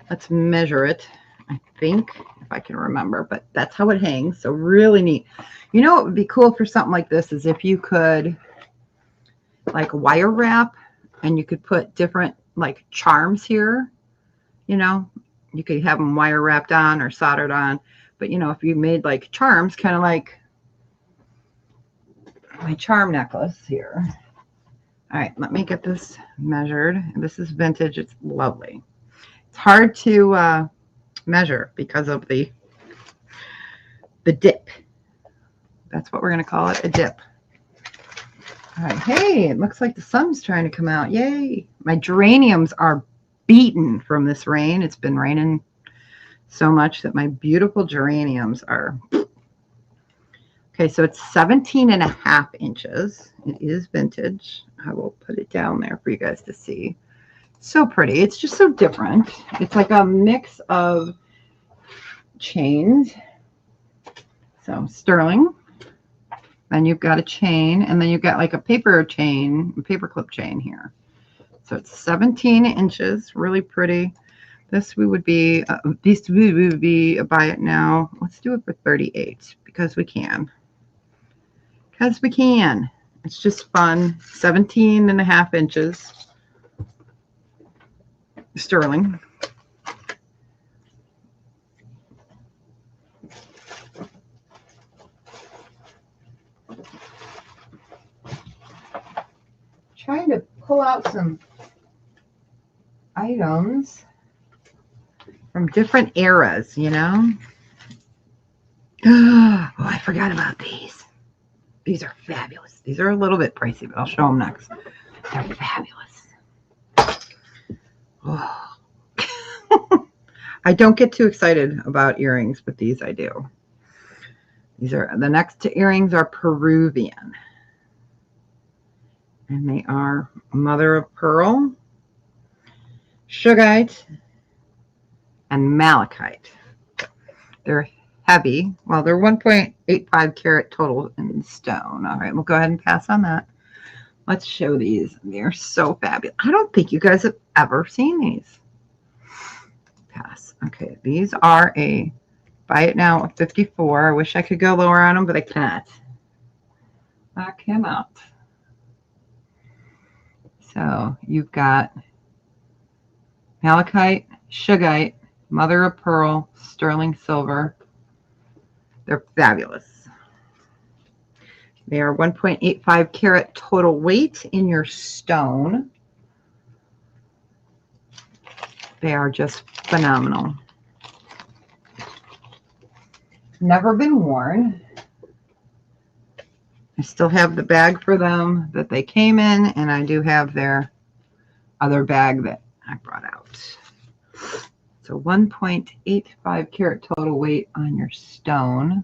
Let's measure it. I think, if I can remember, but that's how it hangs. So really neat. You know what would be cool for something like this is if you could like wire wrap and you could put different like charms here. You know, you could have them wire wrapped on or soldered on. But, you know, if you made like charms, kind of like my charm necklace here. All right, let me get this measured. This is vintage. It's lovely. It's hard to measure because of the dip. That's what we're going to call it, a dip. All right, hey, it looks like the sun's trying to come out. Yay. My geraniums are beaten from this rain. It's been raining so much that my beautiful geraniums are. Okay, so it's 17.5 inches. It is vintage. I will put it down there for you guys to see. So pretty. It's just so different. It's like a mix of chains. So sterling. Then you've got a chain, and then you've got like a paper chain, a paper clip chain here. So it's 17 inches, really pretty. This we would be, these we would be buy it now. Let's do it for 38 because we can. Because we can. It's just fun. 17.5 inches. Sterling. Trying to pull out some items from different eras, you know. Oh, I forgot about these. These are fabulous. These are a little bit pricey, but I'll show them next. They're fabulous. Oh. I don't get too excited about earrings, but these I do. These are the next earrings are Peruvian. And they are mother of pearl, shugite, and malachite. They're heavy. Well, they're 1.85 carat total in stone. All right, we'll go ahead and pass on that. Let's show these. They're so fabulous. I don't think you guys have ever seen these. Pass. Okay, these are a buy it now of 54. I wish I could go lower on them, but I can't. I cannot. So you've got malachite, shugite, mother of pearl, sterling silver. They're fabulous. They are 1.85 carat total weight in your stone. They are just phenomenal. Never been worn. I still have the bag for them that they came in, and I do have their other bag that I brought out. So 1.85 carat total weight on your stone.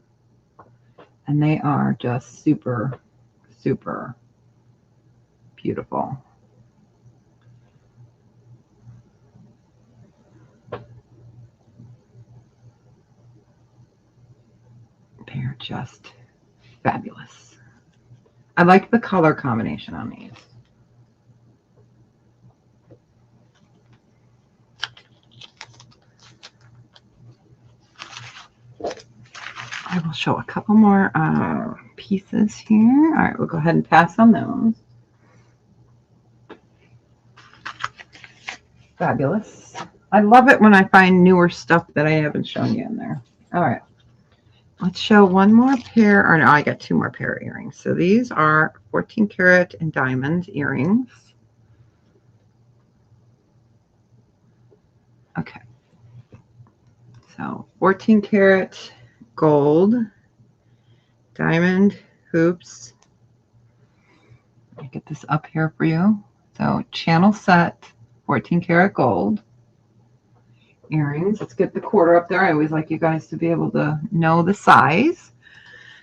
And they are just super, super beautiful. They're just fabulous. I like the color combination on these. I will show a couple more pieces here. All right, we'll go ahead and pass on those. Fabulous. I love it when I find newer stuff that I haven't shown you in there. All right. let's show one more pair. Or no, I got two more pair of earrings. So these are 14 karat and diamond earrings. Okay. So 14 karat gold, diamond hoops. Let me get this up here for you. So channel set, 14 karat gold earrings. Let's get the quarter up there. I always like you guys to be able to know the size.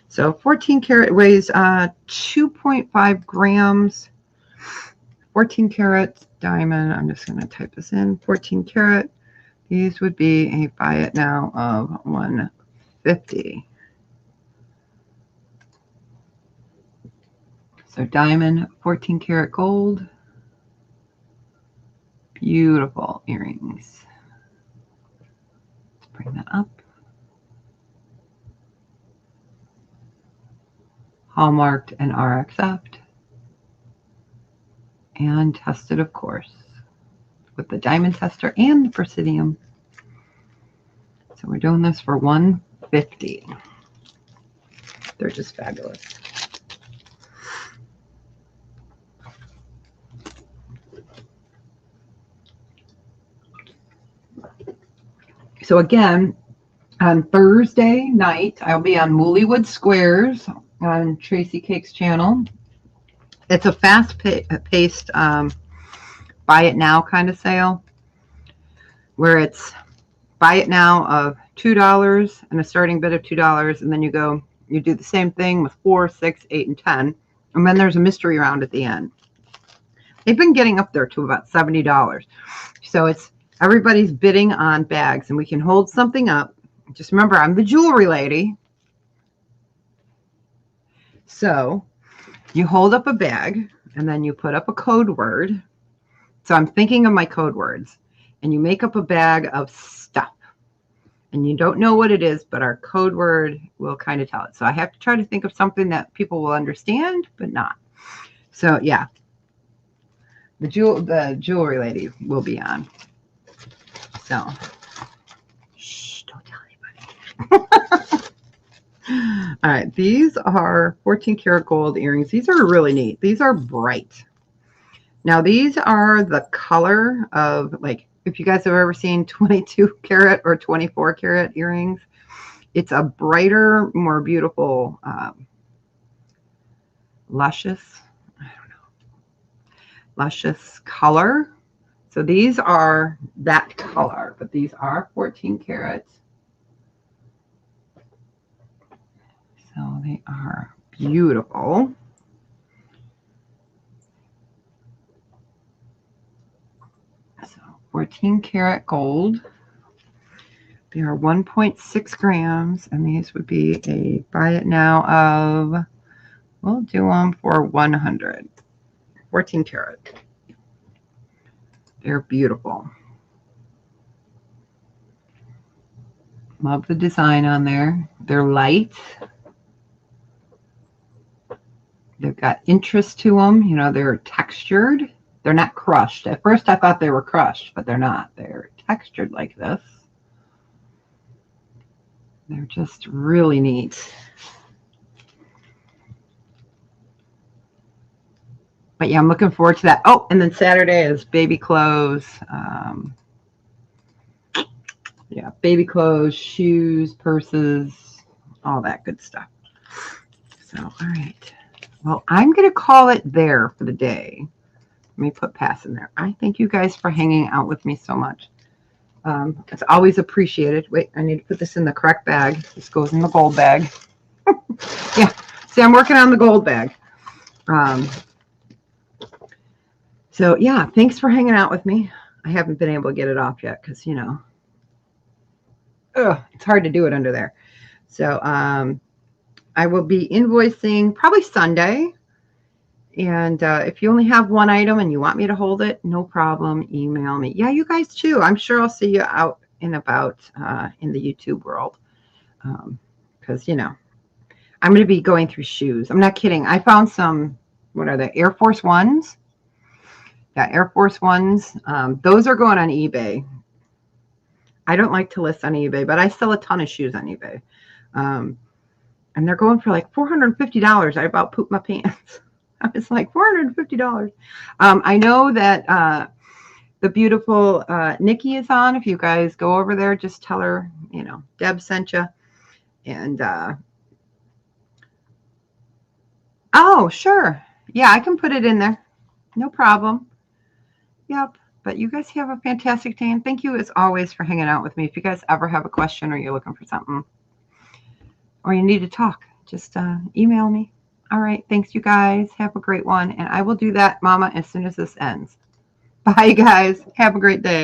So 14 karat weighs 2.5 grams. 14 karat diamond. I'm just going to type this in. 14 karat. These would be a buy it now of $150. So diamond, 14 karat gold. Beautiful earrings. Let's bring that up. Hallmarked and RX'd. And tested, of course, with the diamond tester and the Presidium. So we're doing this for $150. They're just fabulous. So again, on Thursday night, I'll be on Woollywood Squares on Tracy Cake's channel. It's a fast-paced buy it now kind of sale, where it's buy it now of $2 and a starting bid of $2, and then you do the same thing with 4, 6, 8, and 10, and then there's a mystery round at the end. They've been getting up there to about $70. So it's everybody's bidding on bags, and we can hold something up. Just remember, I'm the jewelry lady. So you hold up a bag, and then you put up a code word. So I'm thinking of my code words, and you make up a bag of stuff. And you don't know what it is, but our code word will kind of tell it. So I have to try to think of something that people will understand, but not. So yeah, the jewelry lady will be on. So, shh, don't tell anybody. All right, these are 14 karat gold earrings. These are really neat. These are bright. Now, these are the color of, like, if you guys have ever seen 22 karat or 24 karat earrings, it's a brighter, more beautiful, luscious color. So these are that color, but these are 14 karat. So they are beautiful. So 14 karat gold. They are 1.6 grams, and these would be a buy it now of, we'll do them for 100. 14 karat. They're beautiful. Love the design on there. They're light. They've got interest to them. You know, they're textured. They're not crushed. At first I thought they were crushed, but they're not. They're textured like this. They're just really neat. But yeah, I'm looking forward to that. Oh, and then Saturday is baby clothes. Yeah, baby clothes, shoes, purses, all that good stuff. So, all right. Well, I'm going to call it there for the day. Let me put pass in there. I thank you guys for hanging out with me so much. It's always appreciated. Wait, I need to put this in the correct bag. This goes in the gold bag. Yeah, see, I'm working on the gold bag. So, yeah, thanks for hanging out with me. I haven't been able to get it off yet because, you know, it's hard to do it under there. So, I will be invoicing probably Sunday. And if you only have one item and you want me to hold it, no problem. Email me. Yeah, you guys too. I'm sure I'll see you out and about in the YouTube world. Because, you know, I'm going to be going through shoes. I'm not kidding. I found some, what are they? Air Force Ones. Yeah, Air Force Ones. Those are going on eBay. I don't like to list on eBay, but I sell a ton of shoes on eBay. and they're going for like $450. I about pooped my pants. I was like, $450. I know that the beautiful Nikki is on. If you guys go over there, just tell her, you know, Deb sent you. And oh, sure. Yeah, I can put it in there. No problem. Yep. But you guys have a fantastic day. And thank you, as always, for hanging out with me. If you guys ever have a question or you're looking for something or you need to talk, just email me. All right. Thanks, you guys. Have a great one. And I will do that, Mama, as soon as this ends. Bye, guys. Have a great day.